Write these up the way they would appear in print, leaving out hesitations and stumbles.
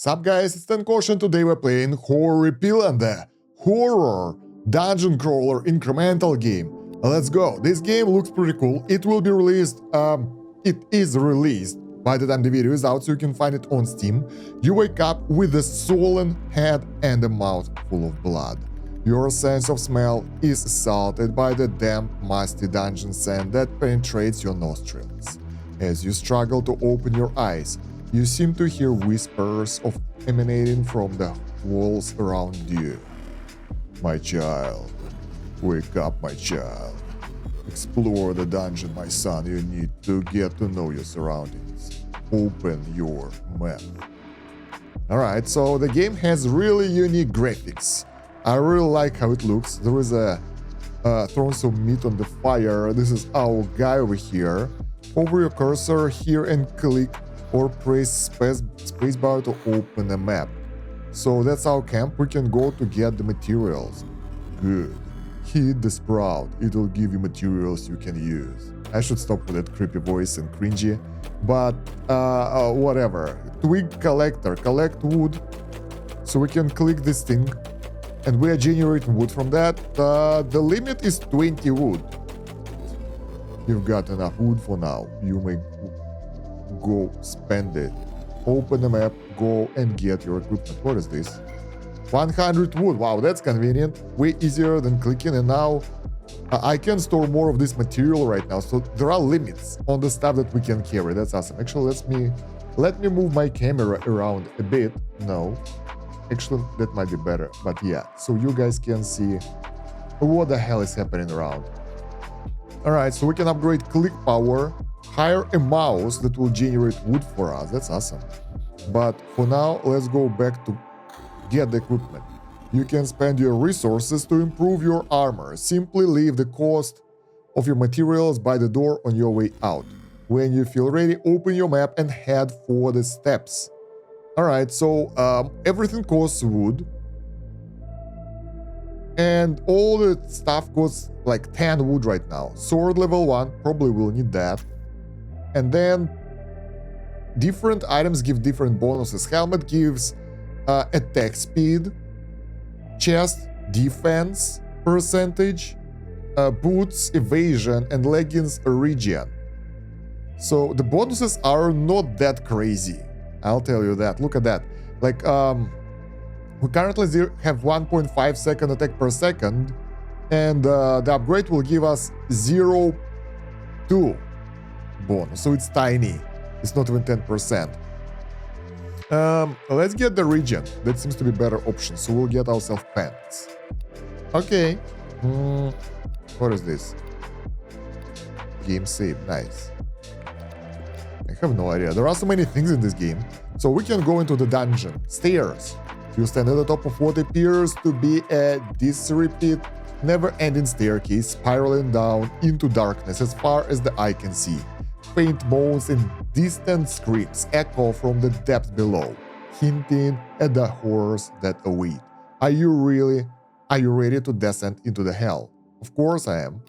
Sup guys, it's Kosh and today we're playing Horripilant, the horror dungeon crawler incremental game. Let's go. This game looks pretty cool. It will be released, it is released by the time the video is out, so you can find it on Steam. You wake up with a swollen head and a mouth full of blood. Your sense of smell is assaulted by the damp, musty dungeon sand that penetrates your nostrils. As you struggle to open your eyes, you seem to hear whispers of emanating from the walls around you. My child, wake up, my child. Explore the dungeon, my son. You need to get to know your surroundings. Open your map. Alright, so the game has really unique graphics. I really like how it looks. There is a throwing some meat on the fire. This is our guy over here. Hover your cursor here and click or press spacebar to open a map. So that's our camp. We can go to get the materials. Good. Hit the sprout. It will give you materials you can use. I should stop with that creepy voice and cringy, but whatever. Twig collector. Collect wood. So we can click this thing and we are generating wood from that. The limit is 20 wood. You've got enough wood for now. You may go spend it. Open the map, go and get your equipment. What is this? 100 wood. Wow, that's convenient. Way easier than clicking. And now I can store more of this material right now. So there are limits on the stuff that we can carry. That's awesome. Actually, let me move my camera around a bit. No. Actually, that might be better. But yeah, so you guys can see what the hell is happening around. Alright, so we can upgrade click power, hire a mouse that will generate wood for us. That's awesome. But for now, let's go back to get the equipment. You can spend your resources to improve your armor. Simply leave the cost of your materials by the door on your way out. When you feel ready, open your map and head for the steps. Alright, so everything costs wood. And all the stuff costs like 10 wood right now. Sword level 1, probably will need that. And then different items give different bonuses. Helmet gives attack speed, chest defense percentage, boots evasion, and leggings regen. So the bonuses are not that crazy. I'll tell you that. Look at that. Like, we currently have 1.5 second attack per second, and the upgrade will give us 0.2 bonus, so it's tiny. It's not even 10%. Let's get the regen. That seems to be a better option, so we'll get ourselves pants. Okay. What is this? Game save. Nice. I have no idea. There are so many things in this game. So we can go into the dungeon. Stairs. You stand at the top of what appears to be a disrepute, never-ending staircase spiraling down into darkness as far as the eye can see. Faint moans and distant screams echo from the depths below, hinting at the horrors that await. Are you ready to descend into the hell? Of course I am.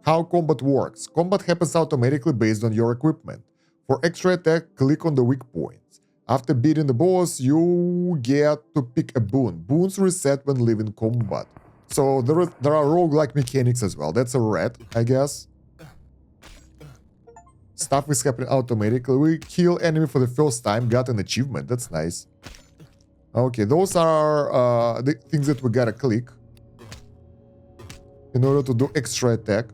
How combat works. Combat happens automatically based on your equipment. For extra attack, click on the weak points. After beating the boss, you get to pick a boon. Boons reset when leaving combat. So there are roguelike mechanics as well. That's a rat, I guess. Stuff is happening automatically. We kill enemy for the first time, got an achievement. That's nice. Okay, those are the things that we gotta click in order to do extra attack.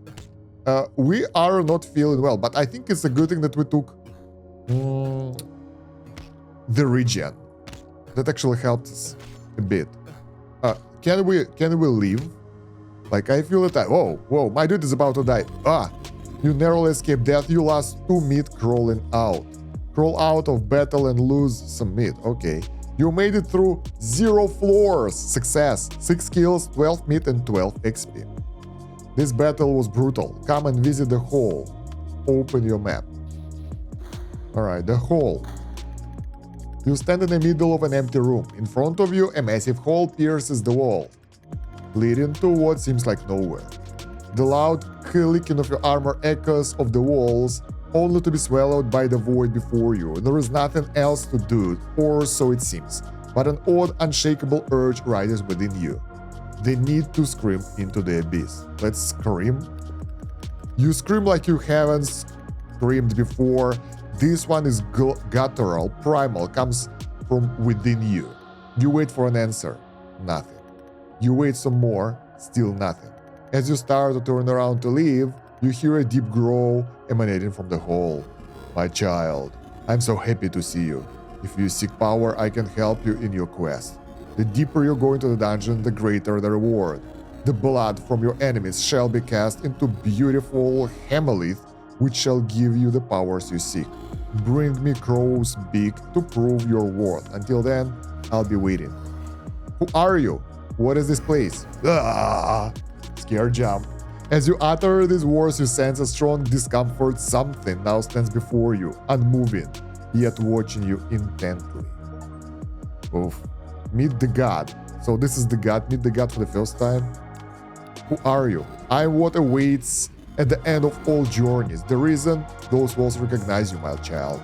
We are not feeling well, but I think it's a good thing that we took the regen. That actually helped us a bit. Can we leave? Like, I feel that whoa, my dude is about to die. You narrowly escape death. You lost 2 meat crawling out. Crawl out of battle and lose some meat. Okay. You made it through 0 floors. Success. 6 kills, 12 meat, and 12 XP. This battle was brutal. Come and visit the hall. Open your map. Alright, the hall. You stand in the middle of an empty room. In front of you, a massive hole pierces the wall, leading to what seems like nowhere. The loud clicking of your armor echoes off the walls only to be swallowed by the void before you. There is nothing else to do, or so it seems, but an odd, unshakable urge rises within you. The need to scream into the abyss. Let's scream. You scream like you haven't screamed before. This one is guttural, primal, comes from within you. You wait for an answer. Nothing. You wait some more. Still nothing. As you start to turn around to leave, you hear a deep growl emanating from the hall. My child, I'm so happy to see you. If you seek power, I can help you in your quest. The deeper you go into the dungeon, the greater the reward. The blood from your enemies shall be cast into beautiful Hemelith, which shall give you the powers you seek. Bring me crow's beak to prove your worth. Until then, I'll be waiting. Who are you? What is this place? Ah! Scare jump. As you utter these words, you sense a strong discomfort. Something now stands before you, unmoving, yet watching you intently. Oof. Meet the god. So this is the god. Meet the god for the first time. Who are you? I am what awaits at the end of all journeys. The reason those walls recognize you, my child.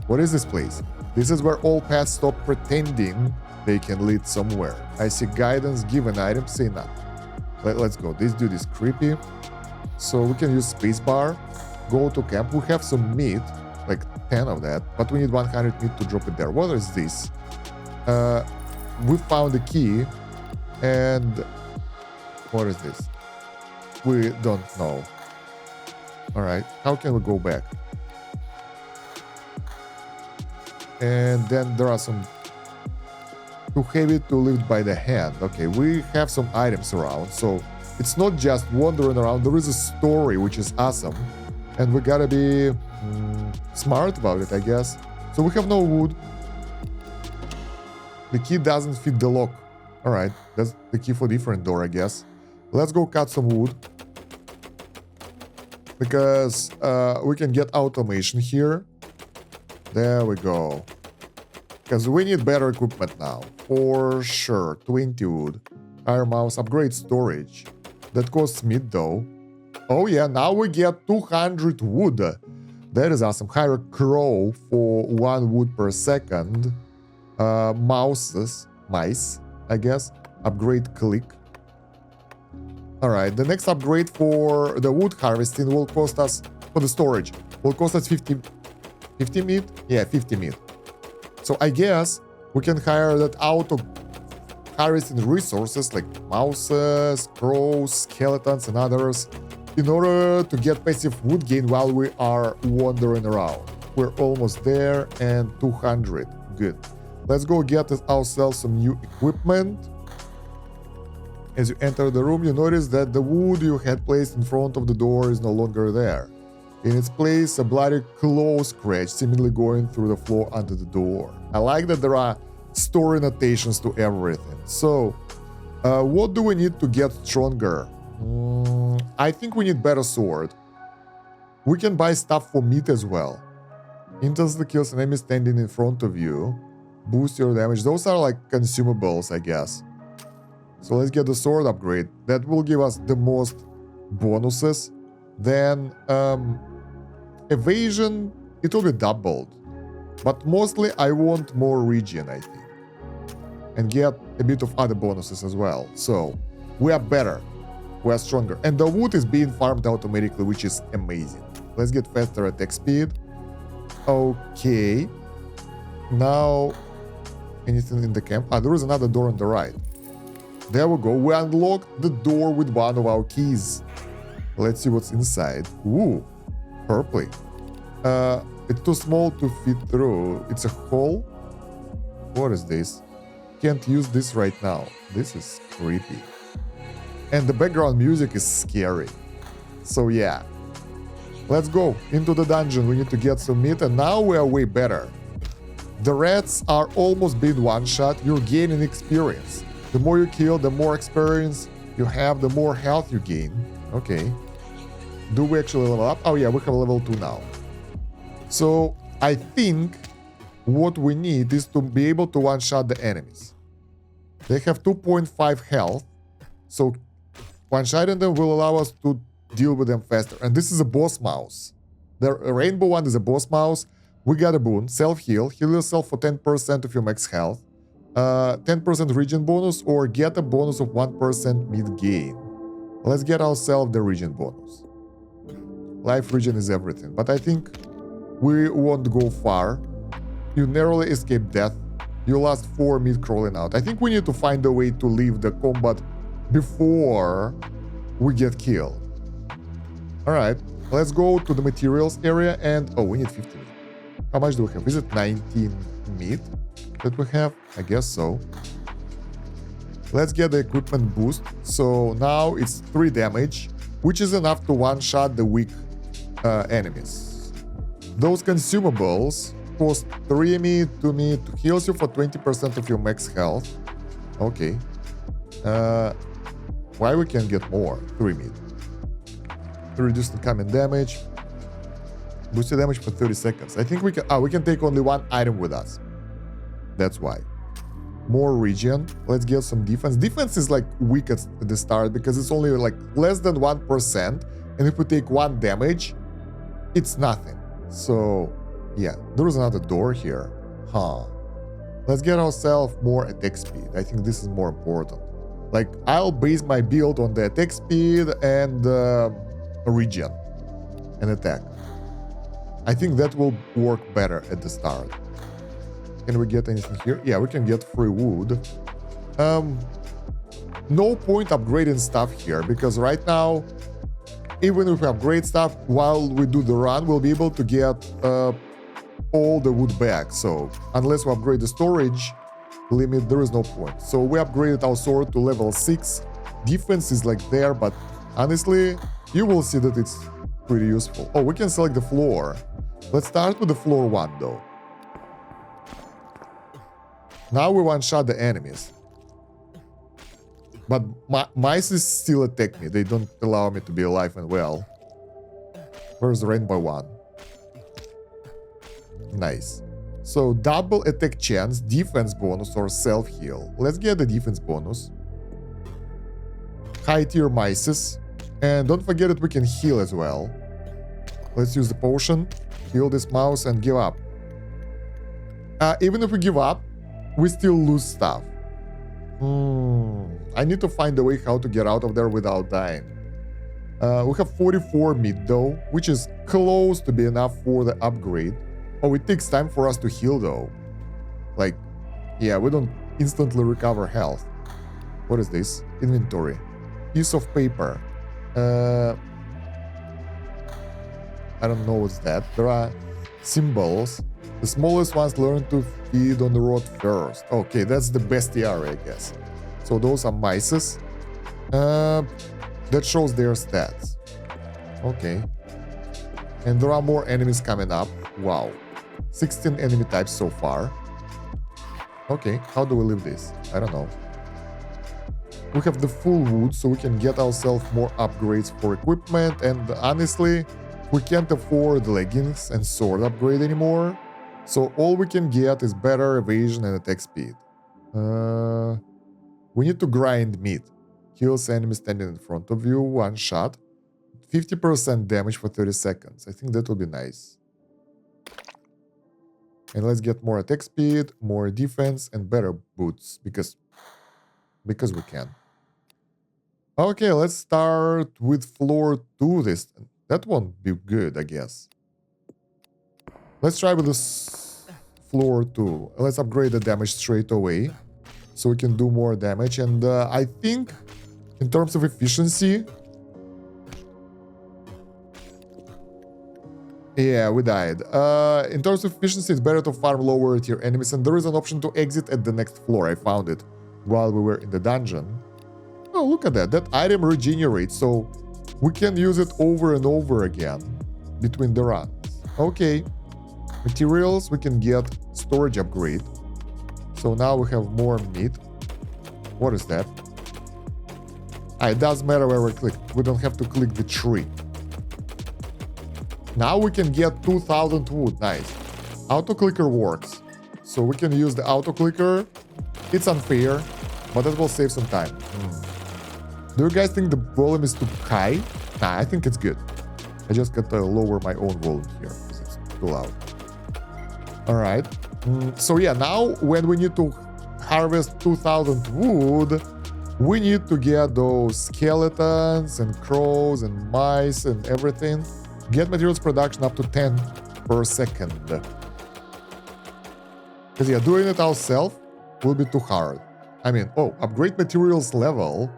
What is this place? This is where all paths stop pretending they can lead somewhere. I see guidance, give an item, say nothing. Let's go. This dude is creepy. So we can use spacebar. Go to camp. We have some meat, like 10 of that, but we need 100 meat to drop it there. What is this? We found a key, and what is this? We don't know. All right, how can we go back? And then there are some too heavy to lift by the hand. Okay, we have some items around, so it's not just wandering around. There is a story, which is awesome, and we gotta be smart about it, I guess. So we have no wood. The key doesn't fit the lock. All right, that's the key for different door, I guess. Let's go cut some wood, because we can get automation here. There we go. Because we need better equipment now. For sure. 20 wood. Higher mouse. Upgrade storage. That costs meat though. Oh yeah, now we get 200 wood. That is awesome. Hire crow for 1 wood per second. Mice, I guess. Upgrade click. Alright, the next upgrade for the wood harvesting will cost us, for the storage, will cost us 50 meat? Yeah, 50 meat. So I guess we can hire that auto harvesting resources like mouses, crows, skeletons, and others in order to get passive wood gain while we are wandering around. We're almost there, and 200. Good. Let's go get ourselves some new equipment. As you enter the room, you notice that the wood you had placed in front of the door is no longer there. In its place, a bloody claw scratch seemingly going through the floor under the door. I like that there are story notations to everything. So, what do we need to get stronger? I think we need better sword. We can buy stuff for meat as well. Instantly kills an enemy standing in front of you. Boost your damage. Those are like consumables, I guess. So let's get the sword upgrade. That will give us the most bonuses. Then evasion, it will be doubled. But mostly I want more regen, I think. And get a bit of other bonuses as well. So we are better. We are stronger. And the wood is being farmed automatically, which is amazing. Let's get faster attack speed. Okay. Now, anything in the camp? Ah, there is another door on the right. There we go. We unlocked the door with one of our keys. Let's see what's inside. Ooh, purpley. It's too small to fit through. It's a hole. What is this? Can't use this right now. This is creepy. And the background music is scary. So yeah. Let's go into the dungeon. We need to get some meat, and now we are way better. The rats are almost being one-shot. You're gaining experience. The more you kill, the more experience you have, the more health you gain. Okay. Do we actually level up? Oh yeah, we have level 2 now. So I think what we need is to be able to one-shot the enemies. They have 2.5 health. So one-shotting them will allow us to deal with them faster. And this is a boss mouse. The rainbow one is a boss mouse. We got a boon, self-heal. Heal yourself for 10% of your max health. 10% regen bonus, or get a bonus of 1% mid gain. Let's get ourselves the regen bonus. Life regen is everything, but I think we won't go far. You narrowly escape death. You last 4 mid crawling out. I think we need to find a way to leave the combat before we get killed. Alright, let's go to the materials area and... oh, we need 50 meat. How much do we have? Is it 19 meat that we have? I guess so. Let's get the equipment boost. So now it's 3 damage, which is enough to one-shot the weak enemies. Those consumables cost 3 meat, 2 meat, heals you for 20% of your max health. Okay. Why we can get more? 3 meat. Reduce incoming damage. Boost your damage for 30 seconds. I think we can take only 1 item with us. That's why. More regen. Let's get some defense. Defense is like weak at the start because it's only like less than 1%. And if we take 1 damage, it's nothing. So, yeah. There is another door here. Huh. Let's get ourselves more attack speed. I think this is more important. Like, I'll base my build on the attack speed and regen and attack. I think that will work better at the start. Can we get anything here? Yeah, we can get free wood. No point upgrading stuff here because right now, even if we upgrade stuff while we do the run, we'll be able to get all the wood back. So unless we upgrade the storage limit, there is no point. So we upgraded our sword to level 6. Defense is like there, but honestly, you will see that it's pretty useful. Oh, we can select the floor. Let's start with the floor 1 though. Now we one-shot the enemies. But mice still attack me. They don't allow me to be alive and well. Where's the rainbow one? Nice. So double attack chance, defense bonus, or self-heal. Let's get the defense bonus. High tier mices. And don't forget that we can heal as well. Let's use the potion. Heal this mouse and give up. Even if we give up, we still lose stuff. I need to find a way how to get out of there without dying. We have 44 meat though, which is close to be enough for the upgrade. Oh, it takes time for us to heal though. Like, yeah, we don't instantly recover health. What is this? Inventory. Piece of paper. I don't know what's that. There are symbols. The smallest ones learn to feed on the rod first. Okay, that's the bestiary, I guess. So those are mices. That shows their stats. Okay. And there are more enemies coming up. Wow. 16 enemy types so far. Okay, how do we leave this? I don't know. We have the full wood, so we can get ourselves more upgrades for equipment. And honestly, we can't afford leggings and sword upgrade anymore. So all we can get is better evasion and attack speed. We need to grind meat. Kills enemy standing in front of you, one shot. 50% damage for 30 seconds. I think that will be nice. And let's get more attack speed, more defense, and better boots. Because we can. Okay, let's start with floor 2. That won't be good, I guess. Let's try with this floor 2. Let's upgrade the damage straight away, so we can do more damage. And I think, in terms of efficiency... Yeah, we died. In terms of efficiency, it's better to farm lower tier enemies. And there is an option to exit at the next floor. I found it while we were in the dungeon. Oh, look at that. That item regenerates, so we can use it over and over again between the runs. Okay. Materials, we can get storage upgrade. So now we have more meat. What is that? It doesn't matter where we click. We don't have to click the tree. Now we can get 2000 wood. Nice. Auto clicker works. So we can use the auto clicker. It's unfair, but that will save some time. Do you guys think the volume is too high? Nah, I think it's good. I just gotta lower my own volume here because it's too loud. All right. So yeah, now when we need to harvest 2000 wood, we need to get those skeletons and crows and mice and everything. Get materials production up to 10 per second. Because yeah, doing it ourselves will be too hard. I mean, upgrade materials level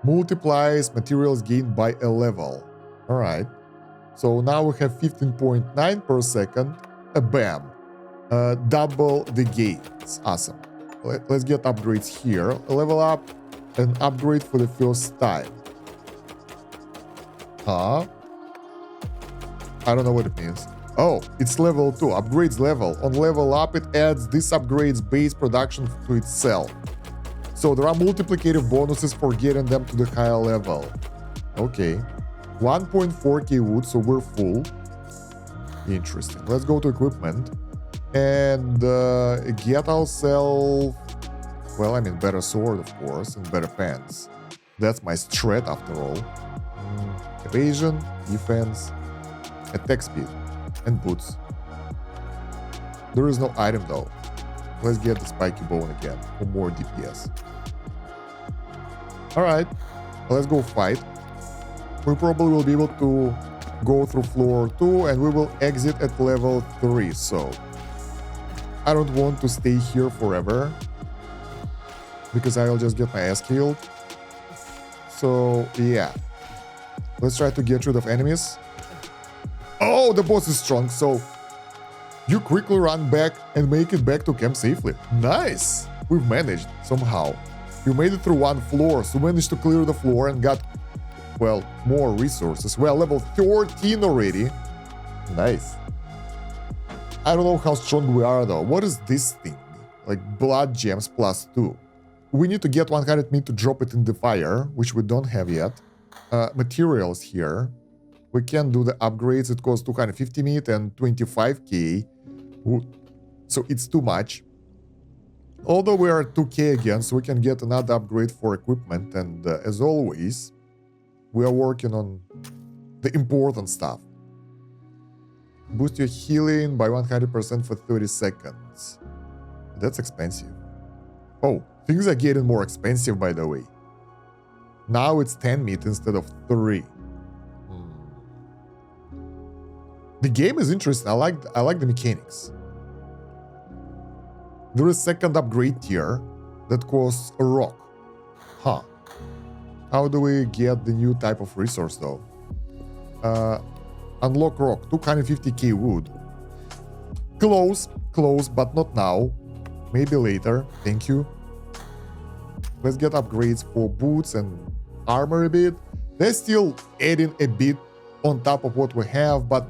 multiplies materials gained by a level. All right. So now we have 15.9 per second. Bam. Double the gains. Awesome. Let's get upgrades here. Level up and upgrade for the first time. Huh? I don't know what it means. Oh, it's level 2. Upgrades level. On level up, it adds this upgrade's base production to itself. So there are multiplicative bonuses for getting them to the higher level. Okay. 1.4k wood, so we're full. Interesting. Let's go to equipment and get ourselves, well, I mean, better sword, of course, and better pants. That's my strat after all. Evasion, defense, attack speed, and boots. There is no item though. Let's get the spiky bone again for more DPS. Alright, let's go fight. We probably will be able to go through floor 2 and we will exit at level 3, so I don't want to stay here forever because I'll just get my ass killed. So yeah, let's try to get rid of enemies. Oh, the boss is strong, so you quickly run back and make it back to camp safely. Nice! We've managed, somehow. You made it through one floor, so managed to clear the floor and got, well, more resources. Well, level 13 already. Nice. I don't know how strong we are though. What is this thing? Like blood gems +2. We need to get 100 meat to drop it in the fire, which we don't have yet. Materials here. We can do the upgrades. It costs 250 meat and 25k. So it's too much. Although we are 2k again, so we can get another upgrade for equipment. And as always, we are working on the important stuff. Boost your healing by 100% for 30 seconds. That's expensive. Oh, things are getting more expensive, by the way. Now it's 10 meat instead of 3. The game is interesting. I like the mechanics. There is a second upgrade tier that costs a rock. Huh. How do we get the new type of resource though? Unlock rock, 250k wood. Close, but not now. Maybe later, thank you. Let's get upgrades for boots and armor a bit. They're still adding a bit on top of what we have, but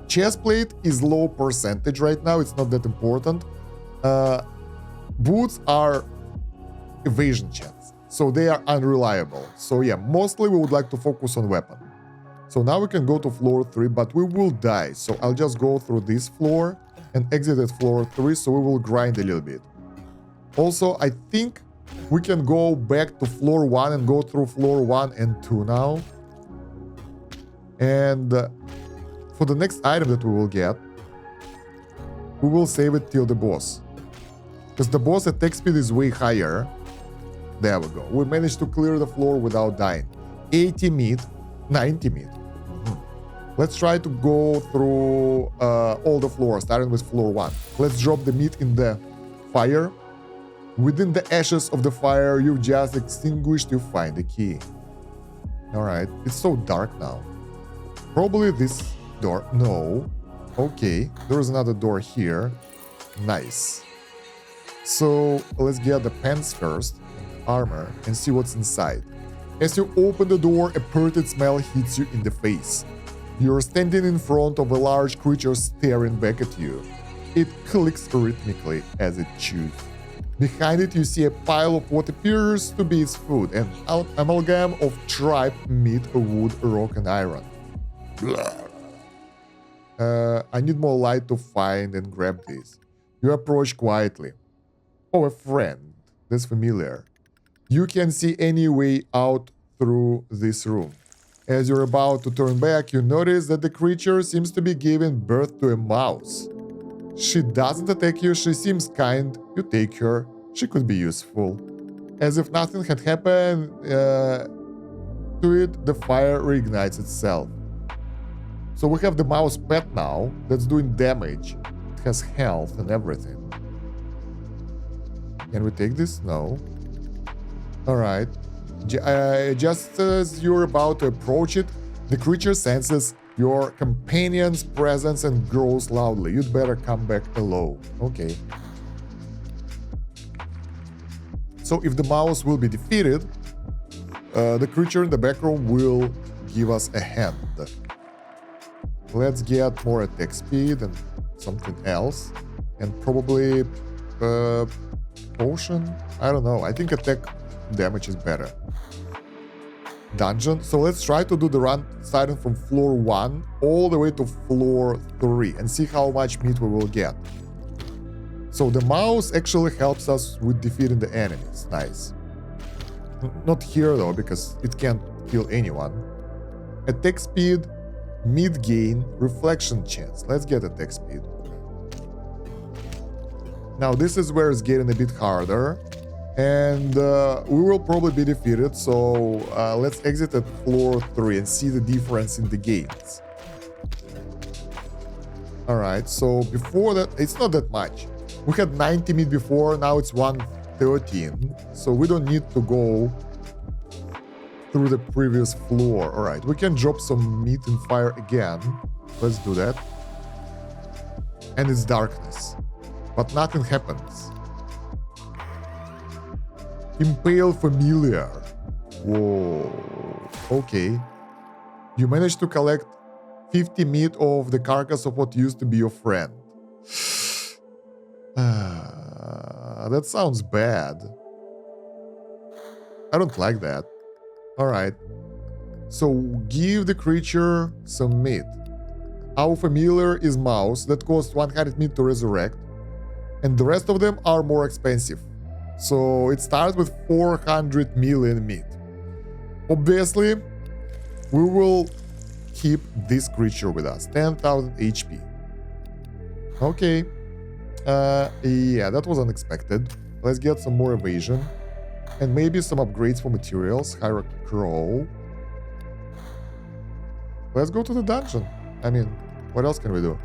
chestplate is low percentage right now. It's not that important. Boots are evasion chance, so they are unreliable. So yeah, mostly we would like to focus on weapon. So now we can go to floor 3, but we will die. So I'll just go through this floor and exit at floor 3, so we will grind a little bit. Also, I think we can go back to floor 1 and go through floor 1 and 2 now. And for the next item that we will get, we will save it till the boss. Because the boss attack speed is way higher. There we go. We managed to clear the floor without dying. 80 meat, 90 meat. Let's try to go through all the floors, starting with floor 1. Let's drop the meat in the fire. Within the ashes of the fire you've just extinguished, you find the key. Alright, it's so dark now. Probably this door. No. Okay, there's another door here. Nice. So let's get the pants first, armor, and see what's inside. As you open the door, a purted smell hits you in the face. You're standing in front of a large creature staring back at you. It clicks rhythmically as it chews. Behind it, you see a pile of what appears to be its food, an amalgam of tripe, meat, wood, rock, and iron. I need more light to find and grab this. You approach quietly. Oh, a friend. That's familiar. You can see any way out through this room. As you're about to turn back, you notice that the creature seems to be giving birth to a mouse. She doesn't attack you, she seems kind, you take her, she could be useful. As if nothing had happened to it, the fire reignites itself. So we have the mouse pet now that's doing damage. It has health and everything. Can we take this? No. Alright. Just as you're about to approach it, the creature senses your companion's presence and grows loudly. You'd better come back alone. Okay. So if the mouse will be defeated, the creature in the back room will give us a hand. Let's get more attack speed and something else. And probably potion? I don't know. I think attack damage is better. Dungeon. So let's try to do the run starting from floor 1 all the way to floor 3 and see how much meat we will get. So the mouse actually helps us with defeating the enemies. Nice. Not here though, because it can't kill anyone. Attack speed, meat gain, reflection chance. Let's get attack speed. Now this is where it's getting a bit harder. And we will probably be defeated, so let's exit at floor 3 and see the difference in the gains. Alright, so before that, it's not that much. We had 90 meat before, now it's 113, so we don't need to go through the previous floor. Alright, we can drop some meat in fire again. Let's do that. And it's darkness, but nothing happens. Impale familiar. Whoa. Okay. You managed to collect 50 meat of the carcass of what used to be your friend. That sounds bad. I don't like that. Alright. So give the creature some meat. Our familiar is mouse that costs 100 meat to resurrect. And the rest of them are more expensive. So it starts with 400 million meat. Obviously, we will keep this creature with us. 10,000 HP. Okay. Yeah, that was unexpected. Let's get some more evasion. And maybe some upgrades for materials. Hire a crow. Let's go to the dungeon. I mean, what else can we do?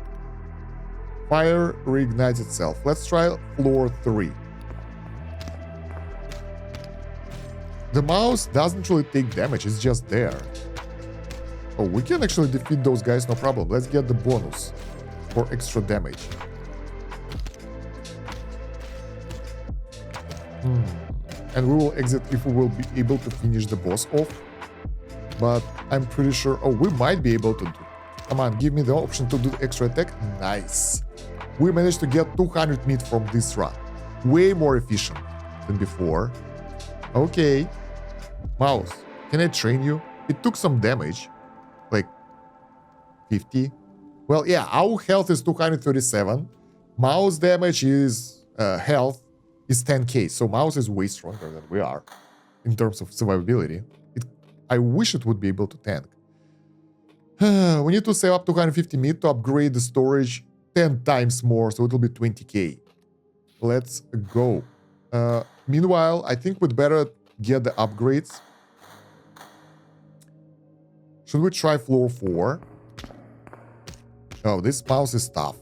Fire reignites itself. Let's try floor 3. The mouse doesn't really take damage, it's just there. Oh, we can actually defeat those guys, no problem. Let's get the bonus for extra damage. And we will exit if we will be able to finish the boss off. But I'm pretty sure... Oh, we might be able to do... Come on, give me the option to do the extra attack. Nice. We managed to get 200 meat from this run. Way more efficient than before. Okay. Mouse, can I train you? It took some damage. Like 50. Well, yeah, our health is 237. Mouse damage is... health is 10k. So mouse is way stronger than we are in terms of survivability. I wish it would be able to tank. We need to save up 250 meat to upgrade the storage 10 times more, so it'll be 20k. Let's go. Meanwhile, I think we'd better get the upgrades. Should we try floor 4? Oh, this mouse is tough.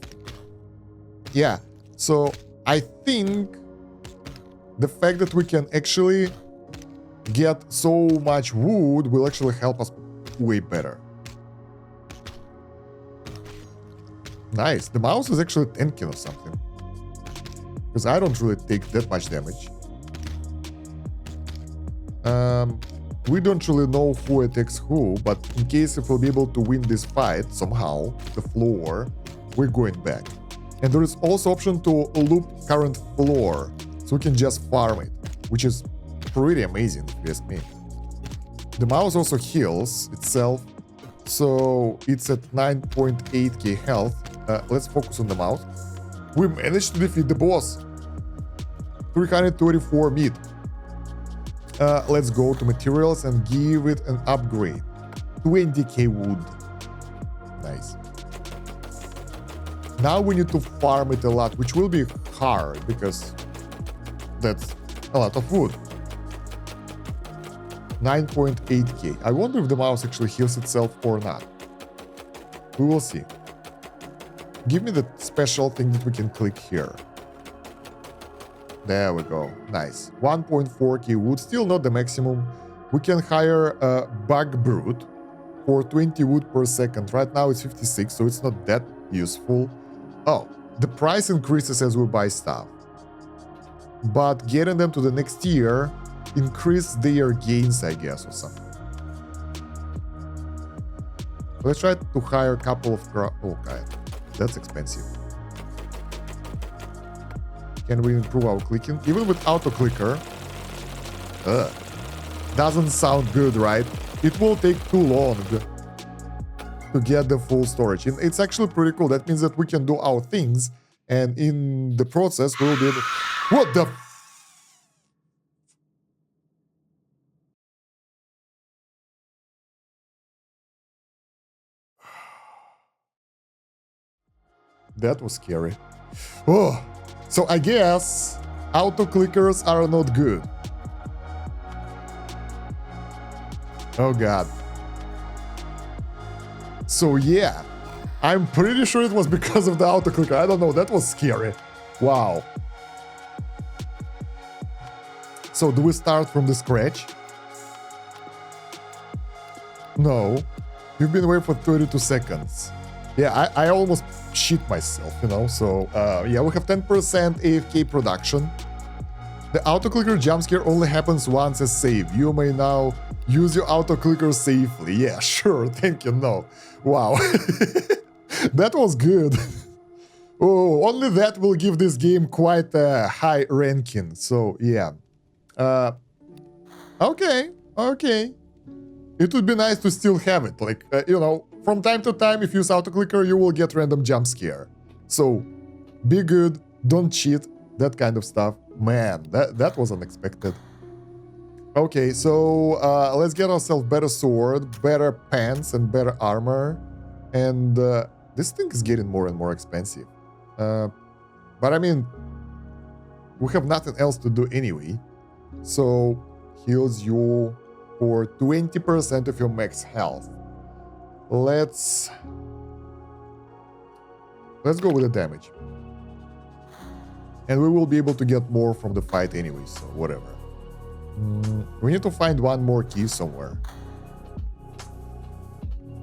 Yeah, so I think the fact that we can actually get so much wood will actually help us way better. Nice. The mouse is actually tanking or something. Because I don't really take that much damage. We don't really know who attacks who, but in case if we'll be able to win this fight somehow, the floor, we're going back. And there is also option to loop current floor, so we can just farm it, which is pretty amazing if you ask me. The mouse also heals itself, so it's at 9.8k health. Let's focus on the mouse. We managed to defeat the boss. 334 meat. Let's go to materials and give it an upgrade. 20k wood. Nice. Now we need to farm it a lot, which will be hard because that's a lot of wood. 9.8k. I wonder if the mouse actually heals itself or not. We will see. Give me the special thing that we can click here. There we go. Nice. 1.4k wood. Still not the maximum. We can hire a bug brute for 20 wood per second. Right now it's 56, so it's not that useful. Oh, the price increases as we buy stuff. But getting them to the next tier increase their gains, I guess, or something. Let's try to hire a couple of okay, that's expensive. Can we improve our clicking? Even with auto clicker, doesn't sound good, right? It will take too long to get the full storage. And it's actually pretty cool. That means that we can do our things, and in the process, we'll be able... What the... That was scary. Oh, so I guess auto clickers are not good. Oh god. So yeah, I'm pretty sure it was because of the auto clicker. I don't know, that was scary. Wow. So do we start from the scratch? No. You've been away for 32 seconds. Yeah, I almost shit myself, you know, so yeah, we have 10% AFK production. The autoclicker jump scare only happens once as save. You may now use your autoclicker safely. Yeah, sure, thank you, no. Wow. That was good. Oh, only that will give this game quite a high ranking, so yeah. Okay. It would be nice to still have it, like, you know, from time to time, if you use autoclicker, you will get random jump scare. So, be good, don't cheat, that kind of stuff. Man, that was unexpected. Okay, so let's get ourselves better sword, better pants, and better armor. And this thing is getting more and more expensive. But I mean, we have nothing else to do anyway. So, heals you for 20% of your max health. Let's go with the damage. And we will be able to get more from the fight anyway, so whatever. We need to find one more key somewhere.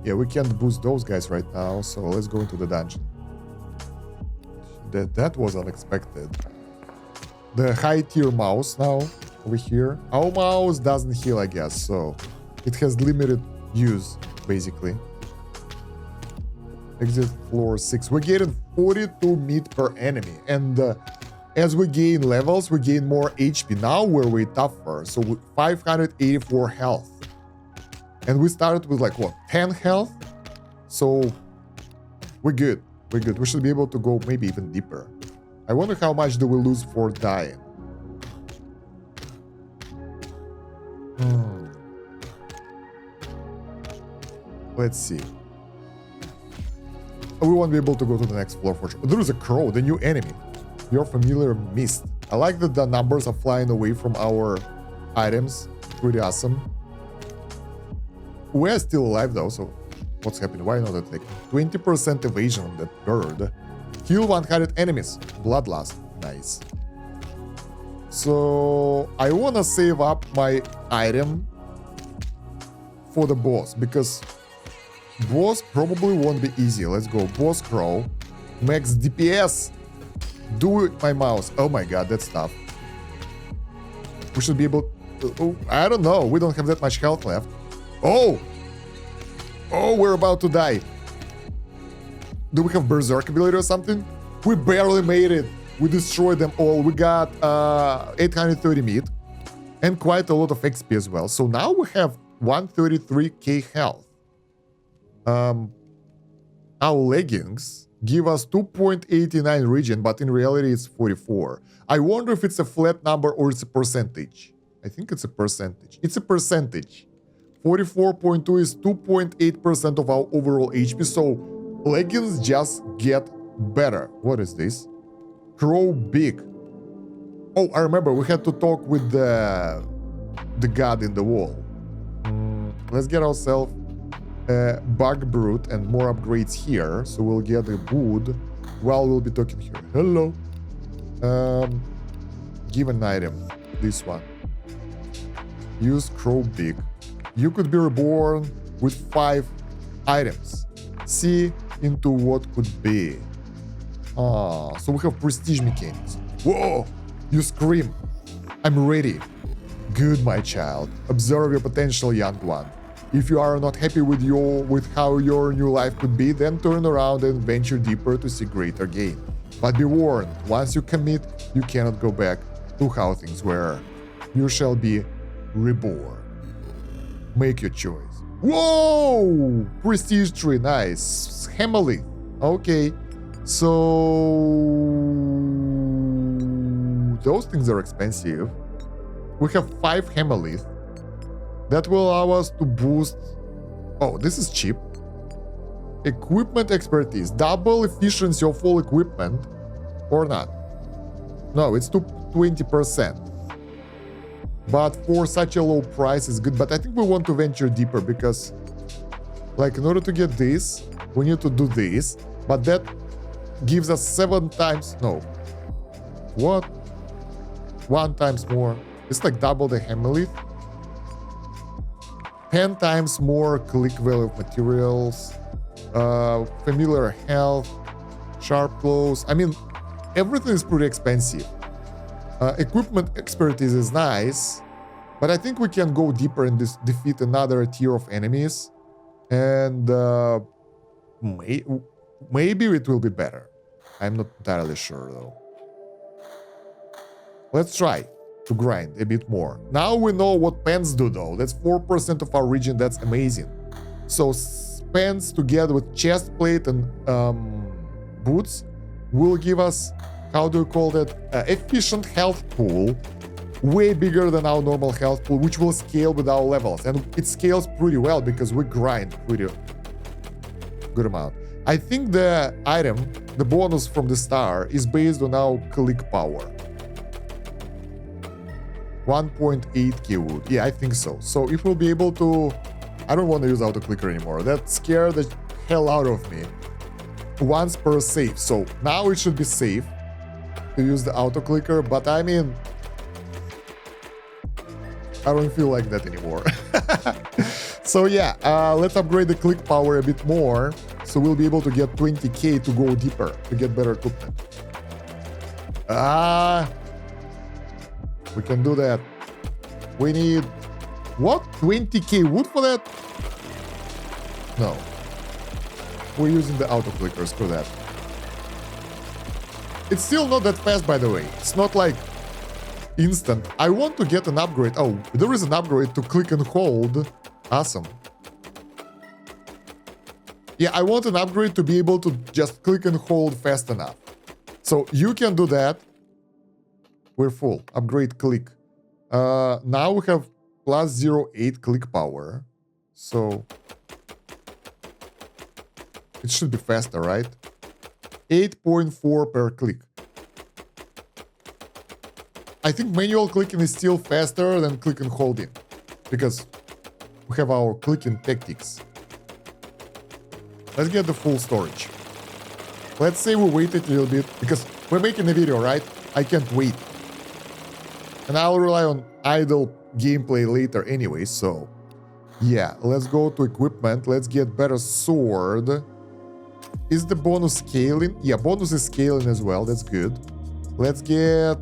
Yeah, we can't boost those guys right now, so let's go into the dungeon. That was unexpected. The high tier mouse now over here. Our mouse doesn't heal, I guess, so it has limited use basically. Exit floor 6. We're getting 42 meat per enemy, and as we gain levels, we gain more HP. Now we're way tougher, so with 584 health. And we started with like, what, 10 health? So we're good. We're good. We should be able to go maybe even deeper. I wonder how much do we lose for dying. Let's see. We won't be able to go to the next floor for sure. There is a crow, the new enemy. Your familiar mist. I like that the numbers are flying away from our items. Pretty awesome. We're still alive though, so what's happening? Why not attack? 20% evasion on that bird. Kill 100 enemies. Bloodlust. Nice. So I wanna save up my item for the boss, because boss probably won't be easy. Let's go. Boss crow. Max DPS. Do it, my mouse. Oh my god, that's tough. We should be able to... Oh, I don't know. We don't have that much health left. Oh! Oh, we're about to die. Do we have Berserk ability or something? We barely made it. We destroyed them all. We got 830 meat. And quite a lot of XP as well. So now we have 133k health. Our leggings give us 2.89 regen, but in reality it's 44. I wonder if it's a flat number or it's a percentage. I think it's a percentage. It's a percentage. 44.2 is 2.8% of our overall HP, so leggings just get better. What is this? Crow big. Oh, I remember we had to talk with the god in the wall. Let's get ourselves a bug brute and more upgrades here. So we'll get a wood while we'll be talking here. Hello. Give an item. This one. Use crow big. You could be reborn with 5 items. See into what could be. Ah, so we have prestige mechanics. Whoa! You scream. I'm ready. Good, my child. Observe your potential, young one. If you are not happy with how your new life could be, then turn around and venture deeper to see greater gain. But be warned, once you commit, you cannot go back to how things were. You shall be reborn. Make your choice. Whoa! Prestige tree, nice. Hammerly. Okay. So those things are expensive. We have 5 Hammerlith. That will allow us to boost... Oh, this is cheap. Equipment expertise. Double efficiency of all equipment. Or not. No, it's to 20%. But for such a low price, it's good. But I think we want to venture deeper because, like, in order to get this, we need to do this. But that gives us 7 times... No. What? 1 times more. It's like double the Hammerlith. 10 times more click value of materials. Familiar health. Sharp clothes. I mean, everything is pretty expensive. Equipment expertise is nice, but I think we can go deeper and defeat another tier of enemies, and maybe it will be better. I'm not entirely sure though. Let's try to grind a bit more. Now we know what pants do though. That's 4% of our region. That's amazing. So pants together with chest plate and boots will give us, how do you call that, efficient health pool, way bigger than our normal health pool, which will scale with our levels. And it scales pretty well because we grind pretty good amount. I think the item, the bonus from the star, is based on our click power. 1.8k wood. Yeah, I think so. So if we'll be able to... I don't want to use auto clicker anymore. That scared the hell out of me. Once per save. So now it should be safe to use the auto clicker, but I mean, I don't feel like that anymore. So yeah, let's upgrade the click power a bit more, so we'll be able to get 20k to go deeper, to get better equipment. We can do that. We need, what, 20k wood for that? No. We're using the auto clickers for that. It's still not that fast, by the way. It's not like instant. I want to get an upgrade. Oh, there is an upgrade to click and hold. Awesome. Yeah, I want an upgrade to be able to just click and hold fast enough. So you can do that. We're full. Upgrade click. Now we have plus 0.8 click power. So it should be faster, right? 8.4 per click. I think manual clicking is still faster than click and holding because we have our clicking tactics. Let's get the full storage. Let's say we wait a little bit because we're making a video, right? I can't wait. And I'll rely on idle gameplay later anyway, so yeah, let's go to equipment. Let's get better sword. Is the bonus scaling? Yeah, bonus is scaling as well. That's good. Let's get,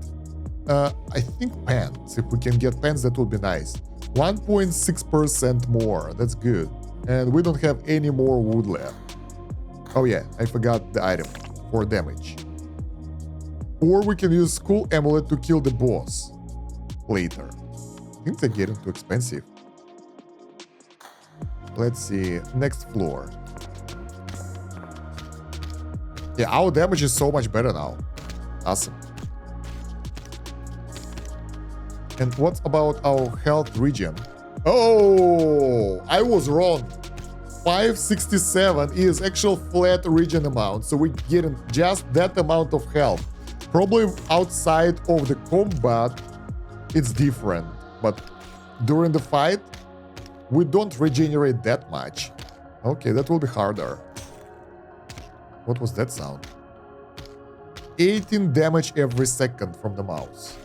I think pants. If we can get pants, that would be nice. 1.6% more. That's good. And we don't have any more wood left. Oh yeah, I forgot the item for damage. Or we can use Skull Amulet to kill the boss later. I think they're getting too expensive. Let's see. Next floor. Yeah, our damage is so much better now. Awesome. And what about our health region? Oh, I was wrong. 567 is actual flat region amount, so we're getting just that amount of health. Probably outside of the combat, it's different, but during the fight, we don't regenerate that much. Okay, that will be harder. What was that sound? 18 damage every second from the mouse.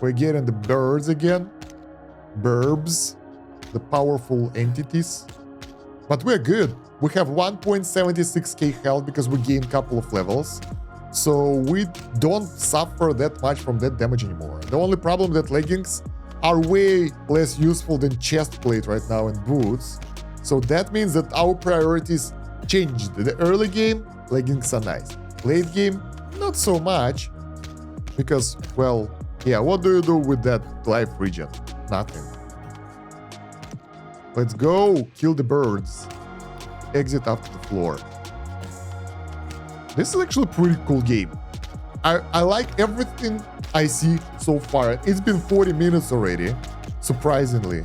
We're getting the birds again. Burbs. The powerful entities. But we're good. We have 1.76k health because we gained a couple of levels. So we don't suffer that much from that damage anymore. The only problem that leggings are way less useful than chest plate right now and boots. So that means that our priorities changed. The early game, leggings are nice. Late game, not so much. Because, well, yeah, what do you do with that life region? Nothing. Let's go, kill the birds. Exit after the floor. This is actually a pretty cool game. I like everything I see so far. It's been 40 minutes already, surprisingly.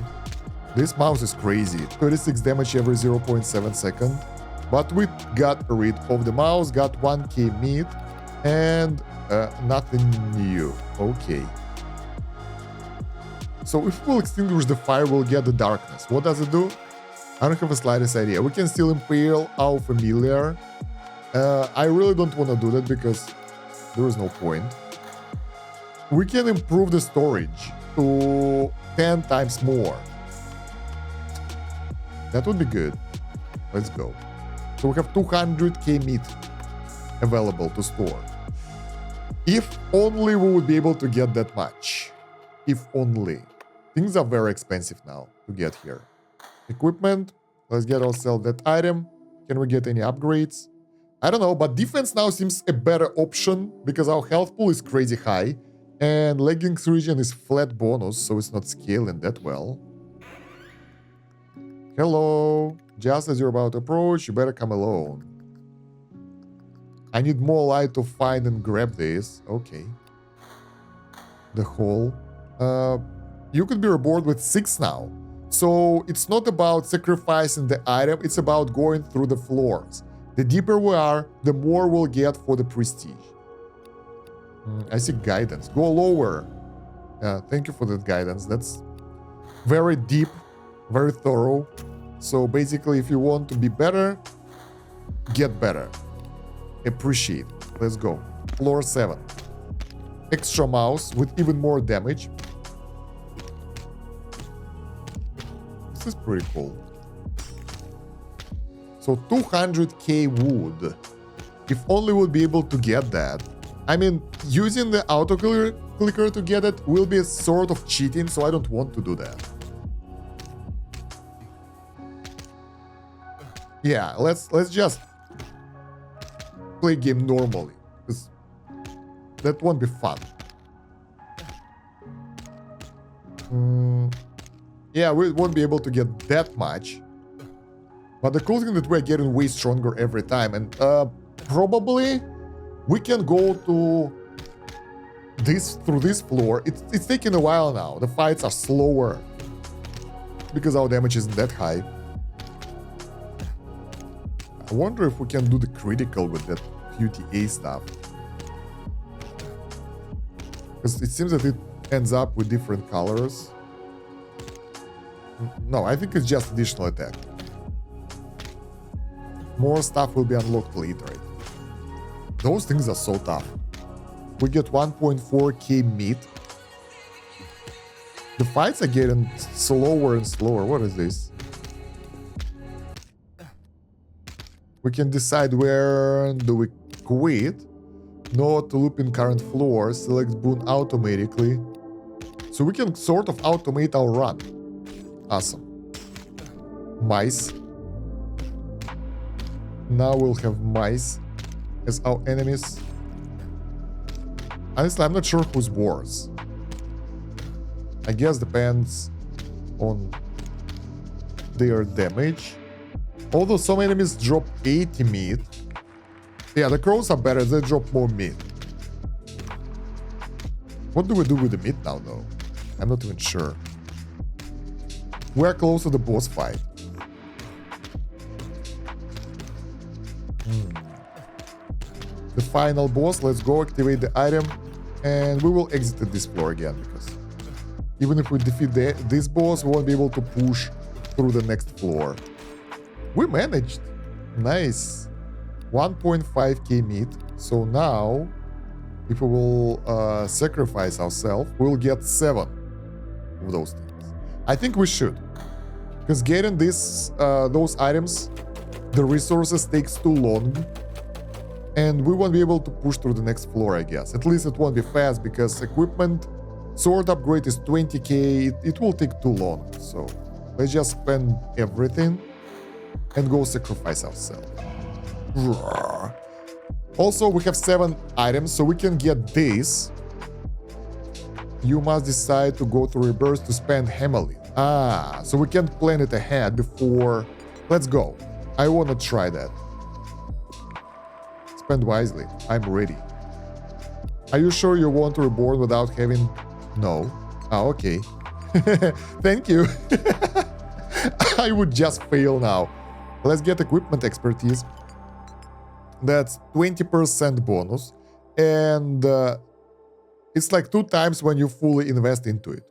This mouse is crazy. 36 damage every 0.7 second. But we got rid of the mouse, got 1k meat, and nothing new. Okay. So if we'll extinguish the fire, we'll get the darkness. What does it do? I don't have the slightest idea. We can still impale our familiar. I really don't want to do that because there is no point. We can improve the storage to 10 times more. That would be good. Let's go. So we have 200k meat available to store. If only we would be able to get that much. If only. Things are very expensive now to get here. Equipment. Let's get ourselves that item. Can we get any upgrades? I don't know, but defense now seems a better option because our health pool is crazy high and leggings region is flat bonus, so it's not scaling that well. Hello. Just as you're about to approach, you better come alone. I need more light to find and grab this. Okay. The hole. You could be rewarded with 6 now. So it's not about sacrificing the item, it's about going through the floors. The deeper we are, the more we'll get for the prestige. I see guidance. Go lower. Thank you for that guidance. That's very deep, very thorough. So basically, if you want to be better, get better. Appreciate. Let's go. Floor 7. Extra mouse with even more damage. This is pretty cool. So 200k wood. If only we'll be able to get that. I mean, using the auto clicker to get it will be a sort of cheating, so I don't want to do that. Yeah, let's just play game normally, because that won't be fun. Yeah, we won't be able to get that much. But the cool thing that we're getting way stronger every time, and probably we can go to this through this floor. It's taking a while now. The fights are slower because our damage isn't that high. I wonder if we can do the critical with that QTA stuff. Because it seems that it ends up with different colors. No, I think it's just additional attack. More stuff will be unlocked later. Those things are so tough. We get 1.4k meat. The fights are getting slower and slower. What is this? We can decide where do we quit. No to loop in current floor. Select boon automatically. So we can sort of automate our run. Awesome. Mice. Now we'll have mice as our enemies. Honestly, I'm not sure who's worse. I guess depends on their damage. Although some enemies drop 80 meat. Yeah, the crows are better, they drop more meat. What do we do with the meat now, though? I'm not even sure. We're close to the boss fight. The final boss. Let's go activate the item. And we will exit this floor again, because even if we defeat this boss, we won't be able to push through the next floor. We managed. Nice. 1.5k meat. So now, if we will sacrifice ourselves, we'll get 7 of those things. I think we should. Because getting those items, the resources takes too long. And we won't be able to push through the next floor, I guess. At least it won't be fast, because equipment, sword upgrade is 20k. It will take too long. So let's just spend everything and go sacrifice ourselves. Also, we have 7 items, so we can get this. You must decide to go through rebirth to spend Hemalith. So we can't plan it ahead before. Let's go. I want to try that. Spend wisely. I'm ready. Are you sure you want to reborn without having... No. Okay. Thank you. I would just fail now. Let's get equipment expertise. That's 20% bonus. And it's like 2 times when you fully invest into it.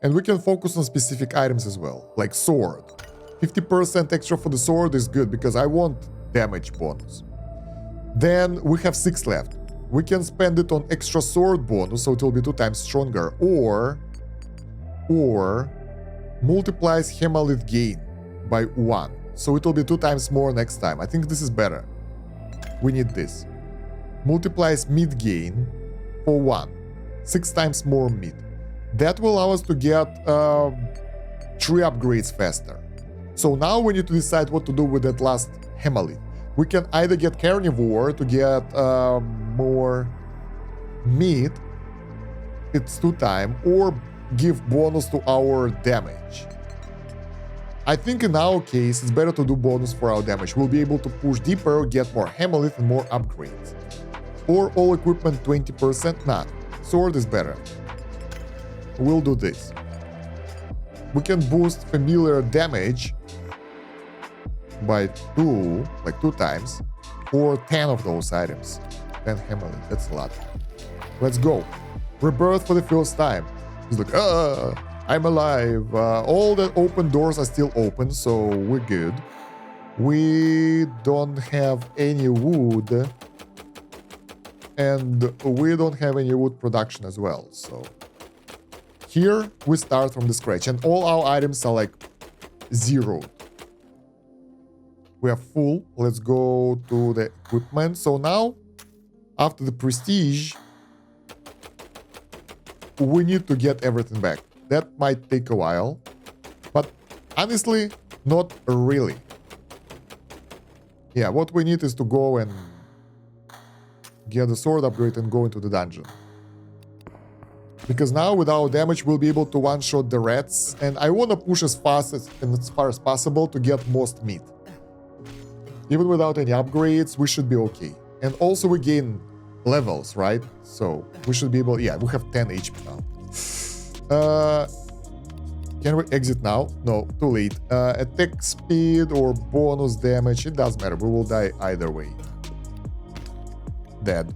And we can focus on specific items as well, like sword. 50% extra for the sword is good, because I want damage bonus. Then we have 6 left. We can spend it on extra sword bonus, so it will be 2 times stronger, or multiplies Hemalith gain by 1, so it will be 2 times more next time. I think this is better. We need this. Multiplies meat gain for 1, 6 times more meat. That will allow us to get 3 upgrades faster. So now we need to decide what to do with that last Hemalith. We can either get carnivore to get more meat, it's 2 times, or give bonus to our damage. I think in our case, it's better to do bonus for our damage. We'll be able to push deeper, get more Hemalith and more upgrades. Or all equipment 20%, nah, sword is better. We'll do this. We can boost familiar damage by 2, like 2 times, for 10 of those items. 10 Hemalith, that's a lot. Let's go. Rebirth for the first time. He's like, I'm alive. All the open doors are still open, so we're good. We don't have any wood. And we don't have any wood production as well, so... Here, we start from the scratch, and all our items are like 0. We are full. Let's go to the equipment. So now, after the prestige, we need to get everything back. That might take a while, but honestly, not really. Yeah, what we need is to go and get the sword upgrade and go into the dungeon. Because now with our damage, we'll be able to one-shot the rats, and I want to push as fast and as far as possible to get most meat. Even without any upgrades, we should be okay. And also we gain levels, right? So we should be able... Yeah, we have 10 HP now. Can we exit now? No, too late. Attack speed or bonus damage, it doesn't matter. We will die either way. Dead.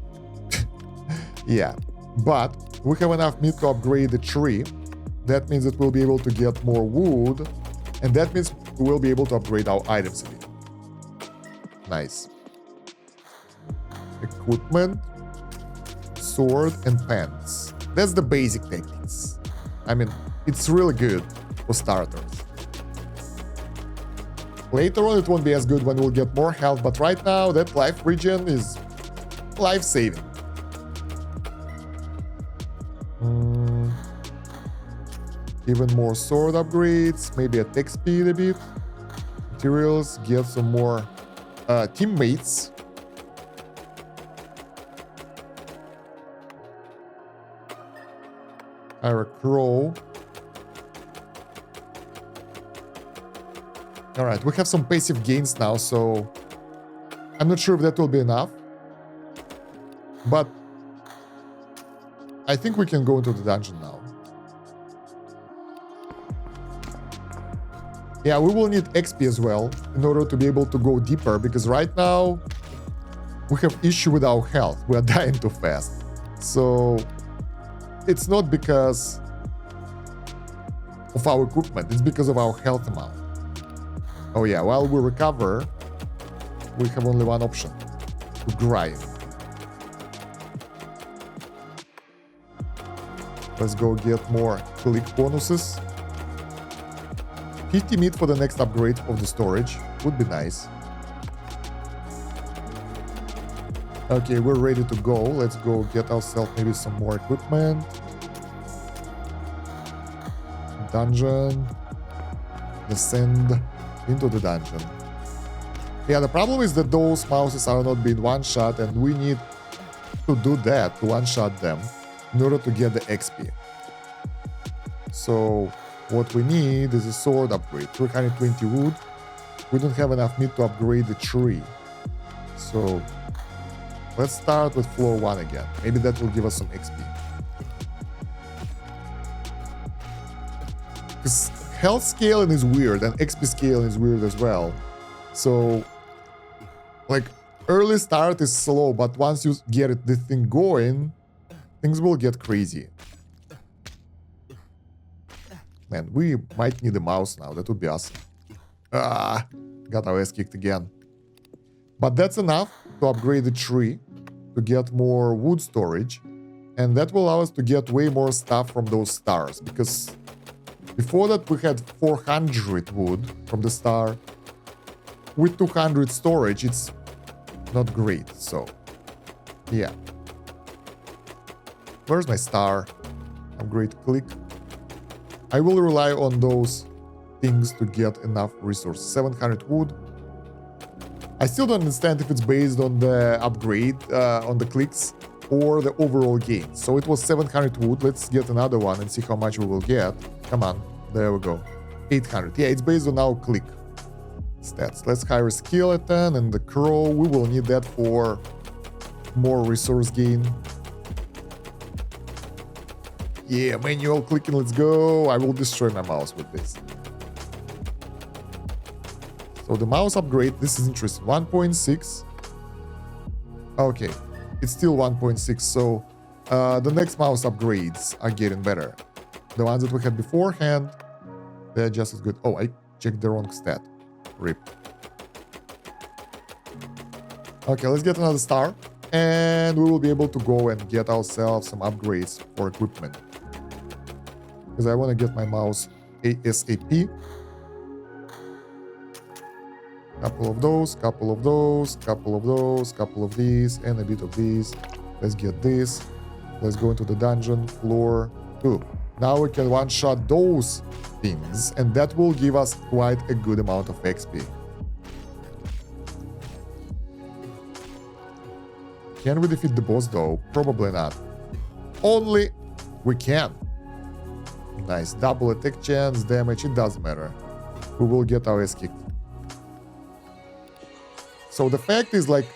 Yeah, but we have enough meat to upgrade the tree. That means that we'll be able to get more wood, and that means we'll be able to upgrade our items a bit. Nice. Equipment, sword, and pants. That's the basic tactics. I mean, it's really good for starters. Later on, it won't be as good when we'll get more health, but right now, that life regen is life-saving. Even more sword upgrades, maybe attack speed a bit. Materials, get some more teammates. Our crow. Alright, we have some passive gains now, so I'm not sure if that will be enough. But I think we can go into the dungeon now. Yeah, we will need XP as well in order to be able to go deeper, because right now we have issue with our health. We are dying too fast. So it's not because of our equipment, it's because of our health amount. Oh yeah, while we recover, we have only one option: to grind. Let's go get more click bonuses. 50 meat for the next upgrade of the storage would be nice. Okay, we're ready to go. Let's go get ourselves maybe some more equipment. Dungeon. Descend into the dungeon. Yeah, the problem is that those mouses are not being one-shot, and we need to do that, to one-shot them, in order to get the XP. So what we need is a sword upgrade. 320 wood. We don't have enough meat to upgrade the tree. So let's start with floor 1 again. Maybe that will give us some XP. Because health scaling is weird and XP scaling is weird as well. So, like, early start is slow, but once you get the thing going, things will get crazy. Man, we might need a mouse now. That would be awesome. Ah, got our ass kicked again. But that's enough to upgrade the tree, to get more wood storage, and that will allow us to get way more stuff from those stars, because before that we had 400 wood from the star. With 200 storage, it's not great, so yeah. Where's my star? Upgrade click. I will rely on those things to get enough resources. 700 wood. I still don't understand if it's based on the upgrade, on the clicks, or the overall gain. So it was 700 wood. Let's get another one and see how much we will get. Come on. There we go. 800. Yeah, it's based on our click stats. Let's hire a skeleton and the crow. We will need that for more resource gain. Yeah, manual clicking, let's go. I will destroy my mouse with this. So the mouse upgrade, this is interesting. 1.6. Okay, it's still 1.6. So the next mouse upgrades are getting better. The ones that we had beforehand, they're just as good. Oh, I checked the wrong stat. RIP. Okay, let's get another star. And we will be able to go and get ourselves some upgrades for equipment. Because I want to get my mouse ASAP. Couple of those, couple of those, couple of those, couple of these, and a bit of these. Let's get this. Let's go into the dungeon, floor 2. Now we can one-shot those things, and that will give us quite a good amount of XP. Can we defeat the boss though? Probably not. Only we can. Nice. Double attack chance, damage, it doesn't matter. We will get our ass kicked. So the fact is, like,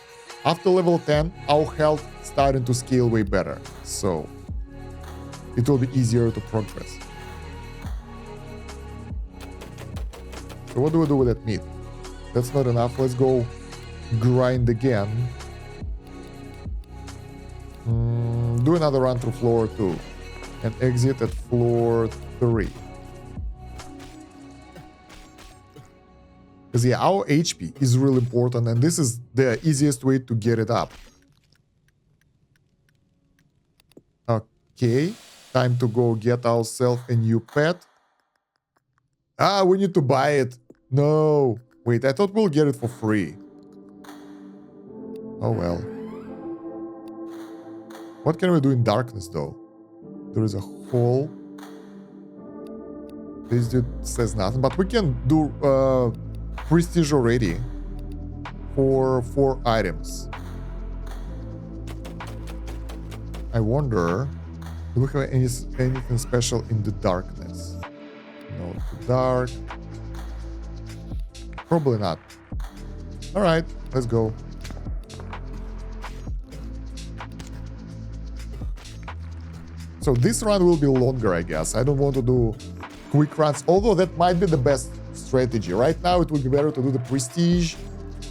after level 10, our health starting to scale way better. So it will be easier to progress. So what do we do with that meat? That's not enough. Let's go grind again. Do another run through floor 2 and exit at floor 3. Because yeah, our HP is really important, and this is the easiest way to get it up. Okay, time to go get ourselves a new pet. Ah, we need to buy it. No, wait, I thought we'll get it for free. Oh well. What can we do in darkness though? There is a hole. This dude says nothing, but we can do prestige already for 4 items. I wonder, do we have anything special in the darkness? No, too dark. Probably not. All right, let's go. So this run will be longer, I guess. I don't want to do quick runs, although that might be the best strategy. Right now, it would be better to do the prestige,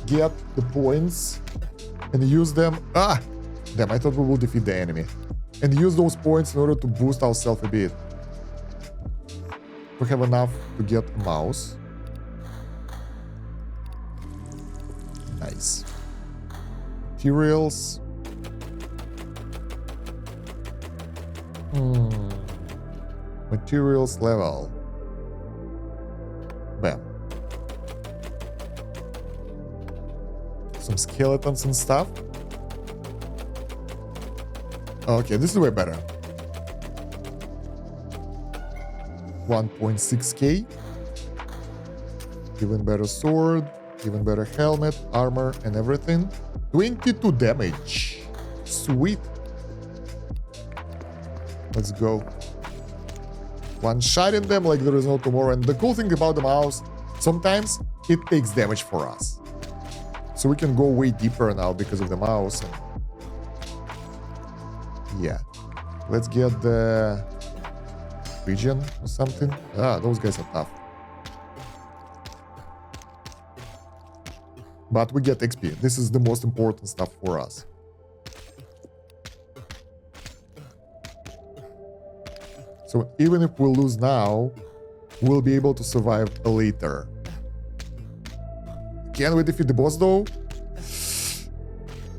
get the points, and use them. Ah! Damn, I thought we will defeat the enemy. And use those points in order to boost ourselves a bit. We have enough to get a mouse. Nice. Materials. Materials level. Bam. Some skeletons and stuff. Okay, this is way better. 1.6k. Even better sword, even better helmet, armor, and everything. 22 damage. Sweet. Let's go. One-shotting them like there is no tomorrow. And the cool thing about the mouse, sometimes it takes damage for us. So we can go way deeper now because of the mouse. And yeah. Let's get the region or something. Ah, those guys are tough. But we get XP. This is the most important stuff for us. So even if we lose now, we'll be able to survive later. Can we defeat the boss though?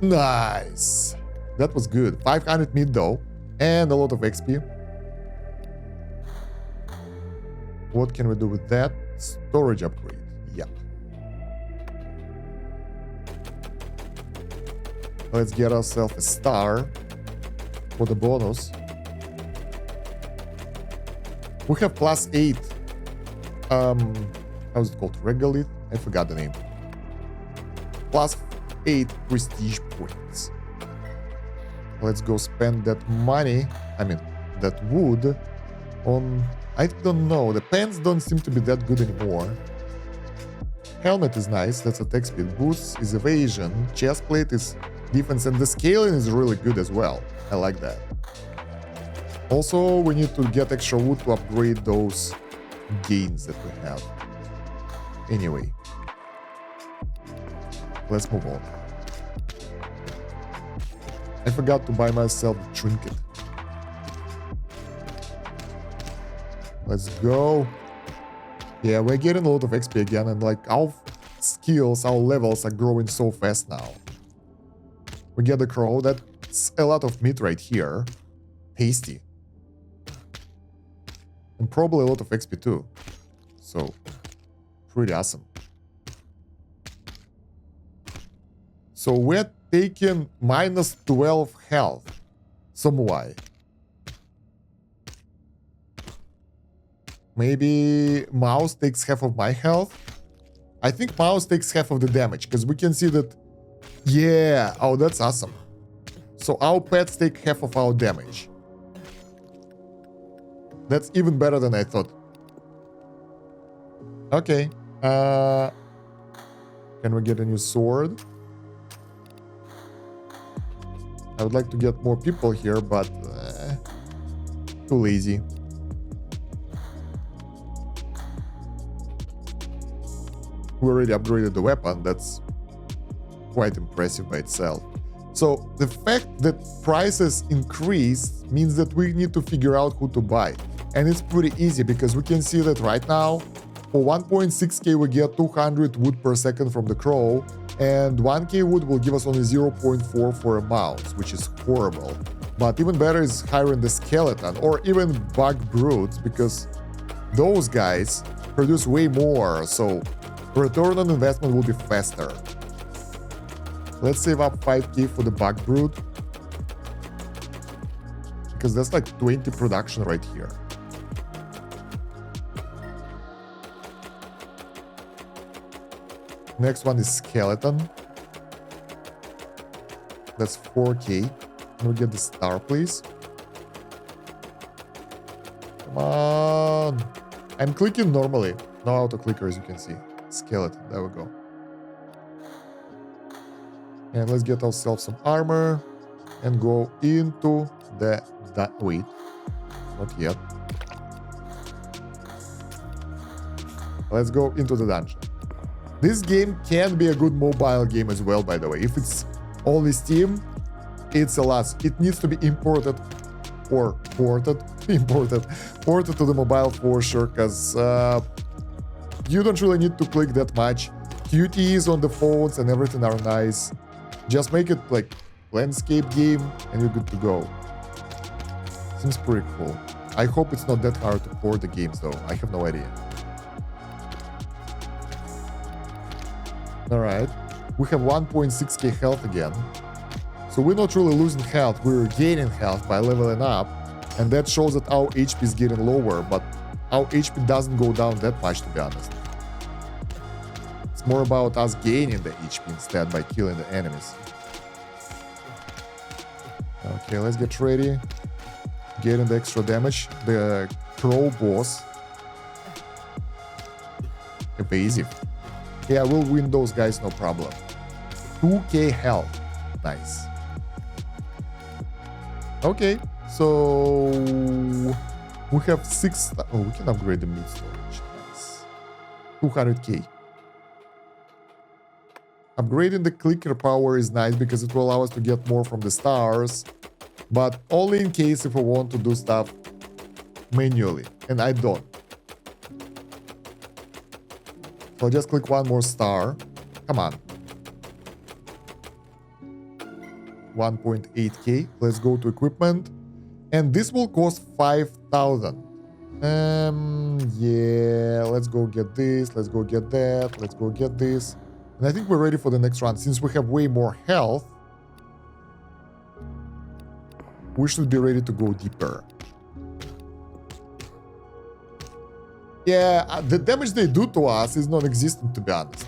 Nice. That was good. 500 meat though, and a lot of XP. What can we do with that? Storage upgrade. Yep. Let's get ourselves a star for the bonus. We have +8. How's it called? Regolith? I forgot the name. +8 prestige points. Let's go spend that money. I mean, that wood on. I don't know. The pants don't seem to be that good anymore. Helmet is nice. That's attack speed. Boost is evasion. Chest plate is defense, and the scaling is really good as well. I like that. Also, we need to get extra wood to upgrade those gains that we have. Anyway, let's move on. I forgot to buy myself a trinket. Let's go. Yeah, we're getting a lot of XP again, and like our skills, our levels are growing so fast now. We get the crow. That's a lot of meat right here. Tasty. And probably a lot of XP too. So, pretty awesome. So we're taking -12 health. Samurai. Maybe mouse takes half of my health. I think mouse takes half of the damage, because we can see that. Yeah, oh, that's awesome. So our pets take half of our damage. That's even better than I thought. Okay. Can we get a new sword? I would like to get more people here, but too lazy. We already upgraded the weapon. That's quite impressive by itself. So the fact that prices increase means that we need to figure out who to buy. And it's pretty easy because we can see that right now for 1.6k we get 200 wood per second from the crow, and 1k wood will give us only 0.4 for a mouse, which is horrible. But even better is hiring the skeleton or even bug brutes, because those guys produce way more, so return on investment will be faster. Let's save up 5k for the bug brute, because that's like 20 production right here. Next one is skeleton. That's 4k. Can we get the star, please? Come on. I'm clicking normally. No auto clicker, as you can see. Skeleton. There we go. And let's get ourselves some armor and go into the wait. Not yet. Let's go into the dungeon. This game can be a good mobile game as well, by the way. If it's only Steam, it's a lot. It needs to be imported or ported to the mobile for sure, because you don't really need to click that much. QTEs on the phones and everything are nice. Just make it like landscape game and you're good to go. Seems pretty cool. I hope it's not that hard to port the games though. I have no idea. Alright. We have 1.6k health again. So we're not really losing health, we're gaining health by leveling up. And that shows that our HP is getting lower, but our HP doesn't go down that much, to be honest. It's more about us gaining the HP instead by killing the enemies. Okay, let's get ready. Getting the extra damage. The crow boss. Evasive. Yeah, we'll win those guys, no problem. 2k health. Nice. Okay, so we have 6. Oh, we can upgrade the meat storage. Nice. 200k. Upgrading the clicker power is nice because it will allow us to get more from the stars, but only in case if we want to do stuff manually, and I don't. So I'll just click one more star. Come on. 1.8k. Let's go to equipment. And this will cost 5,000. Yeah, let's go get this. Let's go get that. Let's go get this. And I think we're ready for the next round. Since we have way more health, we should be ready to go deeper. Yeah, the damage they do to us is non-existent, to be honest.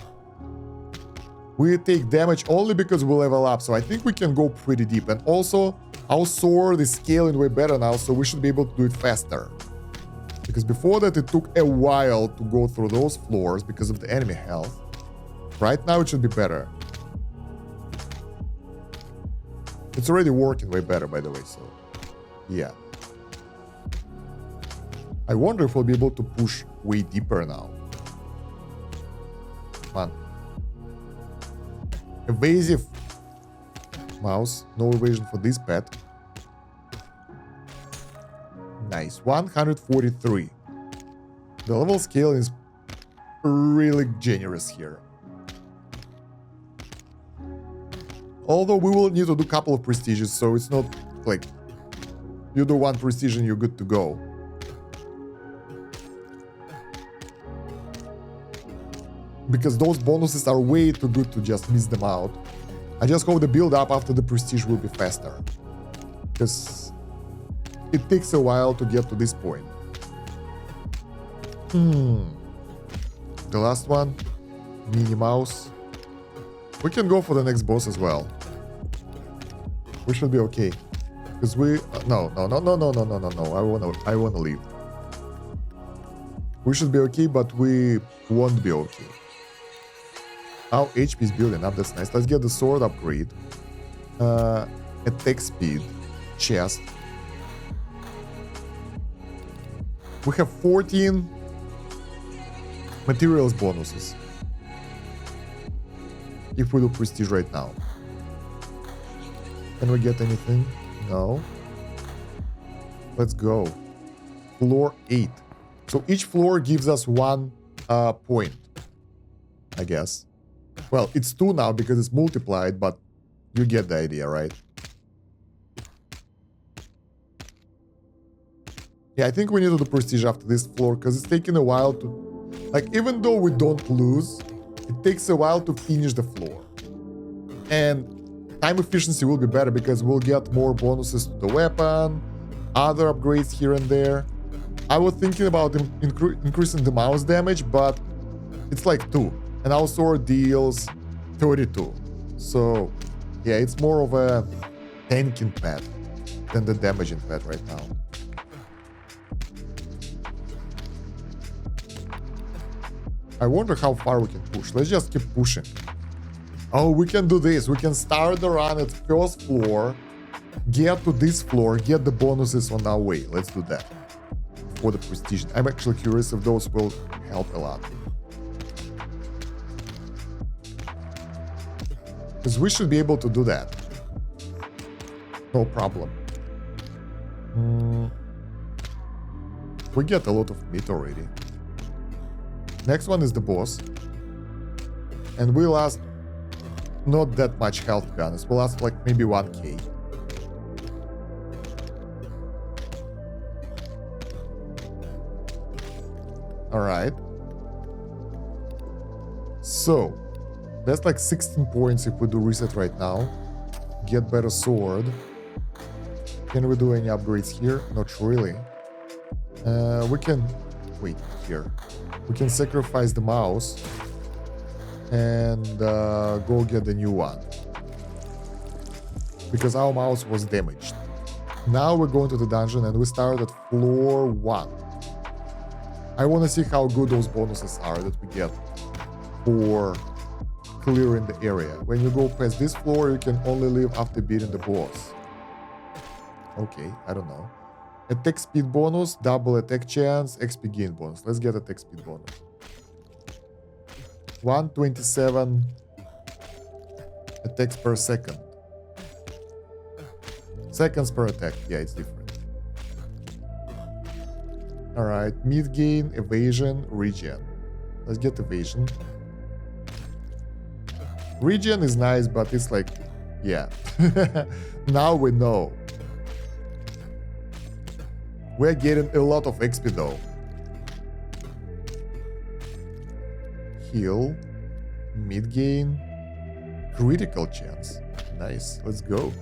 We take damage only because we level up, so I think we can go pretty deep. And also, our sword is scaling way better now, so we should be able to do it faster. Because before that, it took a while to go through those floors because of the enemy health. Right now, it should be better. It's already working way better, by the way, so yeah. I wonder if we'll be able to push way deeper now. Come on. Evasive mouse. No evasion for this pet. Nice. 143. The level scale is really generous here. Although we will need to do a couple of prestiges, so it's not like you do one prestige and you're good to go. Because those bonuses are way too good to just miss them out. I just hope the build up after the prestige will be faster. Because it takes a while to get to this point. The last one. Minnie Mouse. We can go for the next boss as well. We should be okay. Because we... No. I wanna leave. We should be okay, but we won't be okay. Our HP is building up, that's nice. Let's get the sword upgrade. Attack speed. Chest. We have 14 materials bonuses. If we do prestige right now. Can we get anything? No. Let's go. Floor 8. So each floor gives us 1 point, I guess. Well, it's 2 now because it's multiplied, but you get the idea, right? Yeah, I think we need to do prestige after this floor because it's taking a while to... Like, even though we don't lose, it takes a while to finish the floor. And time efficiency will be better because we'll get more bonuses to the weapon, other upgrades here and there. I was thinking about increasing the mouse damage, but it's like 2. And our sword deals 32. So, yeah, it's more of a tanking pet than the damaging pet right now. I wonder how far we can push. Let's just keep pushing. Oh, we can do this. We can start the run at first floor, get to this floor, get the bonuses on our way. Let's do that. for the prestige. I'm actually curious if those will help a lot. Because we should be able to do that. No problem. We get a lot of meat already. Next one is the boss. And we last not that much health, to be honest. We last like maybe 1k. Alright. So, that's like 16 points if we do reset right now. Get better sword. Can we do any upgrades here? Not really. We can... Wait, here. We can sacrifice the mouse. And go get the new one. Because our mouse was damaged. Now we're going to the dungeon and we start at floor 1. I want to see how good those bonuses are that we get for clearing the area. When you go past this floor, you can only leave after beating the boss. Okay, I don't know. Attack speed bonus, double attack chance, XP gain bonus. Let's get attack speed bonus. 127 attacks per second. Seconds per attack. Yeah, it's different. Alright, mid gain, evasion, regen. Let's get evasion. Regen is nice, but it's like, yeah. Now we know. We're getting a lot of XP though. Heal, mid gain, critical chance. Nice, let's go.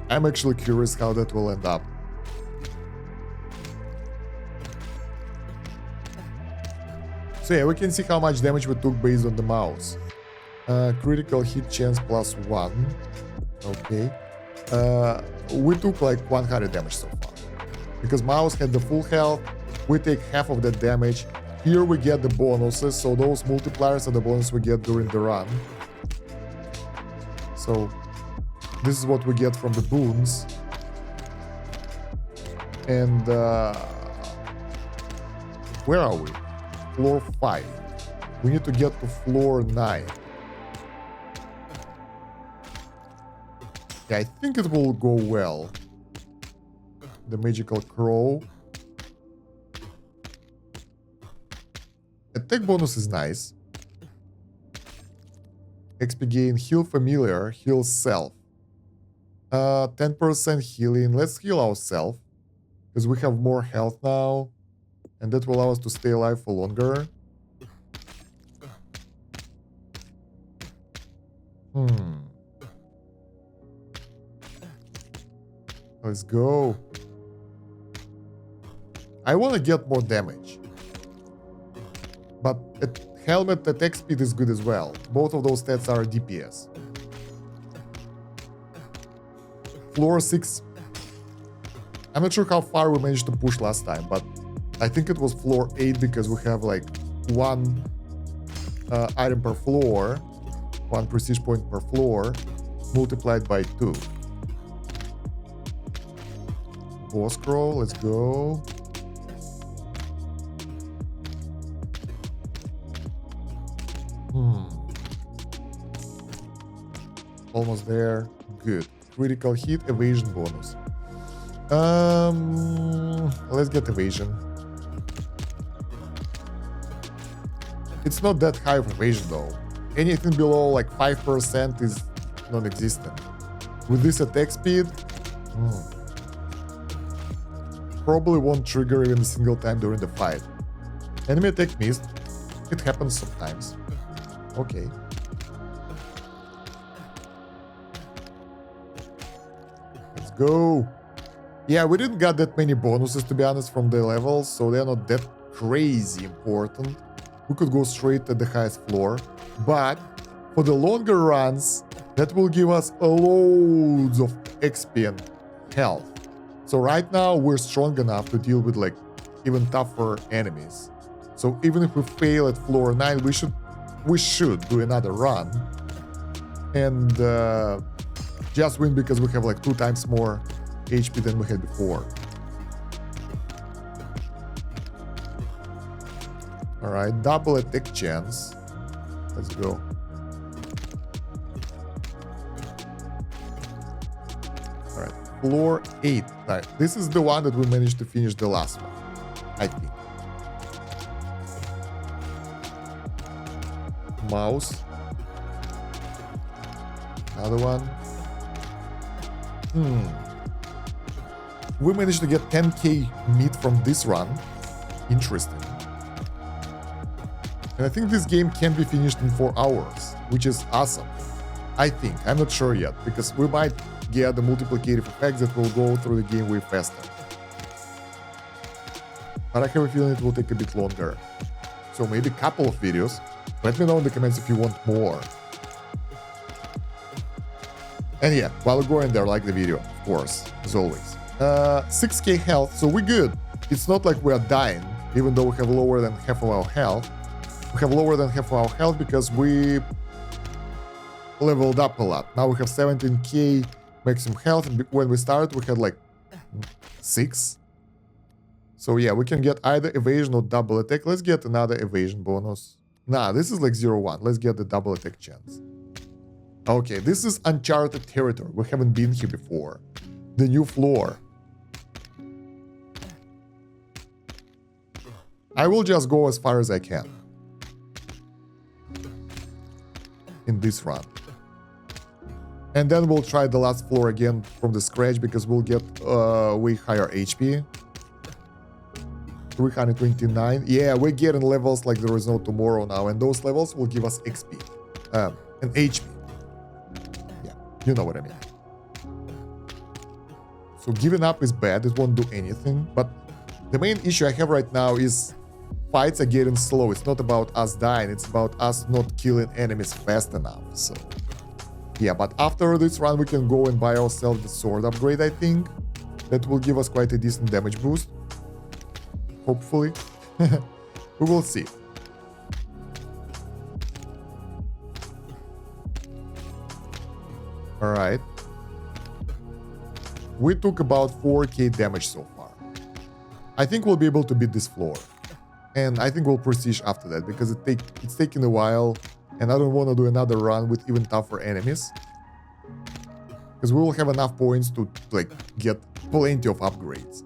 I'm actually curious how that will end up. So yeah, we can see how much damage we took based on the mouse. Critical hit chance +1. Okay. We took like 100 damage so far. Because mouse had the full health, we take half of that damage. Here we get the bonuses, so those multipliers are the bonus we get during the run. So this is what we get from the boons. And where are we? Floor 5. We need to get to floor 9. Yeah, I think it will go well. The magical crow. Attack bonus is nice. XP gain, heal familiar, heal self. 10% healing. Let's heal ourselves. Because we have more health now. And that will allow us to stay alive for longer. Let's go. I want to get more damage. But helmet attack speed is good as well. Both of those stats are DPS. Floor 6. I'm not sure how far we managed to push last time, but I think it was floor 8 because we have like one item per floor, one prestige point per floor, multiplied by 2. Boss scroll, let's go. Almost there. Good. Critical hit, evasion bonus. Let's get evasion. It's not that high of evasion though. Anything below like 5% is non-existent. With this attack speed, probably won't trigger even a single time during the fight. Enemy attack missed. It happens sometimes. Okay. Let's go. Yeah, we didn't get that many bonuses to be honest from the levels, so they're not that crazy important. We could go straight at the highest floor, but for the longer runs, that will give us loads of XP and health. So right now we're strong enough to deal with like even tougher enemies. So even if we fail at floor 9, we should do another run and just win because we have like 2 times more HP than we had before. Alright, double attack chance. Let's go. Alright, floor 8. Right. This is the one that we managed to finish the last one, I think. Mouse. Another one. We managed to get 10k meat from this run. Interesting. And I think this game can be finished in 4 hours, which is awesome. I think. I'm not sure yet, because we might get the multiplicative effects that will go through the game way faster. But I have a feeling it will take a bit longer. So maybe a couple of videos. Let me know in the comments if you want more. And yeah, while we're going there, like the video, of course, as always. 6k health, so we're good. It's not like we are dying, even though we have lower than half of our health. We have lower than half of our health because we leveled up a lot. Now we have 17k maximum health, and when we started we had like 6. So yeah, we can get either evasion or double attack. Let's get another evasion bonus. Nah, this is like 0-1. Let's get the double attack chance. Okay, this is uncharted territory. We haven't been here before. The new floor. I will just go as far as I can in this run. And then we'll try the last floor again from the scratch because we'll get way higher HP. 329. Yeah, we're getting levels like there is no tomorrow now, and those levels will give us XP and HP. Yeah, you know what I mean. So giving up is bad, it won't do anything, but the main issue I have right now is fights are getting slow. It's not about us dying, it's about us not killing enemies fast enough. So yeah, but after this run we can go and buy ourselves the sword upgrade, I think. That will give us quite a decent damage boost. Hopefully. We will see. Alright. We took about 4k damage so far. I think we'll be able to beat this floor. And I think we'll prestige after that, because it's taking a while, and I don't want to do another run with even tougher enemies. Because we will have enough points to like get plenty of upgrades.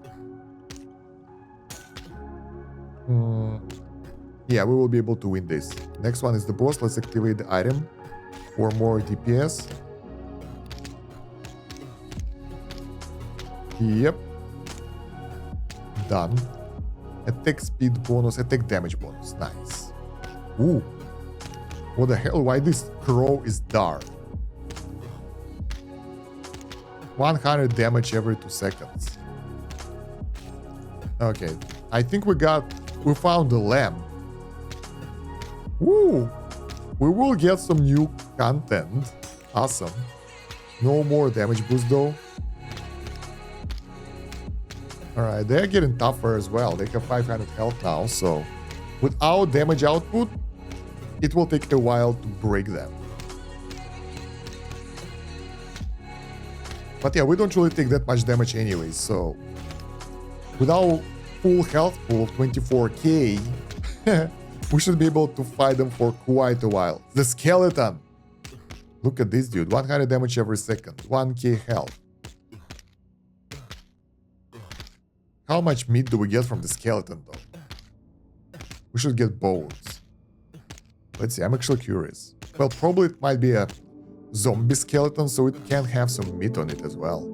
Yeah, we will be able to win this. Next one is the boss. Let's activate the item for more DPS. Yep. Done. Attack speed bonus, attack damage bonus. Nice. Ooh. What the hell? Why this crow is dark? 100 damage every 2 seconds. Okay. I think we found the lamp. Woo! We will get some new content. Awesome. No more damage boost though. Alright, they're getting tougher as well. They have 500 health now, so without damage output, it will take a while to break them. But yeah, we don't really take that much damage anyways, so without full health pool of 24k, we should be able to fight them for quite a while. The skeleton! Look at this dude, 100 damage every second, 1k health. How much meat do we get from the skeleton though? We should get bones. Let's see, I'm actually curious. Well, probably it might be a zombie skeleton, so it can have some meat on it as well.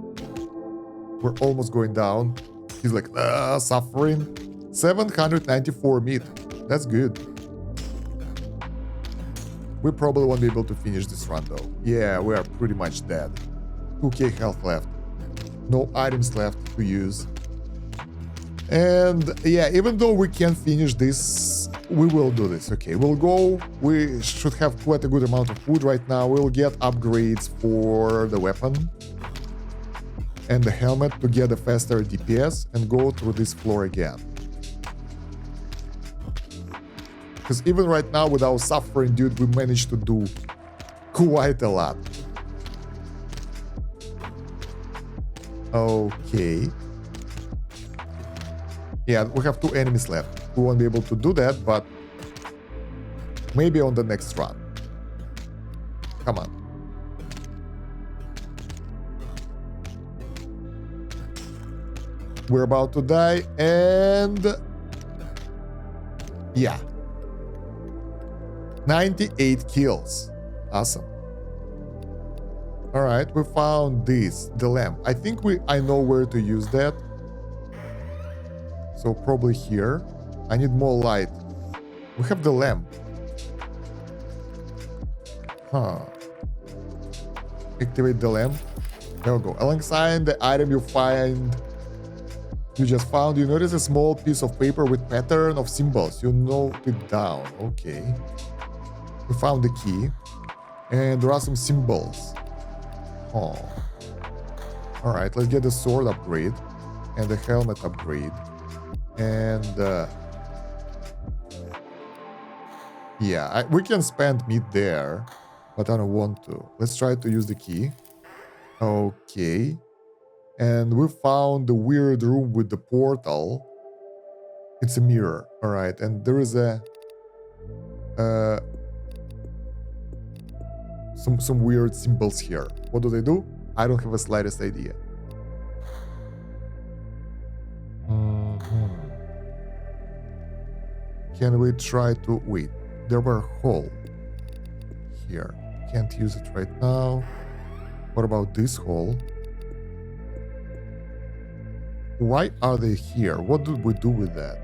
We're almost going down. He's like, suffering. 794 meat. That's good. We probably won't be able to finish this run though. Yeah, we are pretty much dead. 2k health left. No items left to use. And yeah, even though we can't finish this, we will do this. Okay, we'll go. We should have quite a good amount of food right now. We'll get upgrades for the weapon and the helmet to get a faster DPS and go through this floor again. Because even right now with our suffering dude, we managed to do quite a lot. Okay. Yeah, we have 2 enemies left. We won't be able to do that, but maybe on the next run. Come on. We're about to die, and yeah, 98 kills. Awesome. All right, we found the lamp. I think I know where to use that. So probably here. I need more light. We have the lamp. Huh. Activate the lamp. There we go. Alongside the item you just found, you notice a small piece of paper with pattern of symbols. You note it down. Okay. We found the key. And there are some symbols. Oh. Alright, let's get the sword upgrade. And the helmet upgrade. And yeah, we can spend meat there. But I don't want to. Let's try to use the key. Okay. And we found the weird room with the portal. It's a mirror. All right. And there is a some weird symbols here. What do they do? I don't have the slightest idea. Can we try to wait? There were a hole here. Can't use it right now. What about this hole? Why are they here? What did we do with that?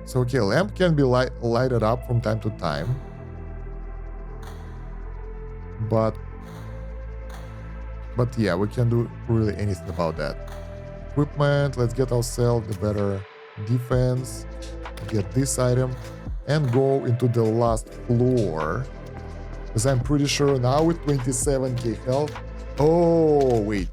So, okay, lamp can be lighted up from time to time. But yeah, we can't do really anything about that. Equipment, let's get ourselves the better defense. Get this item and go into the last floor. Because I'm pretty sure now with 27k health. Oh, wait.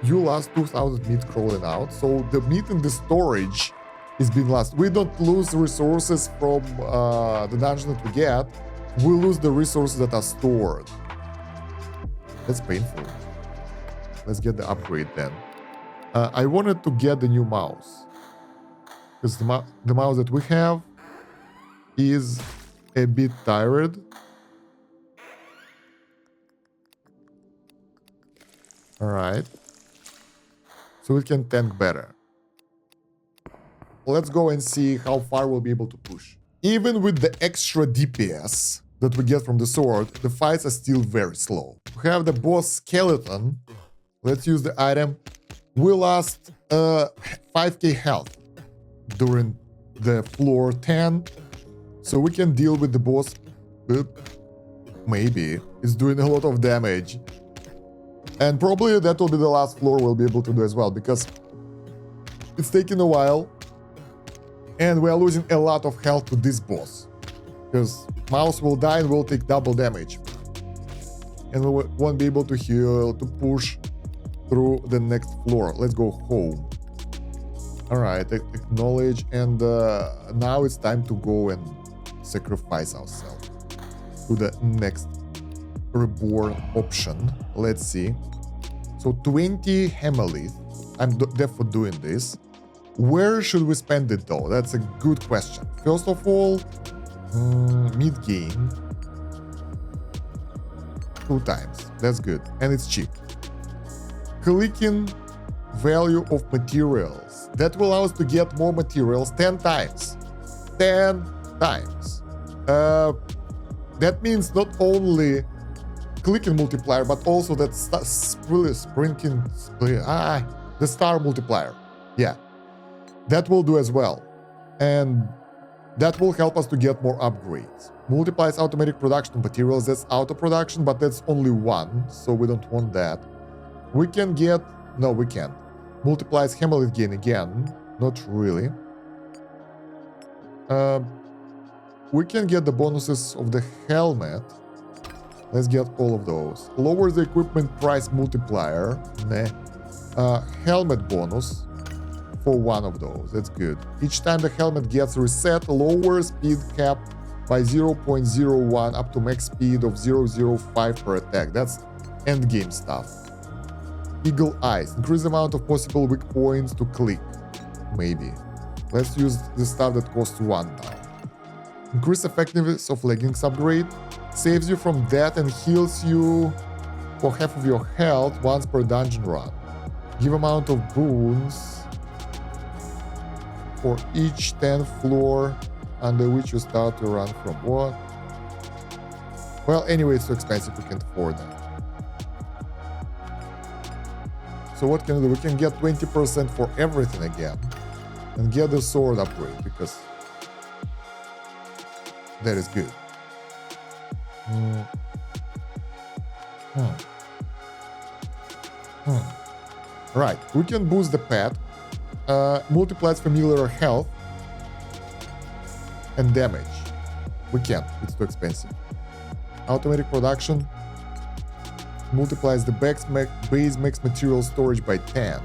You lost 2000 meat crawling out, so the meat in the storage is being lost. We don't lose resources from the dungeon that we get. We lose the resources that are stored. That's painful. Let's get the upgrade then. I wanted to get the new mouse. Because the mouse that we have is a bit tired. Alright. So we can tank better. Let's go and see how far we'll be able to push. Even with the extra DPS that we get from the sword, the fights are still very slow. We have the boss skeleton. Let's use the item. We lost 5k health during the floor 10. So we can deal with the boss. Maybe. It's doing a lot of damage. And probably that will be the last floor we'll be able to do as well, because it's taking a while and we are losing a lot of health to this boss. Because mouse will die and will take double damage. And we won't be able to heal, to push through the next floor. Let's go home. Alright, acknowledge, and now it's time to go and sacrifice ourselves to the next reborn option. Let's see. So 20 Hemelith. I'm definitely doing this. Where should we spend it though? That's a good question. First of all, mid-game. 2 times. That's good. And it's cheap. Clicking value of materials. That will allow us to get more materials 10 times. 10 times. That means not only clicking multiplier, but also that really sprinting, the star multiplier. Yeah, that will do as well. And that will help us to get more upgrades. Multiplies automatic production of materials. That's auto production, but that's only 1, so we don't want that. We can get, no, we can't. Multiplies Hemelith gain again. Not really. We can get the bonuses of the helmet. Let's get all of those. Lowers the equipment price multiplier. Nah. Helmet bonus for 1 of those. That's good. Each time the helmet gets reset, lower speed cap by 0.01 up to max speed of 0.05 per attack. That's endgame stuff. Eagle Eyes. Increase the amount of possible weak points to click. Maybe. Let's use the stuff that costs 1 now. Increase effectiveness of leggings upgrade. Saves you from death and heals you for half of your health once per dungeon run. Give amount of boons for each 10th floor under which you start to run from. What? Well, anyway, it's so expensive we can't afford that. So what can we do? We can get 20% for everything again and get the sword upgrade because that is good. Right, we can boost the pet, multiplies familiar health and damage. We can't, it's too expensive. Automatic production multiplies the base max material storage by 10.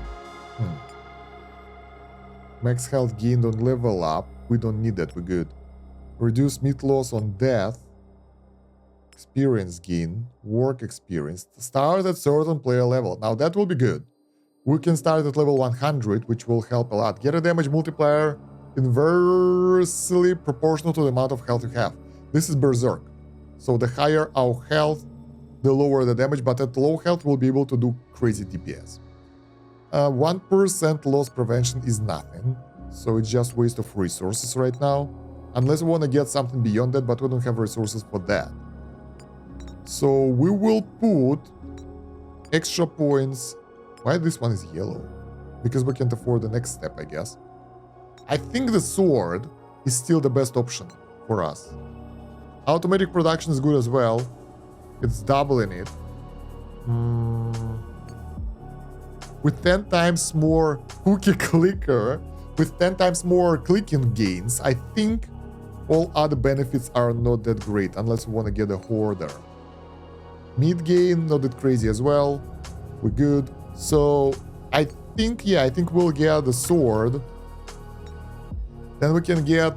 Max health gained on level up. We don't need that, we're good. Reduce meat loss on death. Experience gain, work experience. Start at certain player level. Now that will be good. We can start at level 100, which will help a lot. Get a damage multiplier inversely proportional to the amount of health you have. This is Berserk. So the higher our health, the lower the damage, but at low health we'll be able to do crazy DPS. 1% loss prevention is nothing, so it's just waste of resources right now. Unless we want to get something beyond that, but we don't have resources for that. So we will put extra points. Why this one is yellow? Because we can't afford the next step, I guess. I think the sword is still the best option for us. Automatic production is good as well. It's doubling it. With 10 times more cookie clicker, with 10 times more clicking gains, I think all other benefits are not that great, unless we want to get a hoarder. Meat gain, not that crazy as well. We're good. So I think we'll get the sword. Then we can get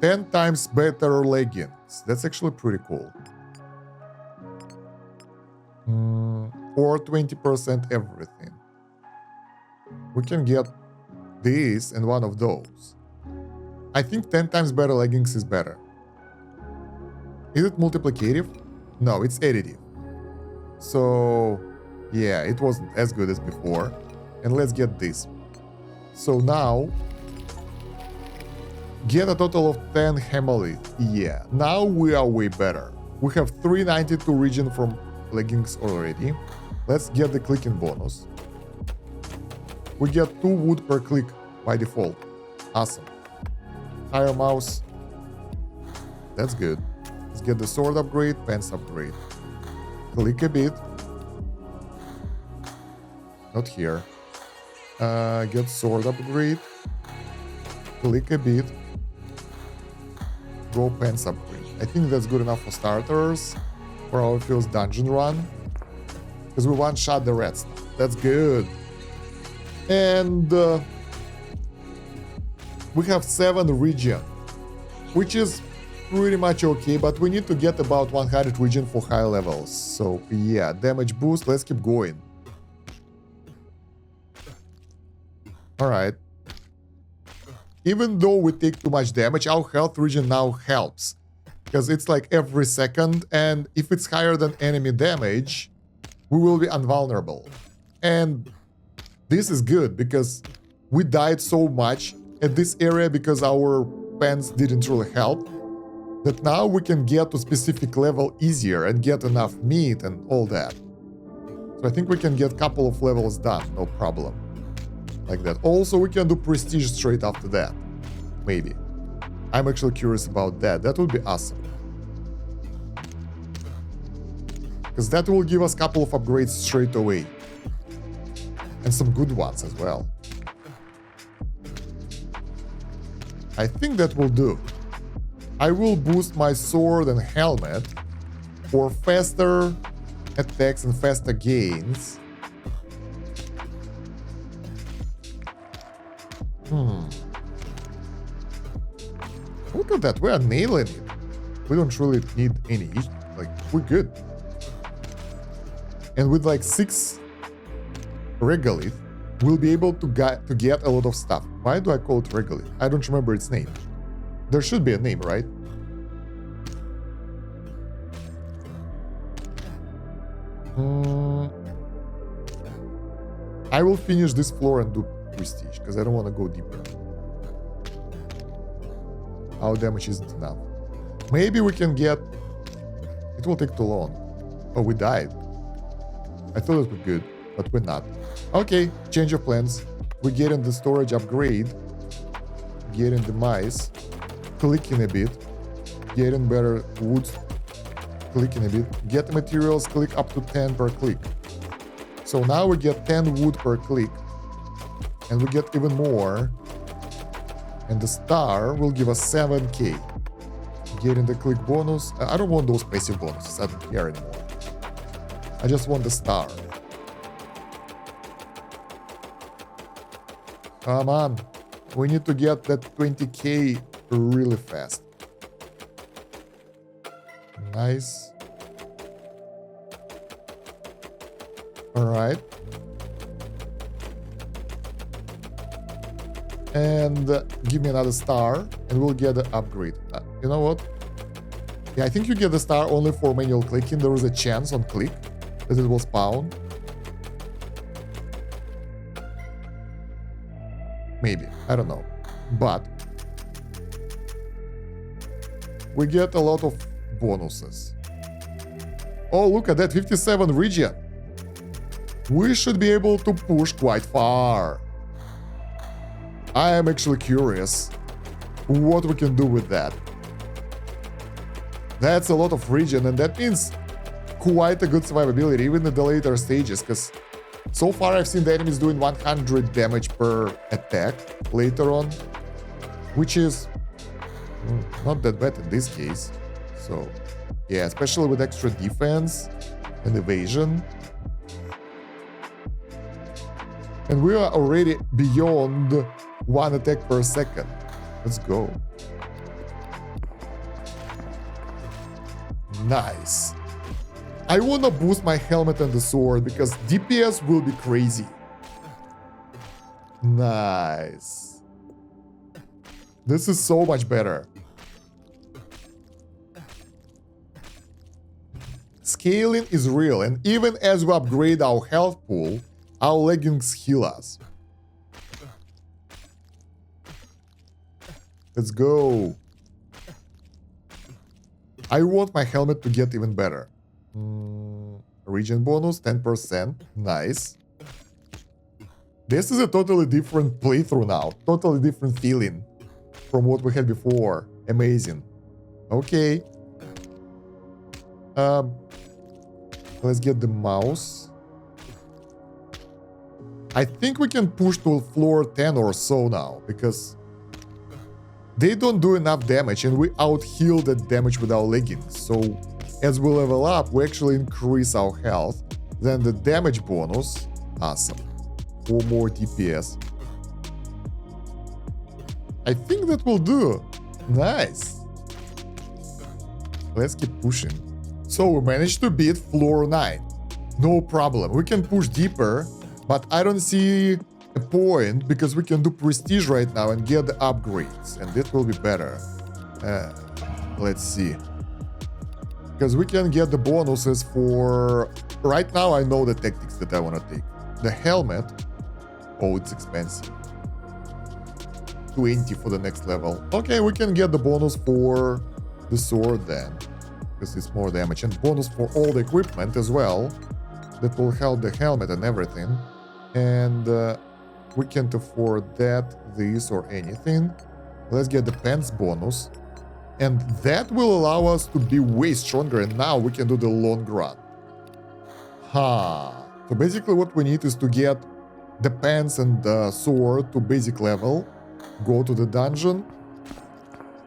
10 times better leggings. That's actually pretty cool. Or 20% everything. We can get this and one of those. I think 10 times better leggings is better. Is it multiplicative? No, it's additive. So, yeah, it wasn't as good as before. And let's get this. So now, get a total of 10 Hemalith. Yeah, now we are way better. We have 392 regen from leggings already. Let's get the clicking bonus. We get 2 wood per click by default. Awesome. Higher mouse. That's good. Let's get the sword upgrade, pants upgrade. Click a bit. Not here. Get sword upgrade. Click a bit. Go pants upgrade. I think that's good enough for starters. For our first dungeon run. Because we one-shot the red stuff. That's good. And we have 7 regen. Which is pretty much okay, but we need to get about 100 regen for high levels. So yeah, damage boost, let's keep going. Alright. Even though we take too much damage, our health regen now helps. Because it's like every second, and if it's higher than enemy damage, we will be invulnerable. And this is good, because we died so much at this area because our pants didn't really help, that now we can get to specific level easier and get enough meat and all that. So I think we can get a couple of levels done, no problem. Like that. Also, we can do prestige straight after that. Maybe. I'm actually curious about that. That would be awesome. Because that will give us a couple of upgrades straight away. And some good ones as well. I think that will do. I will boost my sword and helmet for faster attacks and faster gains. Look at that, we are nailing it. We don't really need any, like, we're good. And with like 6 regolith, we'll be able to get a lot of stuff. Why do I call it regolith? I don't remember its name. There should be a name, right? I will finish this floor and do prestige, because I don't want to go deeper. Our damage isn't enough. Maybe we can get... It will take too long. Oh, we died. I thought it was good, but we're not. Okay, change of plans. We're getting the storage upgrade. Getting the mice. Clicking a bit. Getting better wood. Clicking a bit. Get materials, click up to 10 per click. So now we get 10 wood per click. And we get even more. And the star will give us 7k. Getting the click bonus. I don't want those passive bonuses. I don't care anymore. I just want the star. Come on. We need to get that 20k really fast. Nice. Alright. And give me another star and we'll get the upgrade. You know what? Yeah, I think you get the star only for manual clicking. There is a chance on click that it will spawn. Maybe. I don't know. But we get a lot of bonuses. Oh, look at that. 57 region. We should be able to push quite far. I am actually curious what we can do with that. That's a lot of region, and that means quite a good survivability, even in the later stages, because so far I've seen the enemies doing 100 damage per attack later on, which is not that bad in this case. So, yeah, especially with extra defense and evasion. And we are already beyond 1 attack per second. Let's go. Nice. I wanna boost my helmet and the sword because DPS will be crazy. Nice. This is so much better. Scaling is real, and even as we upgrade our health pool, our leggings heal us. Let's go. I want my helmet to get even better. Region bonus, 10%. Nice. This is a totally different playthrough now. Totally different feeling from what we had before. Amazing. Okay. Let's get the mouse. I think we can push to floor 10 or so now, because they don't do enough damage and we out-heal that damage with our leggings. So as we level up, we actually increase our health. Then the damage bonus, awesome. 4 more DPS. I think that will do. Nice. Let's keep pushing. So we managed to beat floor 9. No problem. We can push deeper, but I don't see a point because we can do prestige right now and get the upgrades, and it will be better. Let's see. Because we can get the bonuses for... Right now I know the tactics that I want to take. The helmet. Oh, it's expensive. 20 for the next level. Okay, we can get the bonus for the sword then, because it's more damage, and bonus for all the equipment as well. That will help the helmet and everything. And we can't afford that, this, or anything. Let's get the pants bonus. And that will allow us to be way stronger, and now we can do the long run. So basically what we need is to get the pants and the sword to basic level. Go to the dungeon.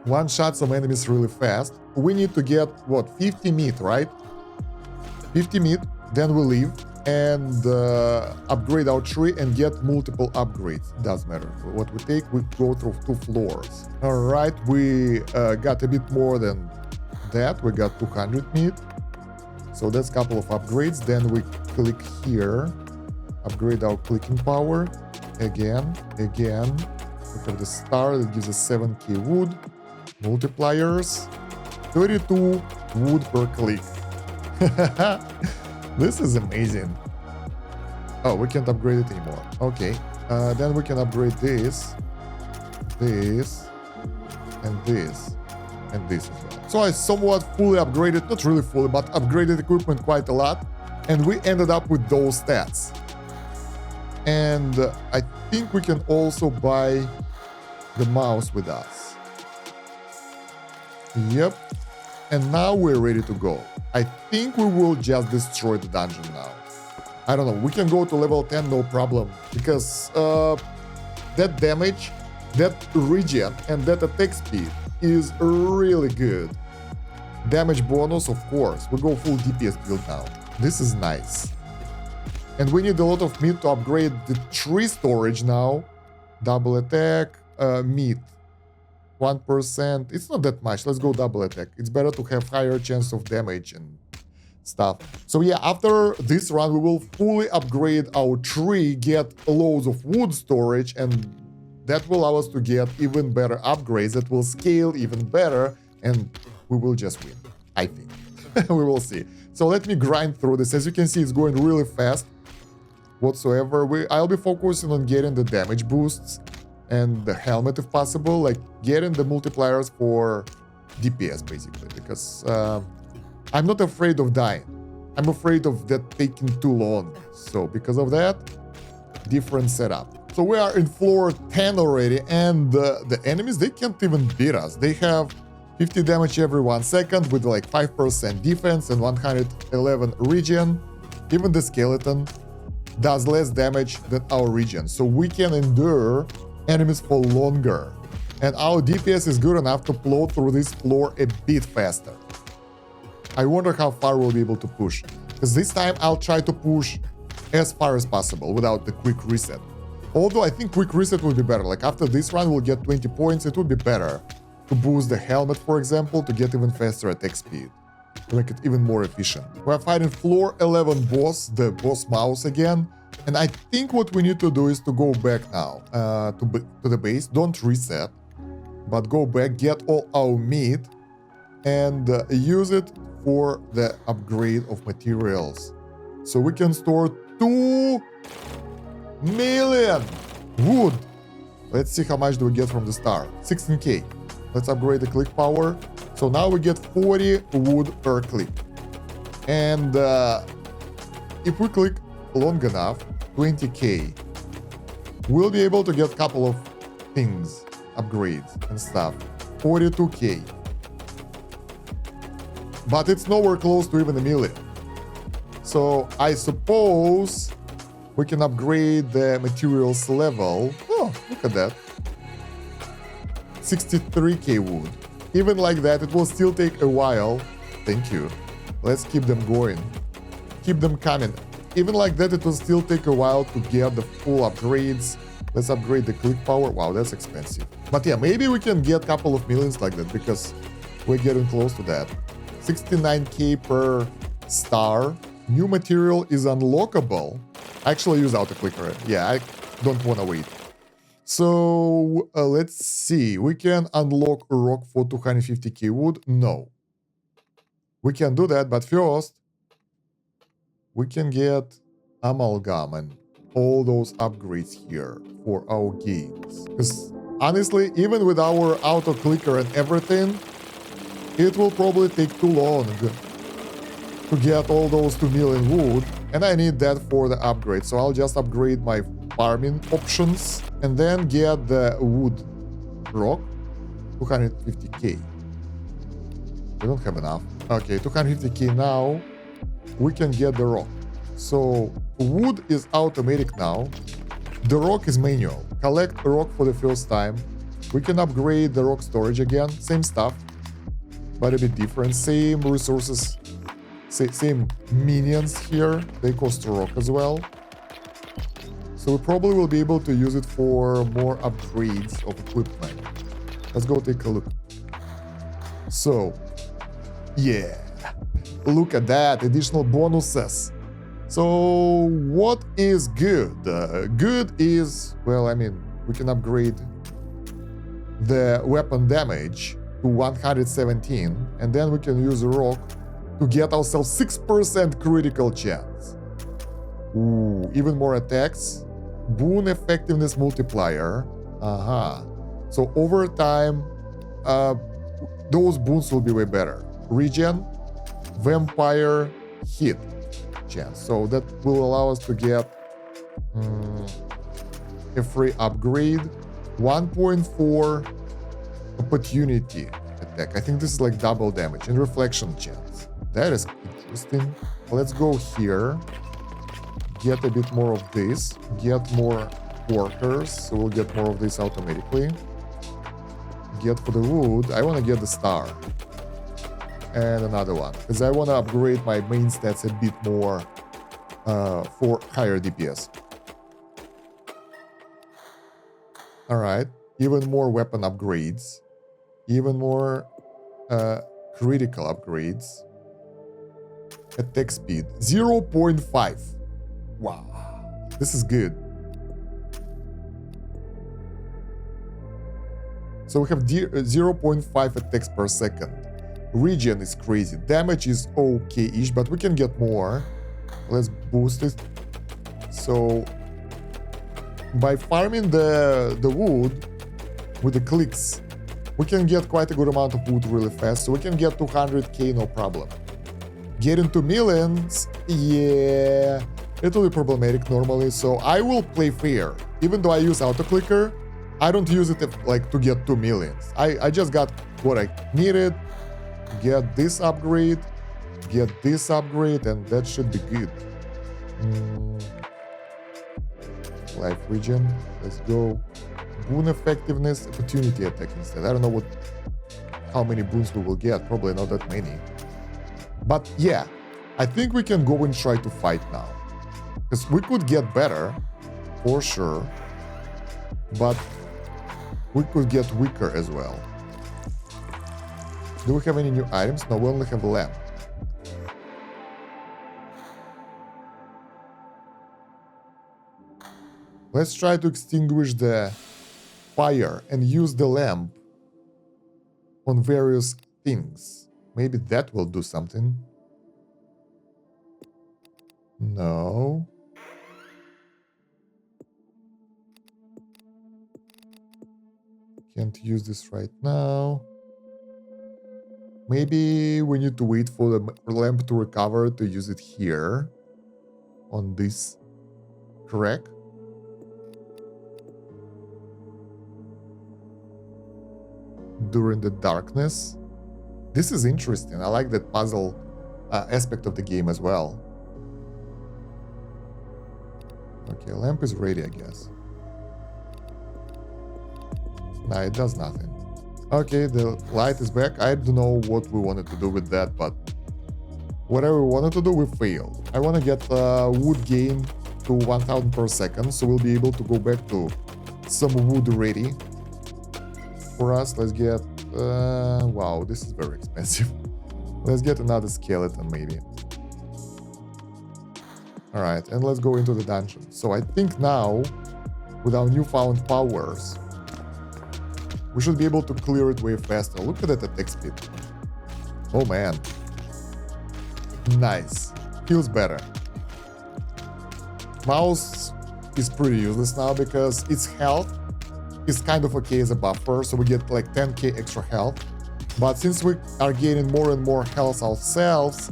One-shot some enemies really fast. We need to get, what, 50 meat, right? 50 meat, then we leave. and upgrade our tree and get multiple upgrades. Doesn't matter what we take, we go through 2 floors. All right, we got a bit more than that. We got 200 meat, so that's a couple of upgrades. Then we click here, upgrade our clicking power again. We have the star that gives us 7k wood, multipliers, 32 wood per click. This is amazing. Oh, we can't upgrade it anymore. Okay. Then we can upgrade this, and this as well. So I somewhat fully upgraded, not really fully, but upgraded equipment quite a lot. And we ended up with those stats. And I think we can also buy the mouse with us. Yep. And now we're ready to go. I think we will just destroy the dungeon now. I don't know, we can go to level 10, no problem. Because that damage, that regen, and that attack speed is really good. Damage bonus, of course. We go full DPS build now. This is nice. And we need a lot of meat to upgrade the tree storage now. Double attack, meat. 1%. It's not that much. Let's go double attack. It's better to have higher chance of damage and stuff. So yeah, after this run, we will fully upgrade our tree, get loads of wood storage, and that will allow us to get even better upgrades that will scale even better, and we will just win, I think. We will see. So let me grind through this. As you can see, it's going really fast whatsoever. I'll be focusing on getting the damage boosts and the helmet if possible, like getting the multipliers for DPS basically, because I'm not afraid of dying. I'm afraid of that taking too long. So because of that, different setup. So we are in floor 10 already, and the enemies, they can't even beat us. They have 50 damage every 1 second with like 5% defense and 111 regen. Even the skeleton does less damage than our regen, so we can endure enemies for longer. And our DPS is good enough to plow through this floor a bit faster. I wonder how far we'll be able to push, because this time I'll try to push as far as possible without the quick reset. Although I think quick reset would be better, like after this run we'll get 20 points, it would be better to boost the helmet, for example, to get even faster attack speed, to make it even more efficient. We're fighting floor 11 boss, the boss mouse again, and I think what we need to do is to go back now to the base, don't reset, but go back, get all our meat, and use it for the upgrade of materials. So we can store 2 million wood. Let's see how much do we get from the start. 16k. Let's upgrade the click power. So now we get 40 wood per click. And if we click long enough, 20k, we'll be able to get a couple of things, upgrades and stuff. 42k. But it's nowhere close to even a million. So I suppose we can upgrade the materials level. Oh, look at that. 63k wood. Even like that, it will still take a while. Thank you. Let's keep them going. Keep them coming. Even like that, it will still take a while to get the full upgrades. Let's upgrade the click power. Wow, that's expensive. But yeah, maybe we can get a couple of millions like that, because we're getting close to that. 69k per star. New material is unlockable. I actually use auto clicker. Yeah, I don't want to wait. So let's see. We can unlock a rock for 250k wood. No. We can do that, but first we can get amalgam and all those upgrades here for our games. Because honestly, even with our auto clicker and everything, it will probably take too long to get all those 2 million wood, and I need that for the upgrade. So I'll just upgrade my farming options and then get the wood rock, 250k. We don't have enough. Okay, 250k now. We can get the rock. So wood is automatic now. The rock is manual. Collect a rock for the first time. We can upgrade the rock storage again. Same stuff, but a bit different. Same resources same minions here. They cost rock as well. So we probably will be able to use it for more upgrades of equipment. Let's go take a look. So, yeah. Look at that, additional bonuses. So, what is good? Good is, well, I mean, we can upgrade the weapon damage to 117, and then we can use a rock to get ourselves 6% critical chance. Ooh, even more attacks. Boon effectiveness multiplier. So over time, those boons will be way better. Regen, vampire, hit chance. So that will allow us to get a free upgrade. 1.4 opportunity attack. I think this is like double damage and reflection chance. That is interesting. Let's go here. Get a bit more of this. Get more workers. So we'll get more of this automatically. Get for the wood. I want to get the star. And another one. Because I want to upgrade my main stats a bit more for higher DPS. Alright. Even more weapon upgrades. Even more critical upgrades. Attack speed. 0.5. Wow. This is good. So we have 0.5 attacks per second. Regen is crazy. Damage is okay-ish, but we can get more. Let's boost it. So by farming the wood with the clicks, we can get quite a good amount of wood really fast. So we can get 200k no problem. Getting to millions, yeah, it will be problematic normally. So I will play fair. Even though I use auto-clicker, I don't use it like to get 2 millions. I just got what I needed. Get this upgrade, and that should be good. Life regen, let's go. Boon effectiveness, opportunity attack instead. I don't know how many boons we will get, probably not that many. But yeah, I think we can go and try to fight now. Because we could get better, for sure. But we could get weaker as well. Do we have any new items? No, we only have a lamp. Let's try to extinguish the fire and use the lamp on various things. Maybe that will do something. No. Can't use this right now. Maybe we need to wait for the lamp to recover to use it here. On this. Correct? During the darkness. This is interesting. I like that puzzle aspect of the game as well. Okay, lamp is ready, I guess. Nah, it does nothing. Okay, the light is back. I don't know what we wanted to do with that, but whatever we wanted to do, we failed. I want to get wood gain to 1000 per second, so we'll be able to go back to some wood ready for us. Let's get... wow, this is very expensive. Let's get another skeleton, maybe. Alright, and let's go into the dungeon. So I think now, with our newfound powers, we should be able to clear it way faster. Look at that attack speed. Oh man. Nice. Feels better. Mouse is pretty useless now because its health is kind of okay as a buffer, so we get like 10k extra health. But since we are gaining more and more health ourselves,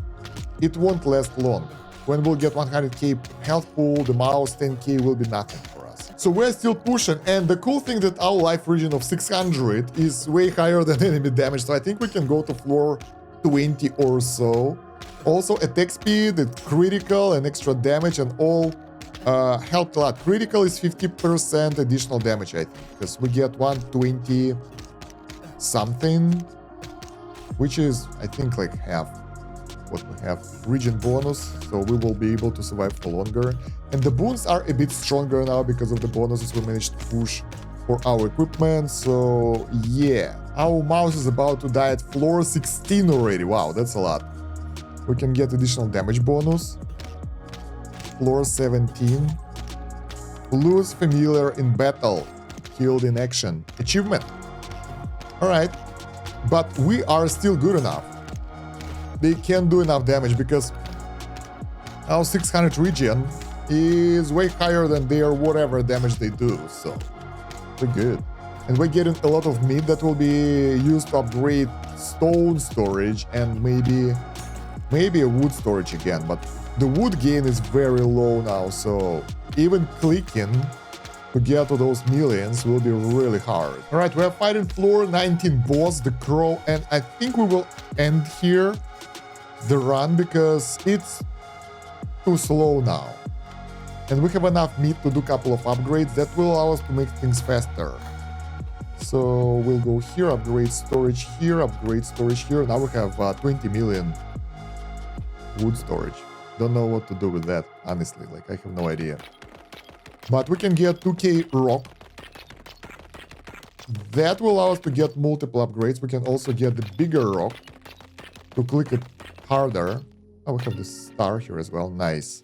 it won't last long. When we'll get 100k health pool, the mouse 10k will be nothing for us. So we're still pushing, and the cool thing that our life region of 600 is way higher than enemy damage, so I think we can go to floor 20 or so. Also attack speed, critical and extra damage and all helped a lot. Critical is 50% additional damage, I think, because we get 120 something, which is, I think, like half. what we have, region bonus, so we will be able to survive for longer. And the boons are a bit stronger now because of the bonuses we managed to push for our equipment. So yeah, our mouse is about to die at floor 16 already. Wow, that's a lot. We can get additional damage bonus. Floor 17. Lose familiar in battle. Killed in action. Achievement. Alright. But we are still good enough. They can't do enough damage because our 600 regen is way higher than their whatever damage they do. So we're good. And we're getting a lot of meat that will be used to upgrade stone storage and maybe a wood storage again. But the wood gain is very low now, so even clicking to get to those millions will be really hard. All right, we are fighting floor 19 boss, the crow, and I think we will end here the run because it's too slow now. And we have enough meat to do a couple of upgrades that will allow us to make things faster. So we'll go here, upgrade storage here, upgrade storage here. Now we have 20 million wood storage. Don't know what to do with that, honestly. Like, I have no idea. But we can get 2k rock. That will allow us to get multiple upgrades. We can also get the bigger rock to click it harder. Oh, we have this star here as well. Nice.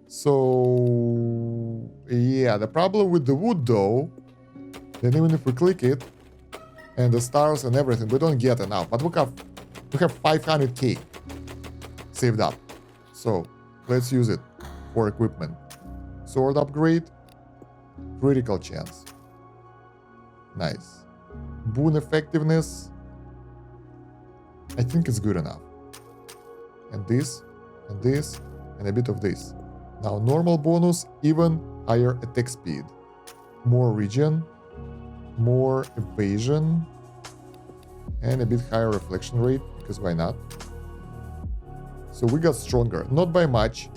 So yeah, the problem with the wood though, then even if we click it and the stars and everything, we don't get enough. But we have 500k saved up. So let's use it for equipment. Sword upgrade, critical chance. Nice. Boon effectiveness, I think it's good enough. And this, and this, and a bit of this. Now normal bonus, even higher attack speed. More regen, more evasion, and a bit higher reflection rate, because why not? So we got stronger, not by much.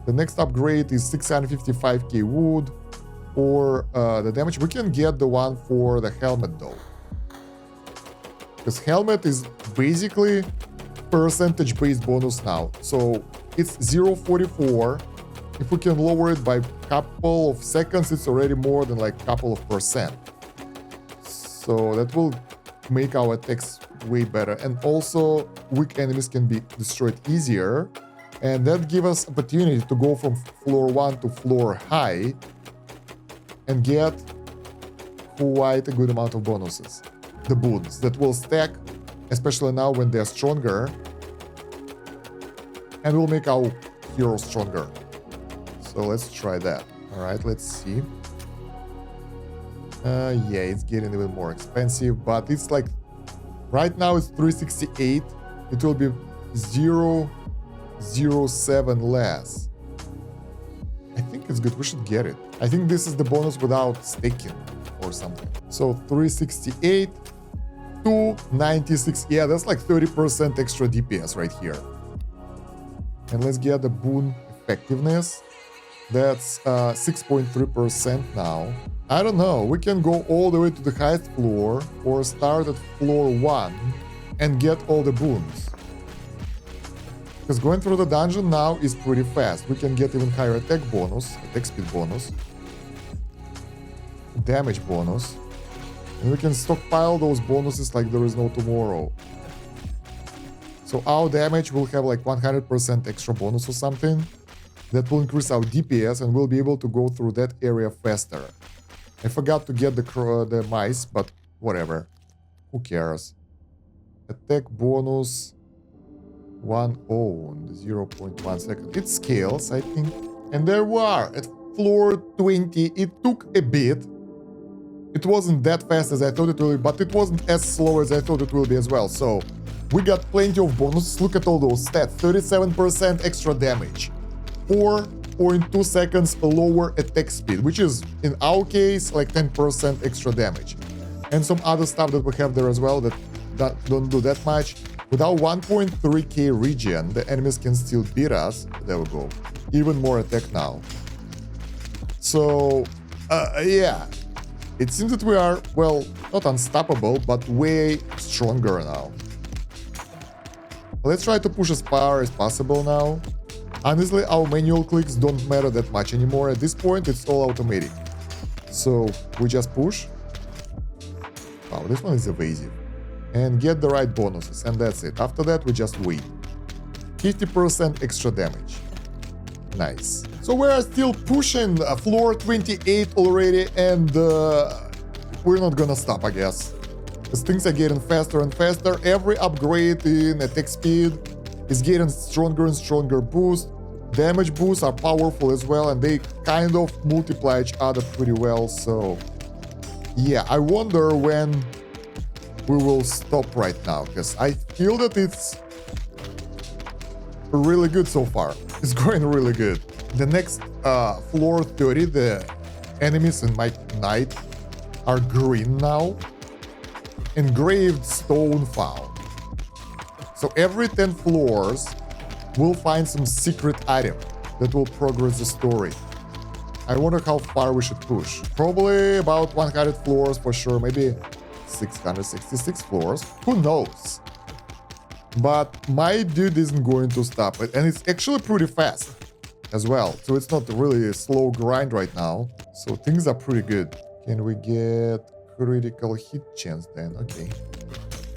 The next upgrade is 655k wood, or the damage. We can get the one for the helmet though. Because helmet is basically percentage-based bonus now. So it's 0.44. If we can lower it by a couple of seconds, it's already more than like a couple of percent. So that will make our attacks way better. And also, weak enemies can be destroyed easier. And that gives us opportunity to go from floor 1 to floor high and get quite a good amount of bonuses. The boons that will stack, especially now when they're stronger, and will make our heroes stronger. So let's try that. All right, let's see. Yeah, it's getting even more expensive, but it's like right now it's 368. It will be 0.07 less. I think it's good. We should get it. I think this is the bonus without staking or something. So 368 to 96. Yeah, that's like 30% extra DPS right here. And let's get the boon effectiveness. That's 6.3% now. I don't know. We can go all the way to the highest floor or start at floor 1 and get all the boons. Because going through the dungeon now is pretty fast. We can get even higher attack bonus, attack speed bonus, damage bonus, and we can stockpile those bonuses like there is no tomorrow. So our damage will have like 100% extra bonus or something. That will increase our DPS and we'll be able to go through that area faster. I forgot to get the mice, but whatever. Who cares? Attack bonus 1 owned, 0.1 second. It scales, I think. And there we are at floor 20. It took a bit. It wasn't that fast as I thought it would be, but it wasn't as slow as I thought it will be as well. So we got plenty of bonuses. Look at all those stats. 37% extra damage. 4.2 seconds lower attack speed, which is, in our case, like 10% extra damage. And some other stuff that we have there as well that don't do that much. With our 1.3k regen, the enemies can still beat us. There we go. Even more attack now. So, yeah. It seems that we are, well, not unstoppable, but way stronger now. Let's try to push as far as possible now. Honestly, our manual clicks don't matter that much anymore. At this point, it's all automatic. So we just push. Wow, this one is evasive. And get the right bonuses, and that's it. After that, we just wait. 50% extra damage. Nice. So we are still pushing floor 28 already, and we're not gonna stop, I guess. Because things are getting faster and faster. Every upgrade in attack speed is getting stronger and stronger boost. Damage boosts are powerful as well, and they kind of multiply each other pretty well. So yeah, I wonder when we will stop right now, because I feel that it's really good so far. It's going really good. The next floor 30, the enemies in my night are green now. Engraved stone found. So every 10 floors we'll find some secret item that will progress the story. I wonder how far we should push. Probably about 100 floors for sure, maybe 666 floors. Who knows? But my dude isn't going to stop it, and it's actually pretty fast as well. So it's not really a slow grind right now. So things are pretty good. Can we get critical hit chance then? Okay.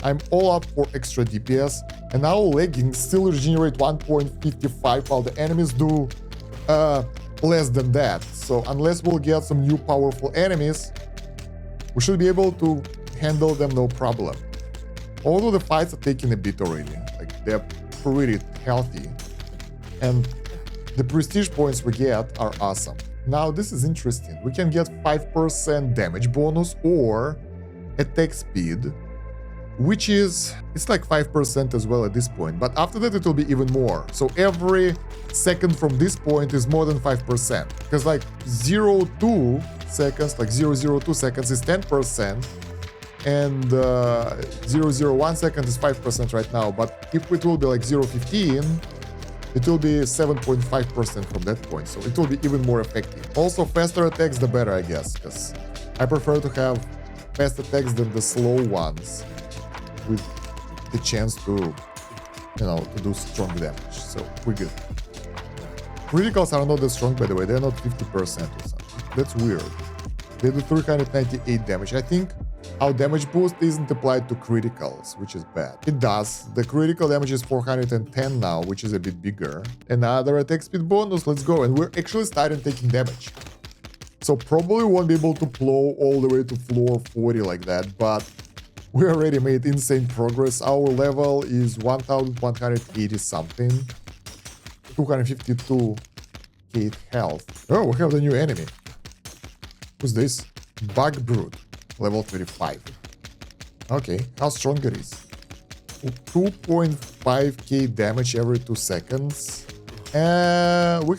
I'm all up for extra DPS, and our leggings still regenerate 1.55 while the enemies do less than that. So unless we'll get some new powerful enemies, we should be able to handle them no problem. Although the fights are taking a bit already, like they're pretty healthy, and the prestige points we get are awesome. Now this is interesting. We can get 5% damage bonus or attack speed, which is, it's like 5% as well at this point, but after that it will be even more. So every second from this point is more than 5%, because like 0.2 seconds, like 0.02 seconds is 10%, and 0.01 seconds is 5% right now, but if it will be like 0.15, it will be 7.5% from that point, so it will be even more effective. Also, faster attacks the better, I guess, because I prefer to have fast attacks than the slow ones, with the chance to, you know, to do strong damage. So we're good. Criticals are not that strong, by the way. They're not 50% or something. That's weird. They do 398 damage. I think our damage boost isn't applied to criticals, which is bad. It does. The critical damage is 410 now, which is a bit bigger. Another attack speed bonus. Let's go. And we're actually starting taking damage. So probably won't be able to plow all the way to floor 40 like that, but we already made insane progress. Our level is 1180 something. 252k health. Oh, we have the new enemy. Who's this? Bug Brute. Level 35. Okay, how strong it is? 2.5k damage every 2 seconds. We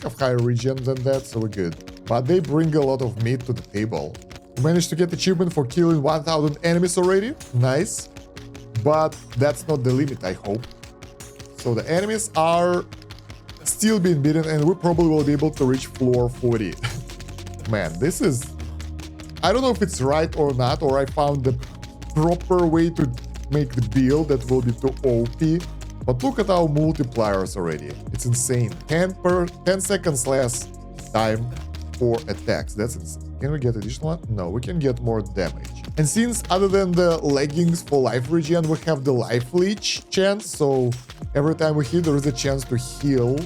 have higher regen than that, so we're good. But they bring a lot of meat to the table. We managed to get achievement for killing 1000 enemies already. Nice. But that's not the limit, I hope. So the enemies are still being beaten, and we probably will be able to reach floor 40. Man, this is... I don't know if it's right or not, or I found the proper way to make the build that will be too OP. But look at our multipliers already. It's insane. 10 seconds less time for attacks. That's insane. Can we get additional one? No, we can get more damage. And since other than the leggings for life regen, we have the life leech chance. So every time we hit, there is a chance to heal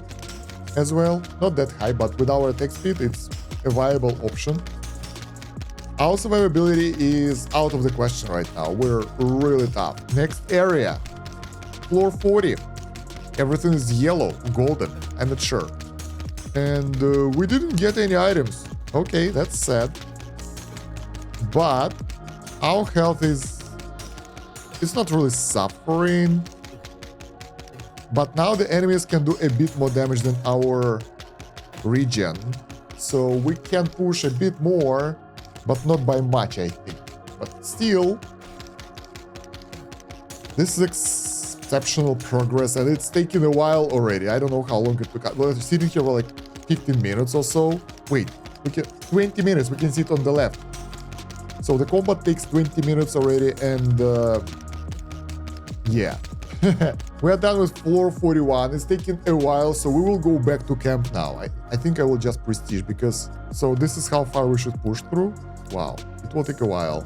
as well. Not that high, but with our attack speed, it's a viable option. Our survivability is out of the question right now. We're really tough. Next area. Floor 40. Everything is yellow, golden. I'm not sure. And we didn't get any items. Okay, that's sad. But our health is... it's not really suffering. But now the enemies can do a bit more damage than our regen. So we can push a bit more, but not by much, I think. But still, this is exceptional progress, and it's taken a while already. I don't know how long it took. We're sitting here for like 15 minutes or so. Wait, we can 20 minutes. We can sit on the left. So the combat takes 20 minutes already, and yeah, We are done with floor 41. It's taking a while, so we will go back to camp now. I think I will just prestige because... So this is how far we should push through. Wow, it will take a while.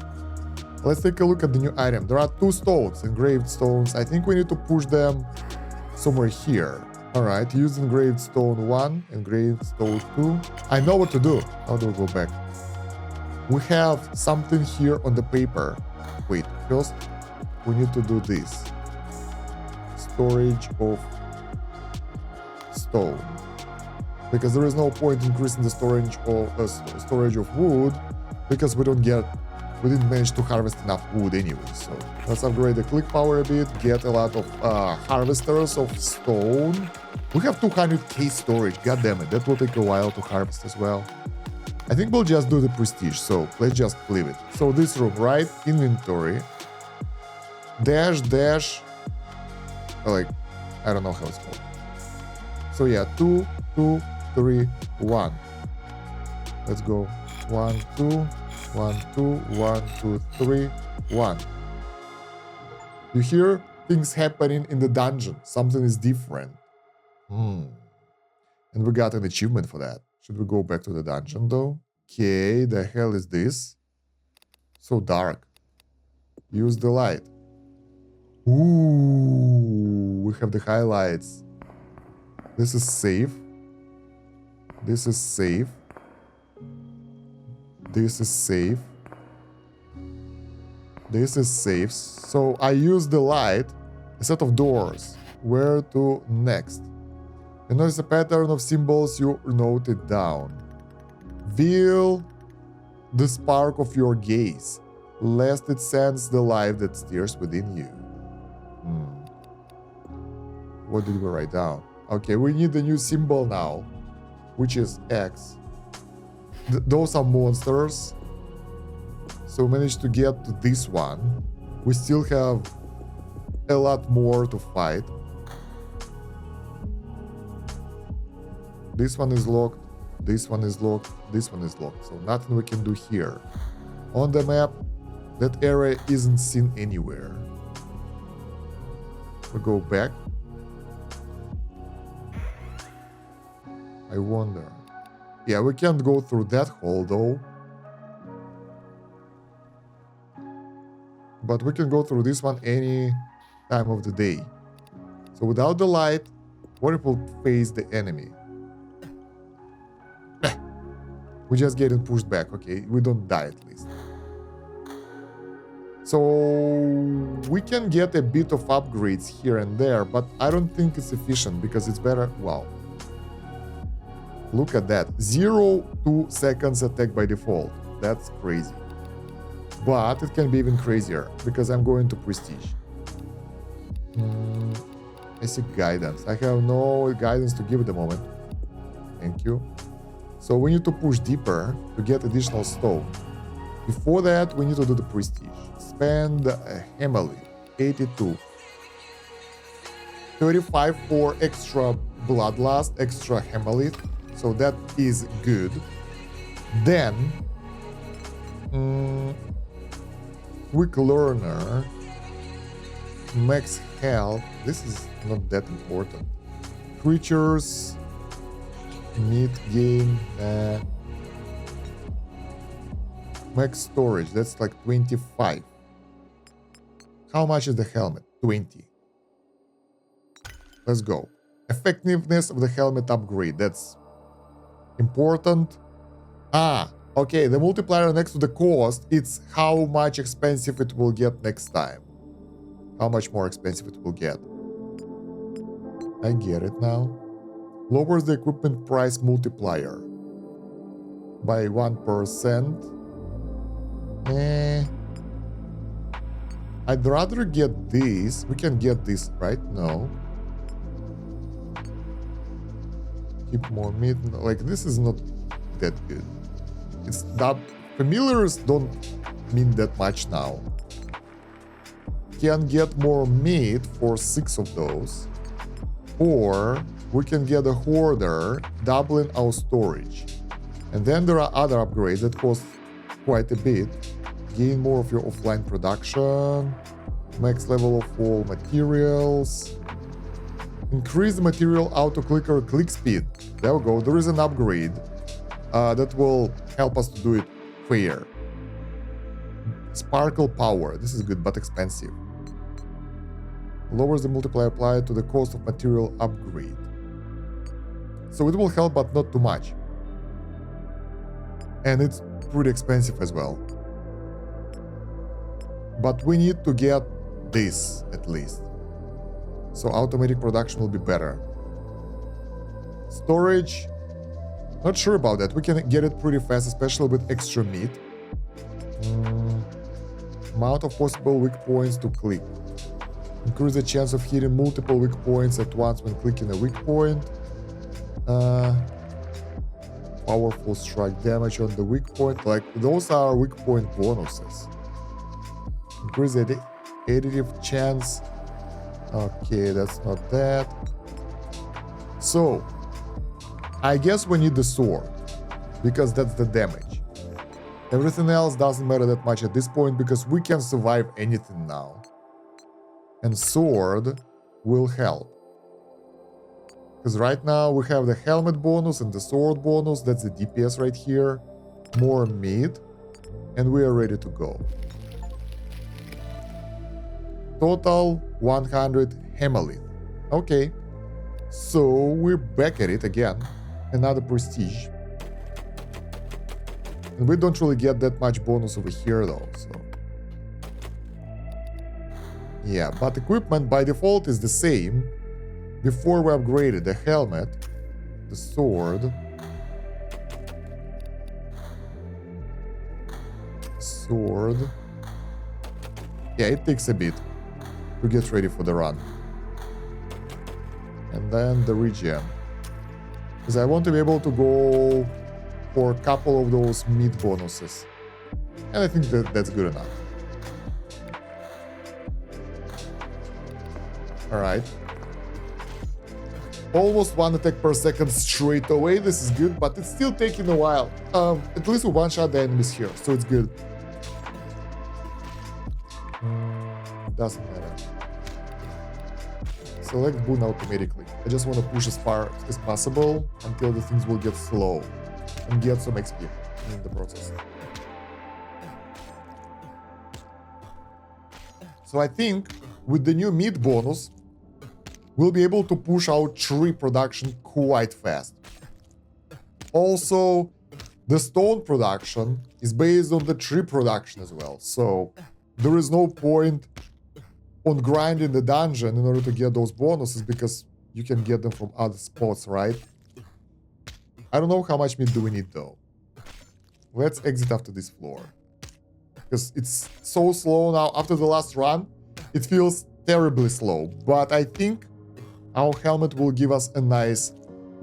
Let's take a look at the new item. There are 2 stones, engraved stones. I think we need to push them somewhere here. Alright, use engraved stone 1, engraved stone 2. I know what to do. How do we go back? We have something here on the paper. Wait, first we need to do this. Storage of stone. Because there is no point increasing the storage of wood because we didn't manage to harvest enough wood anyway. So let's upgrade the click power a bit, get a lot of harvesters of stone. We have 200k storage, god damn it, that will take a while to harvest as well. I think we'll just do the prestige, so let's just leave it. So this room, right? Inventory. Dash. Like, I don't know how it's called. So yeah, 2, 2, 3, 1. Let's go. 1, 2, 1, 2, 1, 2, 3, 1. You hear things happening in the dungeon. Something is different. And we got an achievement for that. Should we go back to the dungeon though? Okay, the hell is this? So dark. Use the light. Ooh, we have the highlights. This is safe. This is safe. This is safe. This is safe. So I use the light, a set of doors. Where to next? You notice a pattern of symbols, you note it down. Veil the spark of your gaze, lest it sense the life that stirs within you. What did we write down? Okay, we need a new symbol now, which is X. Those are monsters. So we managed to get to this one. We still have a lot more to fight. This one is locked. This one is locked. This one is locked. So nothing we can do here. On the map, that area isn't seen anywhere. We go back. I wonder. Yeah, we can't go through that hole though. But we can go through this one any time of the day. So without the light, what if we face the enemy? We just getting pushed back, okay? We don't die at least. So we can get a bit of upgrades here and there, but I don't think it's efficient because it's better. Wow. Look at that. 0-2 seconds attack by default. That's crazy. But it can be even crazier because I'm going to prestige. I see guidance. I have no guidance to give at the moment. Thank you. So we need to push deeper to get additional stone. Before that, we need to do the prestige. Spend Heavily, 82. 35 for extra bloodlust, extra Hemalith. So that is good. Then, quick learner, max health. This is not that important. Creatures, meat gain, max storage. That's like 25. How much is the helmet? 20. Let's go. Effectiveness of the helmet upgrade. That's important. Okay, the multiplier next to the cost, it's how much expensive it will get next time. How much more expensive it will get. I get it now. Lowers the equipment price multiplier by 1%. I'd rather get this. We can get this, right? No. Keep more meat. Like, this is not that good. It's that familiars don't mean that much now. Can get more meat for 6 of those. Or we can get a hoarder, doubling our storage. And then there are other upgrades that cost quite a bit. Gain more of your offline production. Max level of all materials. Increase the material auto-clicker click speed. There we go. There is an upgrade that will help us to do it fair. Sparkle power. This is good but expensive. Lowers the multiplier applied to the cost of material upgrade. So it will help but not too much. And it's pretty expensive as well. But we need to get this at least. So automatic production will be better. Storage. Not sure about that. We can get it pretty fast, especially with extra meat. Amount of possible weak points to click. Increase the chance of hitting multiple weak points at once when clicking a weak point. Powerful strike damage on the weak point. Like, those are weak point bonuses. Increase the additive chance. Okay, that's not that. So, I guess we need the sword, because that's the damage. Everything else doesn't matter that much at this point, because we can survive anything now. And sword will help. Because right now we have the helmet bonus and the sword bonus. That's the DPS right here. More meat. And we are ready to go. Total 100 hemalith. Okay. So we're back at it again. Another prestige. And we don't really get that much bonus over here though. So. Yeah, but equipment by default is the same. Before we upgraded the helmet, the sword, yeah, it takes a bit to get ready for the run. And then the regen, because I want to be able to go for a couple of those meat bonuses, and I think that's good enough. Alright. Almost 1 attack per second straight away. This is good, but it's still taking a while. At least we one-shot the enemies here, so it's good. Doesn't matter. Select boon automatically. I just want to push as far as possible until the things will get slow and get some XP in the process. So I think with the new meat bonus, we'll be able to push out tree production quite fast. Also, the stone production is based on the tree production as well, so there is no point on grinding the dungeon in order to get those bonuses, because you can get them from other spots, right? I don't know how much meat do we need though. Let's exit after this floor, because it's so slow now. After the last run, it feels terribly slow, but I think our helmet will give us a nice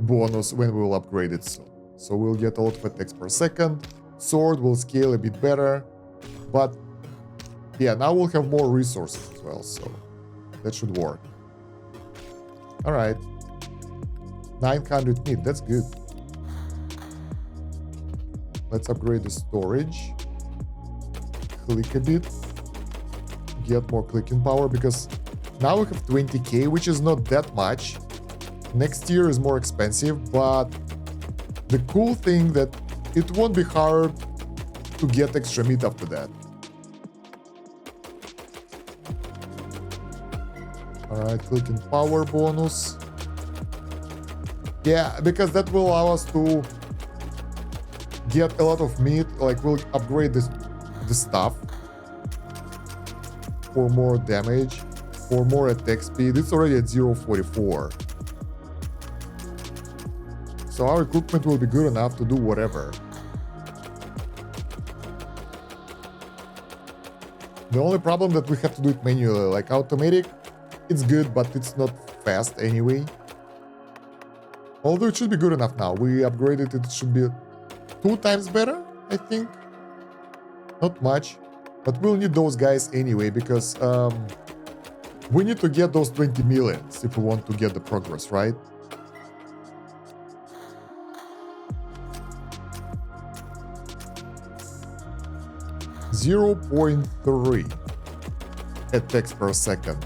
bonus when we will upgrade it soon. So we'll get a lot of attacks per second. Sword will scale a bit better. But yeah, now we'll have more resources as well, so that should work. Alright. 900 meat, that's good. Let's upgrade the storage. Click a bit. Get more clicking power, because now we have 20k, which is not that much. Next tier is more expensive, but the cool thing that it won't be hard to get extra meat after that. Alright, clicking power bonus. Yeah, because that will allow us to get a lot of meat. Like, we'll upgrade the stuff for more damage. For more attack speed. It's already at 0.44. So our equipment will be good enough to do whatever. The only problem that we have to do it manually, like automatic, it's good, but it's not fast anyway. Although it should be good enough now. We upgraded it, it should be 2 times better, I think. Not much, but we'll need those guys anyway, because we need to get those 20 millions if we want to get the progress, right? $0.3. attacks per second.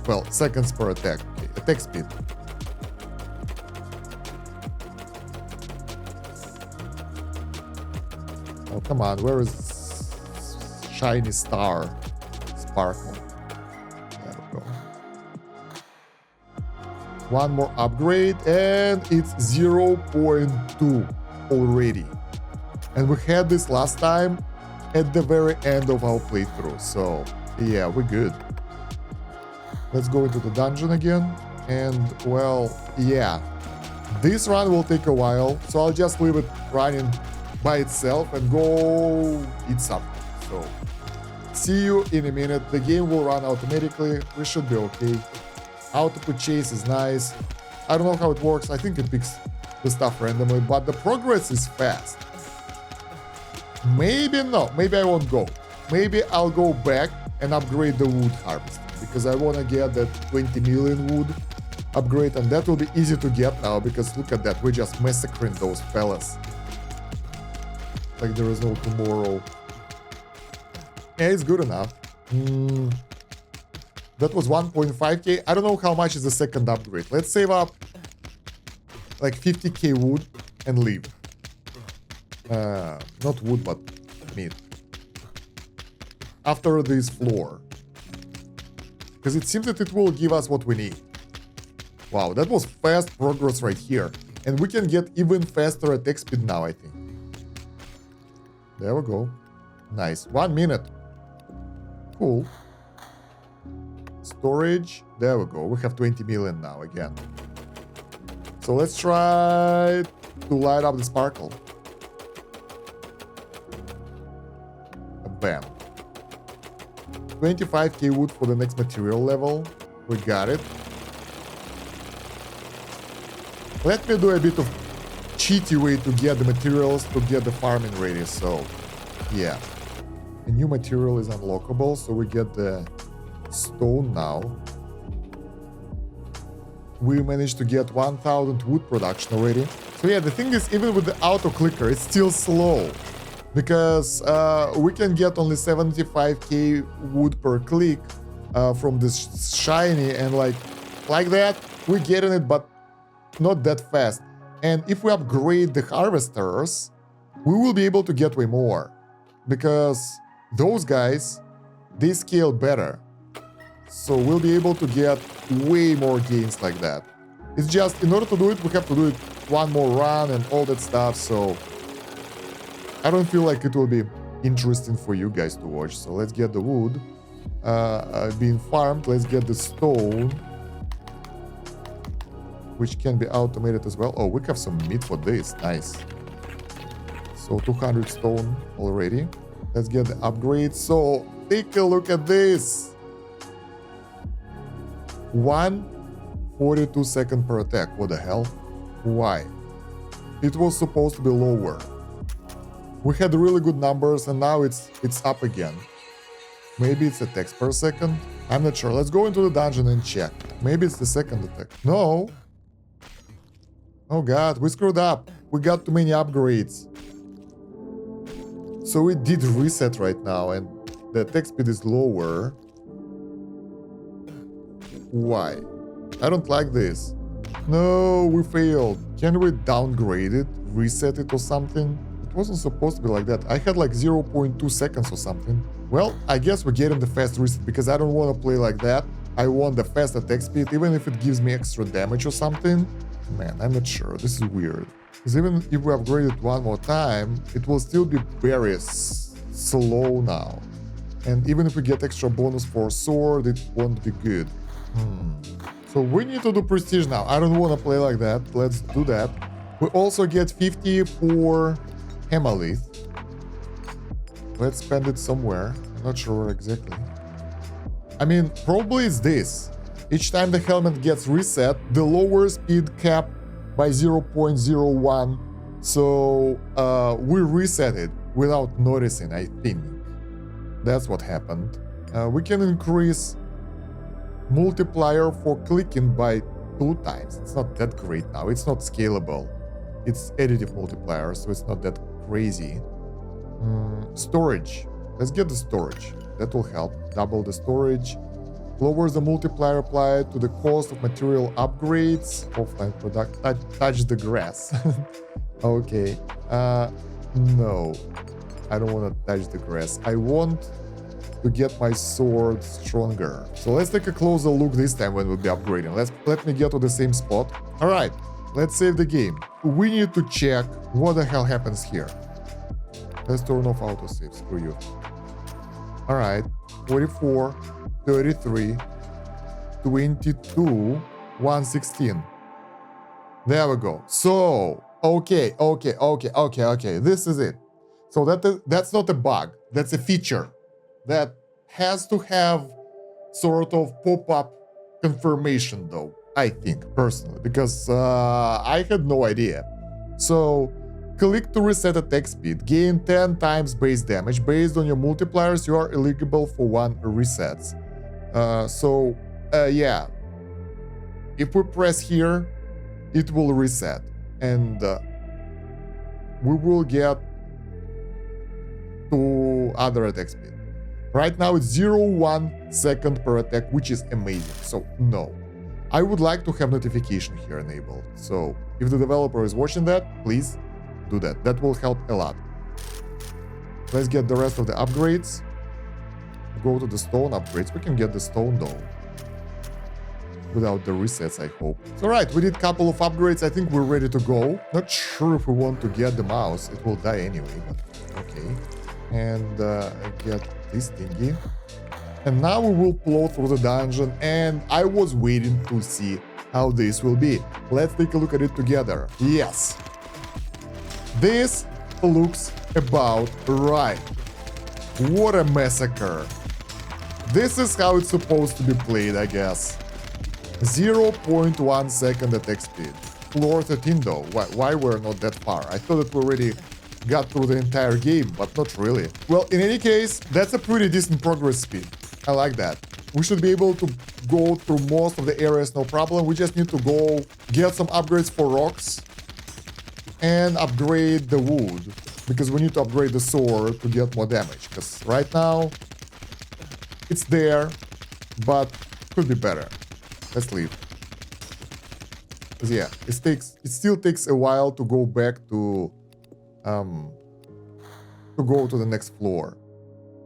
Well, seconds per attack. Okay, attack speed. Oh, come on, where is shiny star? Sparkle. There we go. One more upgrade, and it's 0.2 already. And we had this last time at the very end of our playthrough, so yeah, we're good. Let's go into the dungeon again, and well, yeah, this run will take a while, so I'll just leave it running by itself and go eat something. So see you in a minute. The game will run automatically. We should be okay. Auto purchase is nice. I don't know how it works. I think it picks the stuff randomly, but the progress is fast. Maybe no, maybe I won't go. Maybe I'll go back and upgrade the wood harvesting, because I want to get that 20 million wood upgrade, and that will be easy to get now, because look at that, we're just massacring those fellas like there is no tomorrow. Yeah, it's good enough. That was 1.5k. I don't know how much is the second upgrade. Let's save up like 50k wood and leave. Not wood, but meat. After this floor. Because it seems that it will give us what we need. Wow, that was fast progress right here. And we can get even faster attack speed now, I think. There we go. Nice. 1 minute. Cool. Storage. There we go. We have 20 million now again. So let's try to light up the sparkle. Bam. 25k wood for the next material level. We got it. Let me do a bit of cheaty way to get the materials to get the farming ready. So yeah, a new material is unlockable, so we get the stone now. We managed to get 1000 wood production already. So yeah, the thing is, even with the auto clicker, it's still slow, because we can get only 75k wood per click from this shiny, and like that we're getting it, but not that fast. And if we upgrade the harvesters, we will be able to get way more, because those guys, they scale better. So we'll be able to get way more gains like that. It's just, in order to do it, we have to do it one more run and all that stuff. So I don't feel like it will be interesting for you guys to watch. So let's get the wood being farmed. Let's get the stone, which can be automated as well. Oh, we have some meat for this. Nice. So 200 stone already. Let's get the upgrade. So take a look at this. 142 second per attack. What the hell? Why? It was supposed to be lower. We had really good numbers, and now it's up again. Maybe it's attacks per second. I'm not sure. Let's go into the dungeon and check. Maybe it's the second attack. No. Oh god, we screwed up. We got too many upgrades. So it did reset right now, and the attack speed is lower. Why? I don't like this. No, we failed. Can we downgrade it? Reset it or something? It wasn't supposed to be like that. I had like 0.2 seconds or something. Well, I guess we're getting the fast reset, because I don't want to play like that. I want the fast attack speed, even if it gives me extra damage or something. Man, I'm not sure. This is weird. Because even if we upgrade it one more time, it will still be very slow now. And even if we get extra bonus for sword, it won't be good. So we need to do prestige now. I don't want to play like that. Let's do that. We also get 50 for Hemalith. Let's spend it somewhere. I'm not sure where exactly. I mean, probably it's this. Each time the helmet gets reset, the lower speed cap by 0.01. So we reset it without noticing, I think. That's what happened. We can increase multiplier for clicking by 2 times. It's not that great now. It's not scalable. It's additive multiplier, so it's not that crazy. Storage. Let's get the storage. That will help. Double the storage. Lowers the multiplier applied to the cost of material upgrades. Offline product. Touch the grass. Okay. No. I don't want to touch the grass. I want to get my sword stronger. So let's take a closer look this time when we'll be upgrading. Let me get to the same spot. All right. Let's save the game. We need to check what the hell happens here. Let's turn off autosave. Screw you. All right. 44, 33, 22, 116. There we go. So, okay. This is it. So that's not a bug. That's a feature that has to have sort of pop-up confirmation, though, I think, personally, because I had no idea. So, click to reset attack speed. Gain 10 times base damage. Based on your multipliers, you are eligible for 1 resets. Yeah. If we press here, it will reset. And we will get to other attack speed. Right now it's 0.1 second per attack, which is amazing. So no. I would like to have notification here enabled. So if the developer is watching that, please do that. That will help a lot. Let's get the rest of the upgrades. Go to the stone upgrades. We can get the stone though. Without the resets, I hope. So right, we did a couple of upgrades. I think we're ready to go. Not sure if we want to get the mouse. It will die anyway, but okay. And get this thingy. And now we will plow through the dungeon, and I was waiting to see how this will be. Let's take a look at it together. Yes. This looks about right. What a massacre. This is how it's supposed to be played, I guess. 0.1 second attack speed. Floor 13 though. Why we're not that far? I thought that we already got through the entire game, but not really. Well, in any case, that's a pretty decent progress speed. I like that. We should be able to go through most of the areas, no problem. We just need to go get some upgrades for rocks and upgrade the wood, because we need to upgrade the sword to get more damage, because right now it's there, but could be better. Let's leave. Because yeah, it still takes a while to go back to go to the next floor.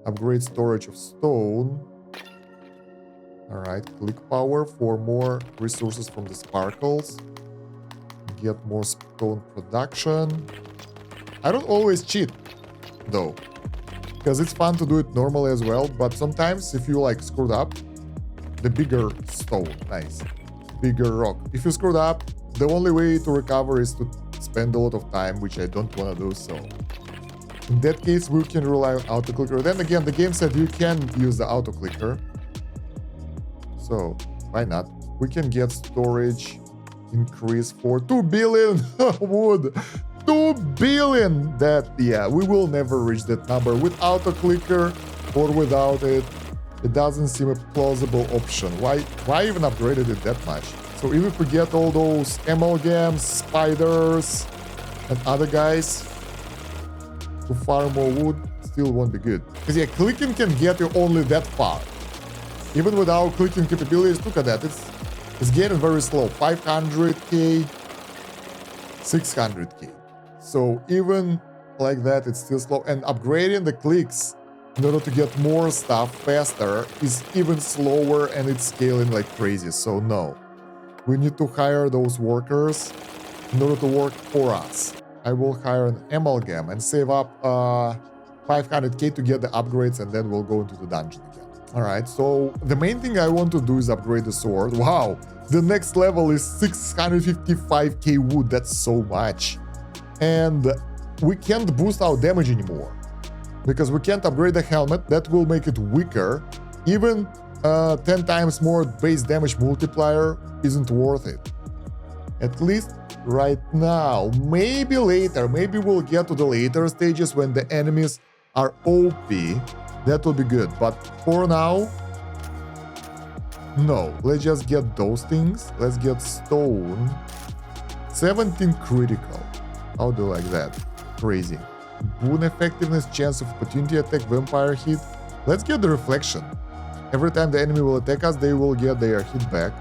Upgrade storage of stone. Alright, click power for more resources from the sparkles. Get more stone production. I don't always cheat, though, because it's fun to do it normally as well, but sometimes if you like screwed up, the bigger stone, nice, bigger rock. If you screwed up, the only way to recover is to spend a lot of time, which I don't want to do, so in that case we can rely on auto clicker. Then again, the game said you can use the auto clicker, so why not? We can get storage increase for 2 billion wood. 2 billion! That, yeah, we will never reach that number with auto clicker or without it. It doesn't seem a plausible option. Why even upgraded it that much? So even if we get all those amalgams, spiders, and other guys to farm more wood, still won't be good. Because yeah, clicking can get you only that far. Even without clicking capabilities, look at that. It's getting very slow. 500k, 600k. So even like that, it's still slow. And upgrading the clicks in order to get more stuff faster is even slower, and it's scaling like crazy. So no, we need to hire those workers in order to work for us. I will hire an amalgam and save up 500k to get the upgrades, and then we'll go into the dungeon again. All right, so the main thing I want to do is upgrade the sword. Wow, the next level is 655k wood. That's so much. And we can't boost our damage anymore because we can't upgrade the helmet. That will make it weaker. Even 10 times more base damage multiplier isn't worth it. At least right now. Maybe later. Maybe we'll get to the later stages when the enemies are OP. That will be good. But for now, no. Let's just get those things. Let's get stone. 17 critical. How do you like that? Crazy. Boon effectiveness, chance of opportunity attack, vampire hit. Let's get the reflection. Every time the enemy will attack us, they will get their hit back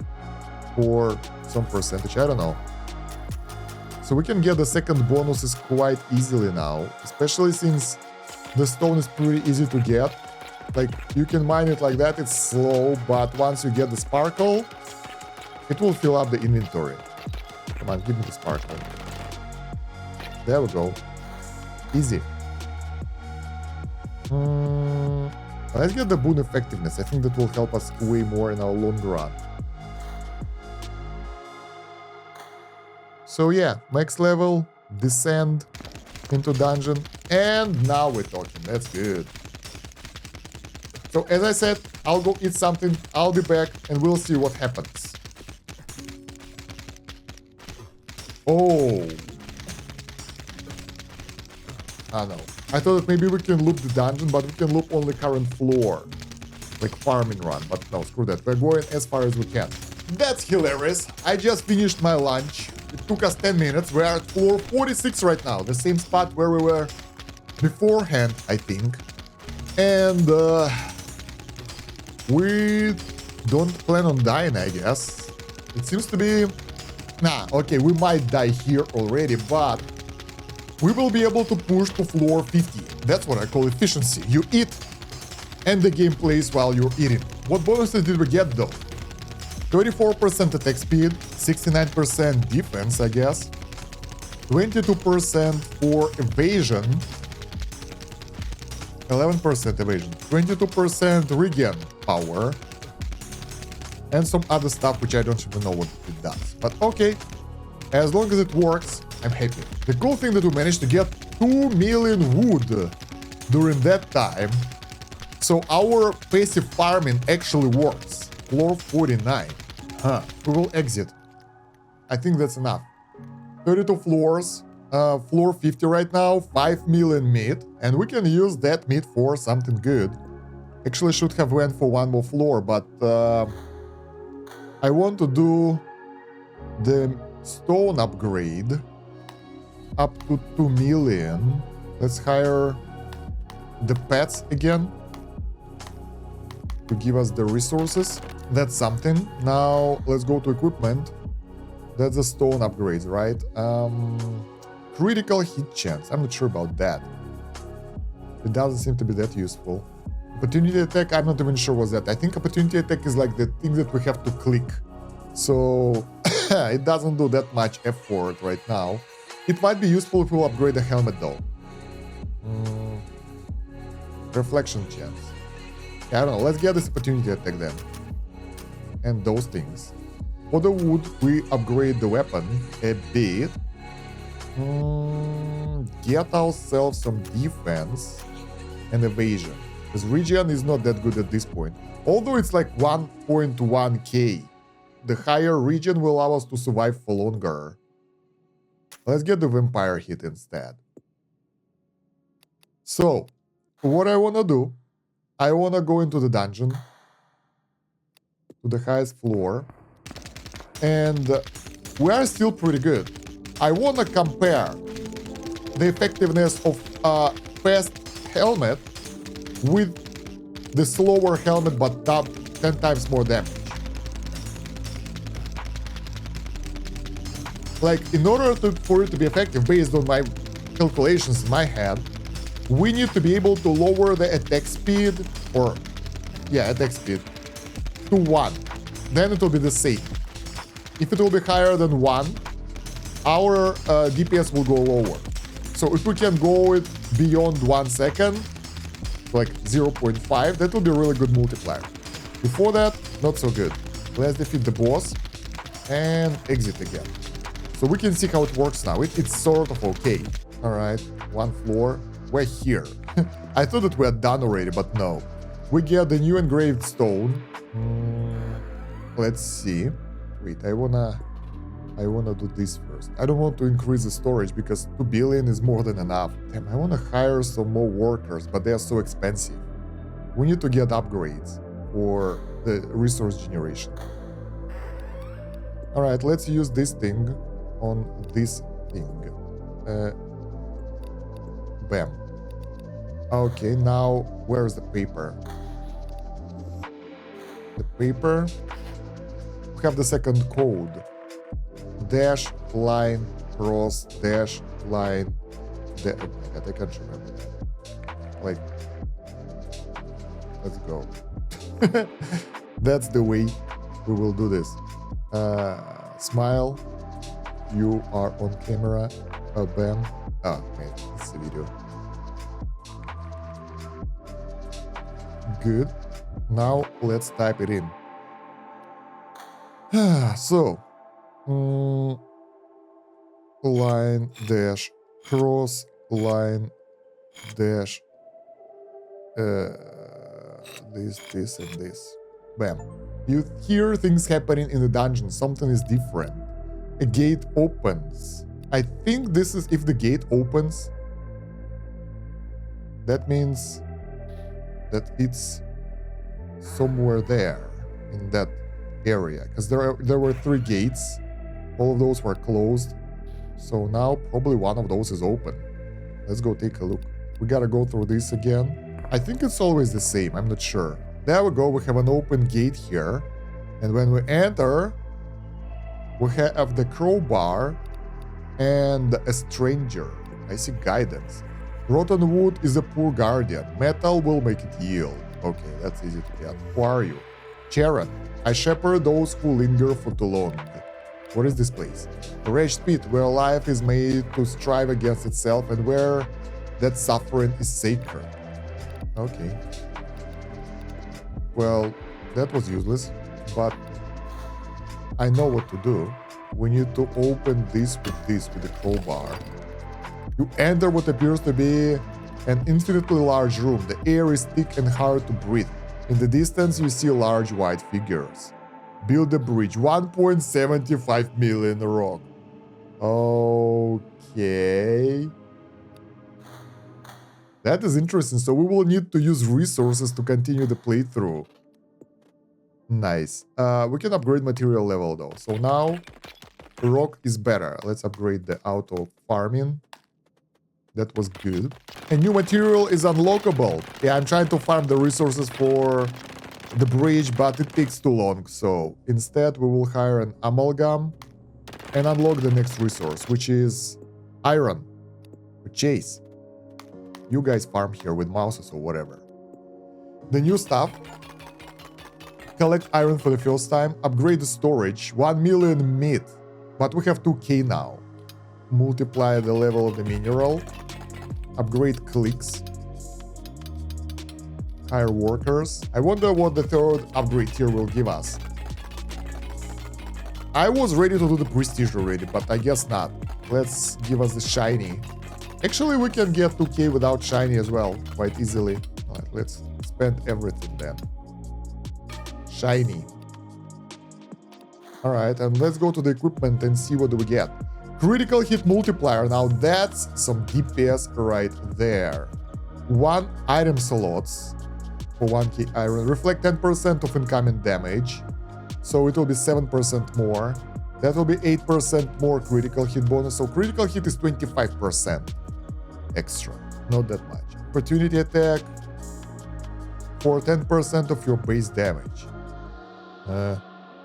for some percentage. I don't know. So we can get the second bonuses quite easily now, especially since the stone is pretty easy to get. Like, you can mine it like that, it's slow, but once you get the sparkle, it will fill up the inventory. Come on, give me the sparkle. There we go. Easy. Let's get the boon effectiveness. I think that will help us way more in our long run. So yeah, max level, descend into dungeon, and now we're talking. That's good. So as I said, I'll go eat something, I'll be back, and we'll see what happens. Oh. Ah, no. I thought that maybe we can loop the dungeon, but we can loop only current floor. Like farming run, but no, screw that. We're going as far as we can. That's hilarious. I just finished my lunch. It took us 10 minutes. We're at floor 46 right now. The same spot where we were beforehand, I think. And we don't plan on dying, I guess. It seems to be... Nah, okay, we might die here already, but we will be able to push to floor 50. That's what I call efficiency. You eat, and the game plays while you're eating. What bonuses did we get, though? 34% attack speed, 69% defense, I guess, 22% for evasion, 11% evasion, 22% regen power, and some other stuff which I don't even know what it does. But okay, as long as it works, I'm happy. The cool thing that we managed to get 2 million wood during that time, so our passive farming actually works. Floor 49. We will exit. I think that's enough. 32 floors. Floor 50 right now. 5 million meat. And we can use that meat for something good. Actually, should have went for one more floor, but I want to do the stone upgrade up to 2 million. Let's hire the pets again to give us the resources. That's something. Now let's go to equipment. That's a stone upgrades, right? Critical hit chance. I'm not sure about that. It doesn't seem to be that useful. Opportunity attack, I'm not even sure what's that. I think opportunity attack is like the thing that we have to click. So it doesn't do that much effort right now. It might be useful if we'll upgrade the helmet though. Reflection chance. Yeah, I don't know. Let's get this opportunity attack then. And those things. For the wood, we upgrade the weapon a bit. Get ourselves some defense and evasion. Because regen is not that good at this point. Although it's like 1.1k. The higher regen will allow us to survive for longer. Let's get the vampire hit instead. So, what I want to do, I want to go into the dungeon. To the highest floor. And we are still pretty good. I want to compare the effectiveness of fast helmet with the slower helmet but 10 times more damage. Like, in order for it to be effective, based on my calculations in my head, we need to be able to lower the attack speed, or, yeah, attack speed, to 1. Then it will be the same. If it will be higher than 1, our DPS will go lower. So if we can go it beyond 1 second, like 0.5, that will be a really good multiplier. Before that, not so good. Let's defeat the boss and exit again. So we can see how it works now. It's sort of okay. All right, 1 floor. We're here. I thought that we are done already, but no. We get the new engraved stone. Let's see. Wait, I wanna do this first. I don't want to increase the storage because 2 billion is more than enough. Damn, I wanna hire some more workers, but they are so expensive. We need to get upgrades for the resource generation. All right, let's use this thing on this thing. Bam. Okay, now where's the paper? The paper. We have the second code. Dash, line, cross, dash, line. Oh my god, I can't remember that. Like, let's go. That's the way we will do this. Smile. You are on camera. Bam. Oh, man, it's the video. Good. Now let's type it in. So, line dash cross line dash this and this. Bam. You hear things happening in the dungeon. Something is different. A gate opens. I think this is if the gate opens. That means that it's somewhere there in that area, because there were 3 gates. All of those were closed, so now probably one of those is open. Let's go take a look. We gotta go through this again. I think it's always the same, I'm not sure. There we go, we have an open gate here, and when we enter we have the crowbar and a stranger. I see guidance. Rotten wood is a poor guardian. Metal will make it yield. Okay, that's easy to get. Who are you? Charon. I shepherd those who linger for too long. What is this place? A wretched pit where life is made to strive against itself and where that suffering is sacred. Okay. Well, that was useless, but I know what to do. We need to open this with the crowbar. You enter what appears to be an infinitely large room. The air is thick and hard to breathe. In the distance, you see large white figures. Build a bridge. 1.75 million rock. Okay. That is interesting. So we will need to use resources to continue the playthrough. Nice. We can upgrade material level though. So now rock is better. Let's upgrade the auto farming. That was good. A new material is unlockable. Yeah, I'm trying to farm the resources for the bridge, but it takes too long. So instead, we will hire an amalgam and unlock the next resource, which is iron. Chase. You guys farm here with mouses or whatever. The new stuff. Collect iron for the first time. Upgrade the storage. 1 million meat. But we have 2k now. Multiply the level of the mineral. Upgrade clicks. Hire workers. I wonder what the third upgrade here will give us. I was ready to do the prestige already, but I guess not. Let's give us the shiny. Actually, we can get 2k without shiny as well, quite easily. Alright, let's spend everything then. Shiny. Alright, and let's go to the equipment and see what do we get. Critical hit multiplier. Now that's some DPS right there. 1 item slots for 1k iron. Reflect 10% of incoming damage. So it will be 7% more. That will be 8% more critical hit bonus. So critical hit is 25% extra. Not that much. Opportunity attack for 10% of your base damage.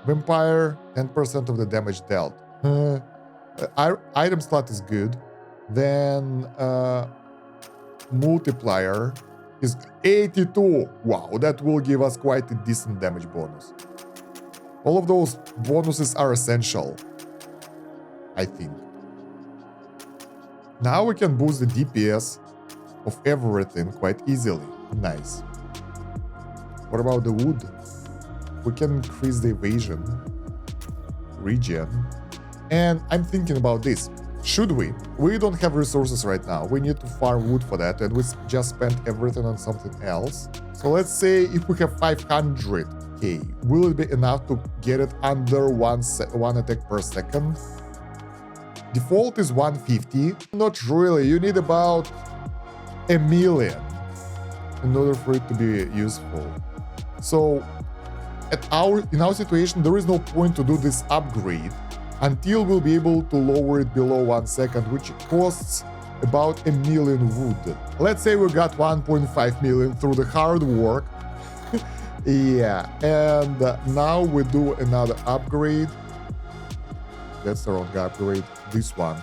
Vampire, 10% of the damage dealt. Item slot is good. Then multiplier is 82. Wow, that will give us quite a decent damage bonus. All of those bonuses are essential, I think. Now we can boost the DPS of everything quite easily. Nice. What about the wood? We can increase the evasion, regen. And I'm thinking about this. Should we? We don't have resources right now. We need to farm wood for that, and we just spent everything on something else. So let's say if we have 500k, will it be enough to get it under one attack per second? Default is 150. Not really. You need about 1 million in order for it to be useful. So in our situation, there is no point to do this upgrade until we'll be able to lower it below 1 second, which costs about 1 million wood. Let's say we got 1.5 million through the hard work. Yeah, and now we do another upgrade. That's the wrong upgrade, this one.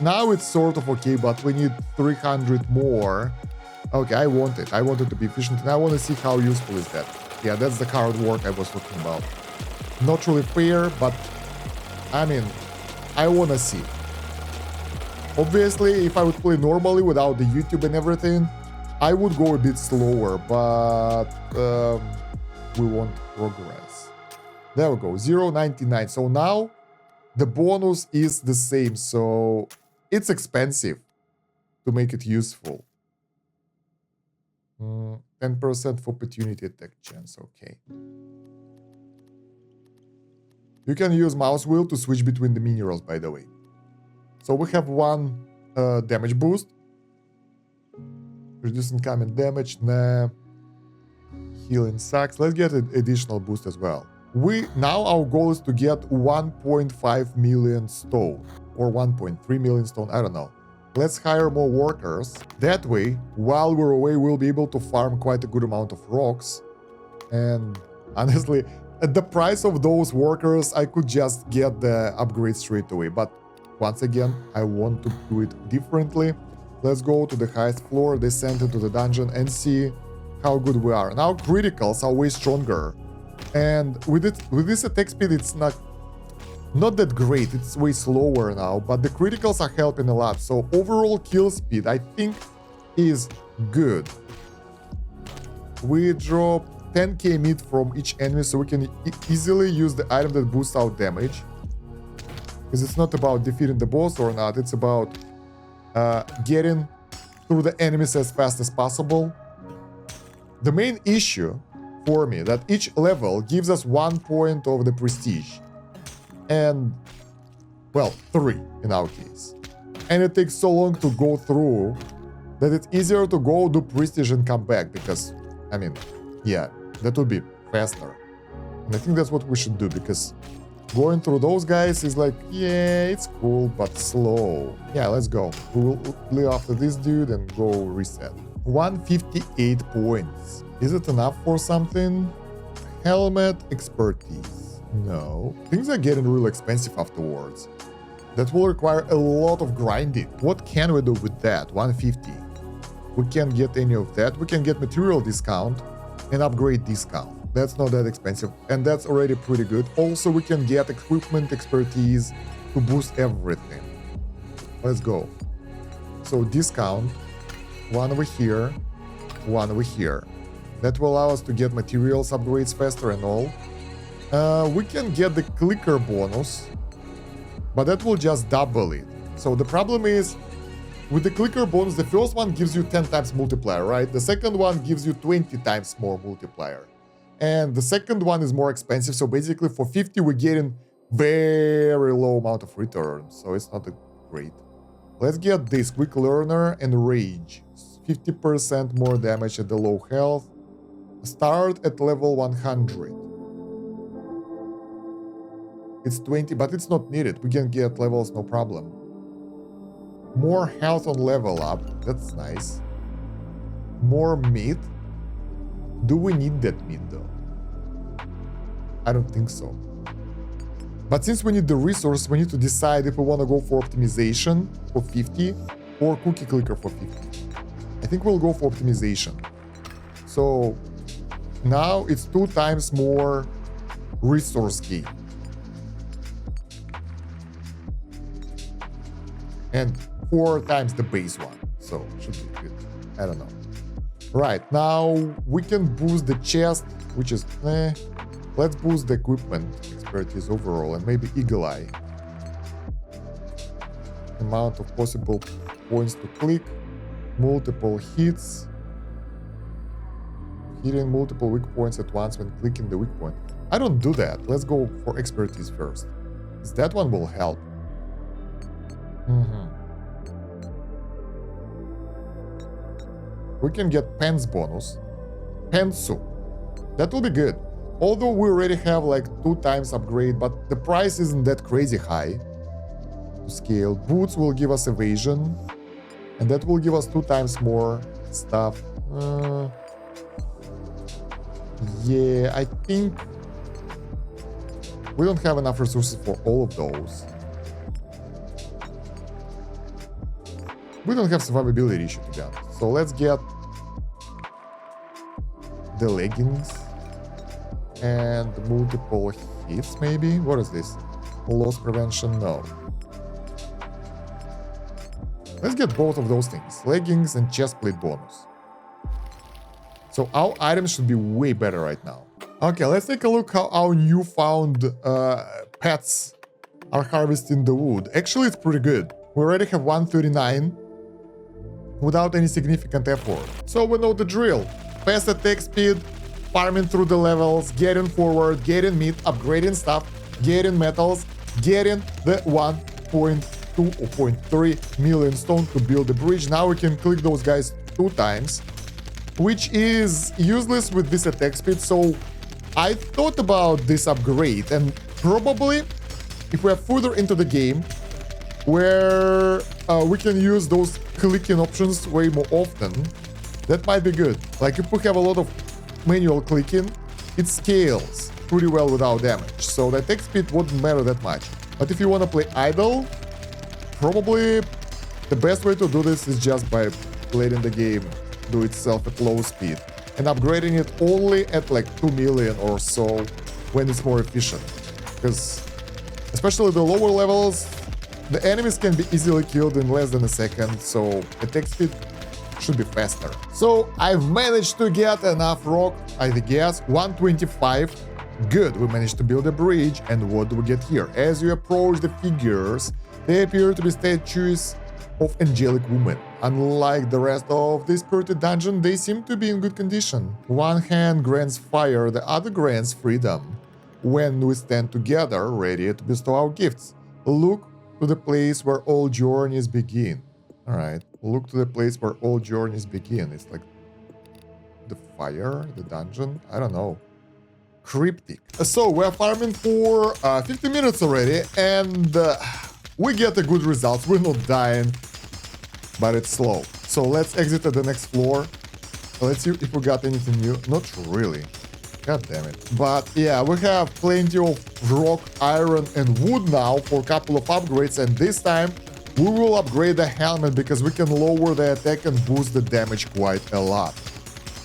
Now it's sort of okay, but we need 300 more. Okay, I want it to be efficient, and I want to see how useful is that. Yeah, that's the hard work I was talking about. Not really fair, but I mean, I want to see. Obviously, if I would play normally without the YouTube and everything, I would go a bit slower, but we want progress. There we go, 0.99. So now the bonus is the same, so it's expensive to make it useful. 10% for opportunity attack chance, okay. You can use mouse wheel to switch between the minerals, by the way. So we have one damage boost. Reduce incoming damage, nah. Healing sucks. Let's get an additional boost as well. Now our goal is to get 1.5 million stone or 1.3 million stone, I don't know. Let's hire more workers. That way, while we're away, we'll be able to farm quite a good amount of rocks. And honestly, at the price of those workers, I could just get the upgrade straight away. But once again, I want to do it differently. Let's go to the highest floor, descend into the dungeon, and see how good we are. Now criticals are way stronger. And with this attack speed, it's not that great. It's way slower now, but the criticals are helping a lot. So overall kill speed, I think, is good. We drop 10k meat from each enemy, so we can easily use the item that boosts our damage. Because it's not about defeating the boss or not, it's about getting through the enemies as fast as possible. The main issue for me that each level gives us 1 point of the prestige. And, well, 3 in our case. And it takes so long to go through that it's easier to go do prestige and come back because, I mean, yeah, that would be faster. And I think that's what we should do because going through those guys is like, yeah, it's cool, but slow. Yeah, let's go. We'll play after this dude and go reset. 158 points. Is it enough for something? Helmet expertise. No. Things are getting real expensive afterwards. That will require a lot of grinding. What can we do with that? 150. We can't get any of that. We can get material discount and upgrade discount. That's not that expensive, and that's already pretty good. Also, we can get equipment expertise to boost everything. Let's go. So discount, one over here, one over here. That will allow us to get materials upgrades faster and all. We can get the clicker bonus, but that will just double it. So the problem is, with the clicker bonus, the first one gives you 10 times multiplier, right? The second one gives you 20 times more multiplier. And the second one is more expensive, so basically for 50 we're getting very low amount of return, so it's not great. Let's get this quick learner and rage. 50% more damage at the low health. Start at level 100. It's 20, but it's not needed. We can get levels, no problem. More health on level up. That's nice. More meat. Do we need that meat though? I don't think so. But since we need the resource, we need to decide if we want to go for optimization for 50 or cookie clicker for 50. I think we'll go for optimization. So now it's 2 times more resource gain. And 4 times the base one. So should be good. I don't know. Right, now we can boost the chest, which is let's boost the equipment expertise overall and maybe eagle eye. Amount of possible points to click, multiple hits, hitting multiple weak points at once when clicking the weak point. I don't do that. Let's go for expertise first, because that one will help. We can get pens bonus. Pensu. That will be good. Although we already have like 2 times upgrade, but the price isn't that crazy high to scale. Boots will give us evasion. And that will give us 2 times more stuff. Yeah, I think we don't have enough resources for all of those. We don't have survivability issue to be honest. So let's get the leggings and multiple hits maybe. What is this? Loss prevention? No. Let's get both of those things. Leggings and chest plate bonus. So our items should be way better right now. Okay, let's take a look how our newfound pets are harvesting the wood. Actually, it's pretty good. We already have 139 without any significant effort. So we know the drill. Fast attack speed, farming through the levels, getting forward, getting meat, upgrading stuff, getting metals, getting the 1.2 or 0.3 million stone to build the bridge. Now we can click those guys 2 times, which is useless with this attack speed. So I thought about this upgrade, and probably if we are further into the game where we can use those clicking options way more often, that might be good. Like if we have a lot of manual clicking, it scales pretty well without damage, so the attack speed wouldn't matter that much. But if you want to play idle, probably the best way to do this is just by letting the game do itself at low speed and upgrading it only at like 2 million or so when it's more efficient. Because especially the lower levels, the enemies can be easily killed in less than a second, so attack speed should be faster. So I've managed to get enough rock, I guess, 125. Good, we managed to build a bridge, and what do we get here? As you approach the figures, they appear to be statues of angelic women. Unlike the rest of this spirited dungeon, they seem to be in good condition. One hand grants fire, the other grants freedom. When we stand together, ready to bestow our gifts, look to the place where all journeys begin. Alright, look to the place where all journeys begin. It's like the fire, the dungeon, I don't know. Cryptic. So we're farming for 50 minutes already, and we get a good result. We're not dying, but it's slow. So let's exit to the next floor. Let's see if we got anything new. Not really. God damn it. But yeah, we have plenty of rock, iron, and wood now for a couple of upgrades, and this time we will upgrade the helmet because we can lower the attack and boost the damage quite a lot.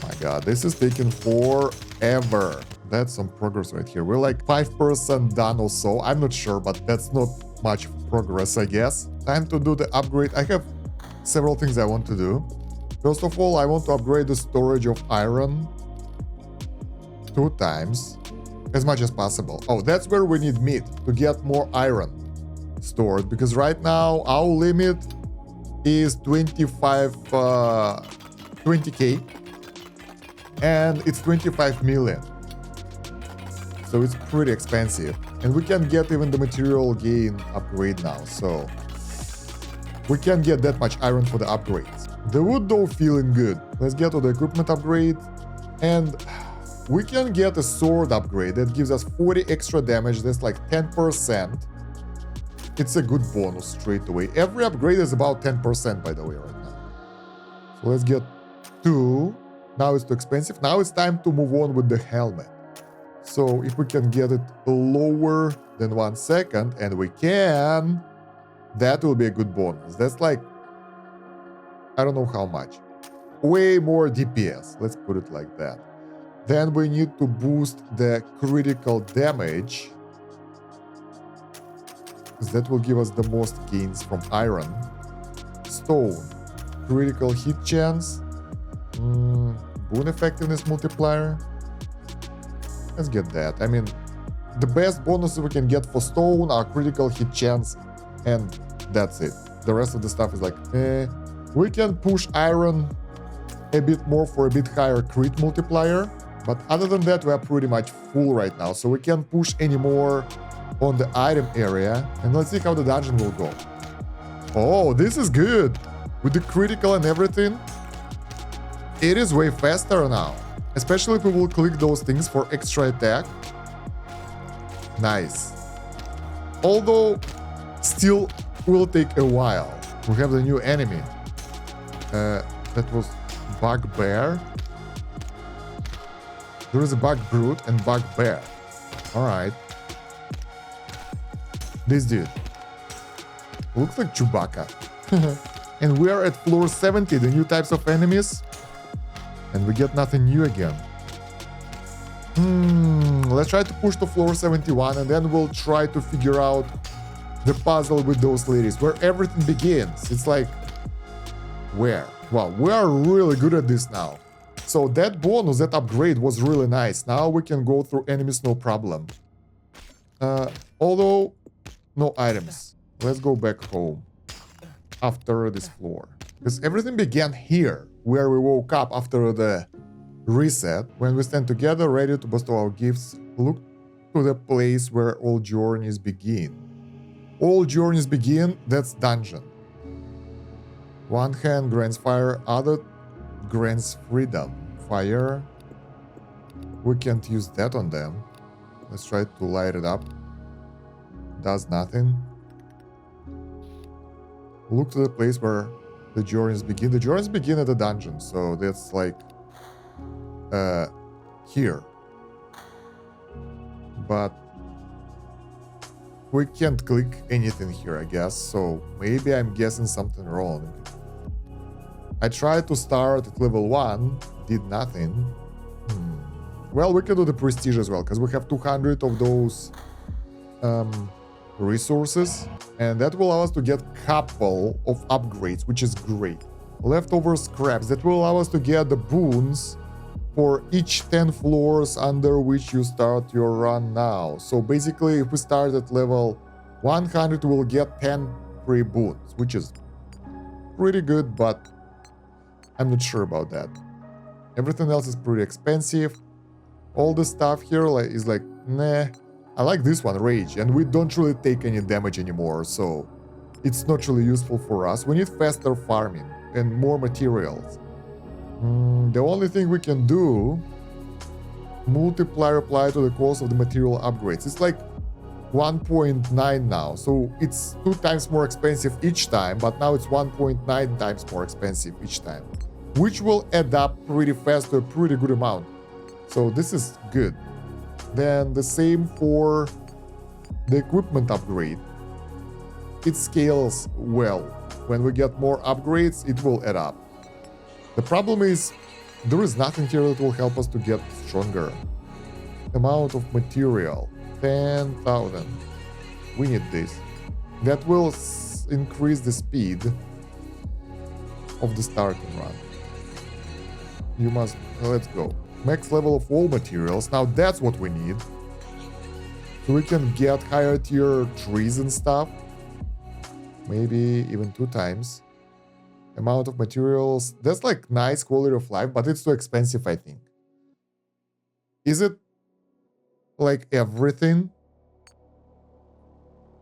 My god, this is taking forever. That's some progress right here. We're like 5% done or so. I'm not sure, but that's not much progress, I guess. Time to do the upgrade. I have several things I want to do. First of all, I want to upgrade the storage of iron 2 times, as much as possible. Oh, that's where we need meat to get more iron stored, because right now our limit is 20k, and it's 25 million. So it's pretty expensive, and we can get even the material gain upgrade now, so we can get that much iron for the upgrades. The wood though feeling good. Let's get to the equipment upgrade, and we can get a sword upgrade that gives us 40 extra damage. That's like 10%. It's a good bonus straight away. Every upgrade is about 10% by the way right now. So let's get 2. Now it's too expensive. Now it's time to move on with the helmet. So if we can get it lower than 1 second, and we can, that will be a good bonus. That's like, I don't know how much. Way more DPS, let's put it like that. Then we need to boost the critical damage, because that will give us the most gains from iron. Stone, critical hit chance, boon effectiveness multiplier. Let's get that. I mean, the best bonuses we can get for stone are critical hit chance, and that's it. The rest of the stuff is like, we can push iron a bit more for a bit higher crit multiplier, but other than that, we are pretty much full right now, so we can't push any more on the item area. And let's see how the dungeon will go. Oh, this is good. With the critical and everything, it is way faster now. Especially if we will click those things for extra attack. Nice. Although, still will take a while. We have the new enemy. That was Bugbear. There is a Bug Brute and Bugbear. Alright. This dude. Looks like Chewbacca. And we are at floor 70, the new types of enemies. And we get nothing new again. Let's try to push to floor 71 and then we'll try to figure out the puzzle with those ladies, where everything begins. It's like, where? Wow, we are really good at this now. So that bonus, that upgrade was really nice. Now we can go through enemies no problem. Although, no items. Let's go back home after this floor. Because everything began here, where we woke up after the reset. When we stand together, ready to bestow our gifts, look to the place where all journeys begin. All journeys begin, that's dungeon. One hand grants fire, other grants freedom. Fire. We can't use that on them. Let's try to light it up. Does nothing. Look to the place where the journeys begin. The journeys begin at the dungeon, so that's like here. But we can't click anything here, I guess, so maybe I'm guessing something wrong. I tried to start at level 1, did nothing. Well, we can do the prestige as well, because we have 200 of those resources, and that will allow us to get couple of upgrades, which is great. Leftover scraps, that will allow us to get the boons for each 10 floors under which you start your run now. So basically, if we start at level 100, we'll get 10 free boons, which is pretty good, but I'm not sure about that. Everything else is pretty expensive. All the stuff here is like, nah. I like this one, Rage, and we don't really take any damage anymore, so it's not really useful for us. We need faster farming and more materials. The only thing we can do, multiplier apply to the cost of the material upgrades. It's like 1.9 now, so it's 2 times more expensive each time, but now it's 1.9 times more expensive each time, which will add up pretty fast to a pretty good amount. So this is good. Then the same for the equipment upgrade. It scales well. When we get more upgrades, it will add up. The problem is, there is nothing here that will help us to get stronger. Amount of material, 10,000. We need this. That will increase the speed of the starting run. You must, let's go. Max level of all materials, now that's what we need. So we can get higher tier trees and stuff. Maybe even 2 times. Amount of materials, that's like nice quality of life, but it's too expensive, I think. Is it like everything?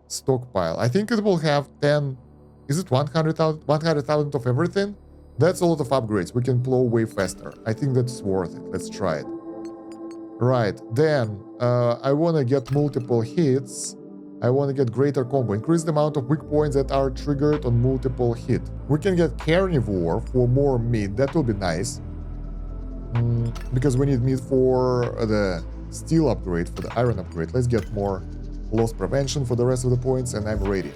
Stockpile, I think it will have 10, is it 100,000 of everything? That's a lot of upgrades, we can plow way faster. I think that's worth it, let's try it. Right, then I want to get multiple hits. I want to get greater combo. Increase the amount of weak points that are triggered on multiple hit. We can get carnivore for more meat. That will be nice. Because we need meat for the steel upgrade, for the iron upgrade. Let's get more loss prevention for the rest of the points, and I'm ready.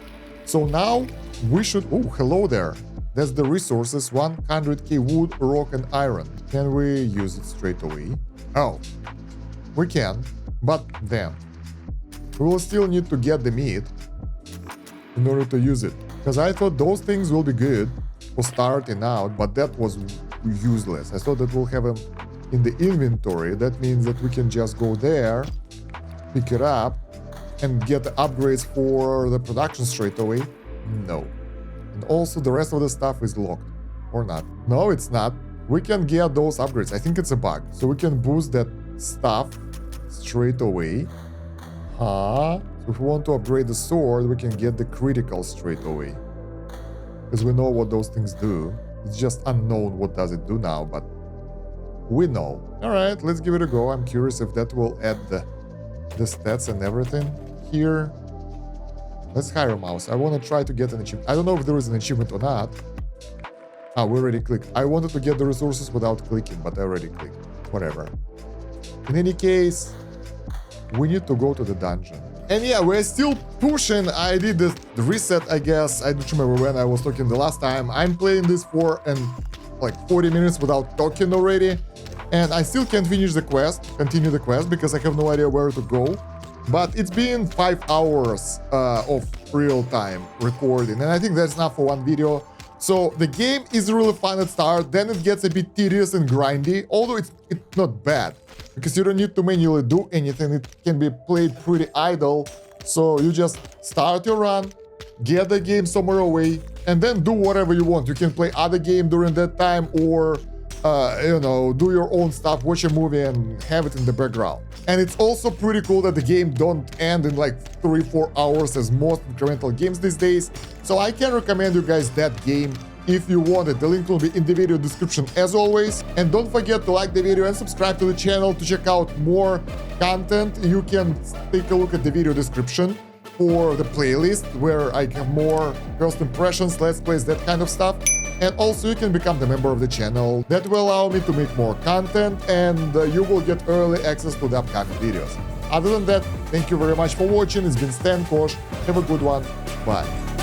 So now we should... Oh, hello there. That's the resources. 100k wood, rock, and iron. Can we use it straight away? Oh, we can. But then... we will still need to get the meat in order to use it. Because I thought those things will be good for starting out, but that was useless. I thought that we'll have them in the inventory. That means that we can just go there, pick it up, and get the upgrades for the production straight away. No. And also the rest of the stuff is locked. Or not. No, it's not. We can get those upgrades. I think it's a bug. So we can boost that stuff straight away. So if we want to upgrade the sword, we can get the critical straight away. Because we know what those things do. It's just unknown what does it do now, but we know. Alright, let's give it a go. I'm curious if that will add the stats and everything here. Let's hire a mouse. I want to try to get an achievement. I don't know if there is an achievement or not. Ah, we already clicked. I wanted to get the resources without clicking, but I already clicked. Whatever. In any case, we need to go to the dungeon. And yeah, we're still pushing. I did the reset, I guess. I don't remember when I was talking the last time. I'm playing this for like 40 minutes without talking already. And I still can't finish the quest, continue the quest, because I have no idea where to go. But it's been 5 hours of real-time recording, and I think that's enough for one video. So the game is really fun at start, then it gets a bit tedious and grindy, although it's not bad, because you don't need to manually do anything, it can be played pretty idle. So you just start your run, get the game somewhere away, and then do whatever you want. You can play other game during that time, or you know, do your own stuff, watch a movie and have it in the background. And it's also pretty cool that the game don't end in like 3-4 hours as most incremental games these days. So I can recommend you guys that game if you want it. The link will be in the video description as always. And don't forget to like the video and subscribe to the channel to check out more content. You can take a look at the video description for the playlist where I have more first impressions, let's plays, that kind of stuff. And also you can become the member of the channel. That will allow me to make more content, and you will get early access to the upcoming videos. Other than that, thank you very much for watching. It's been Stan Kosh. Have a good one. Bye.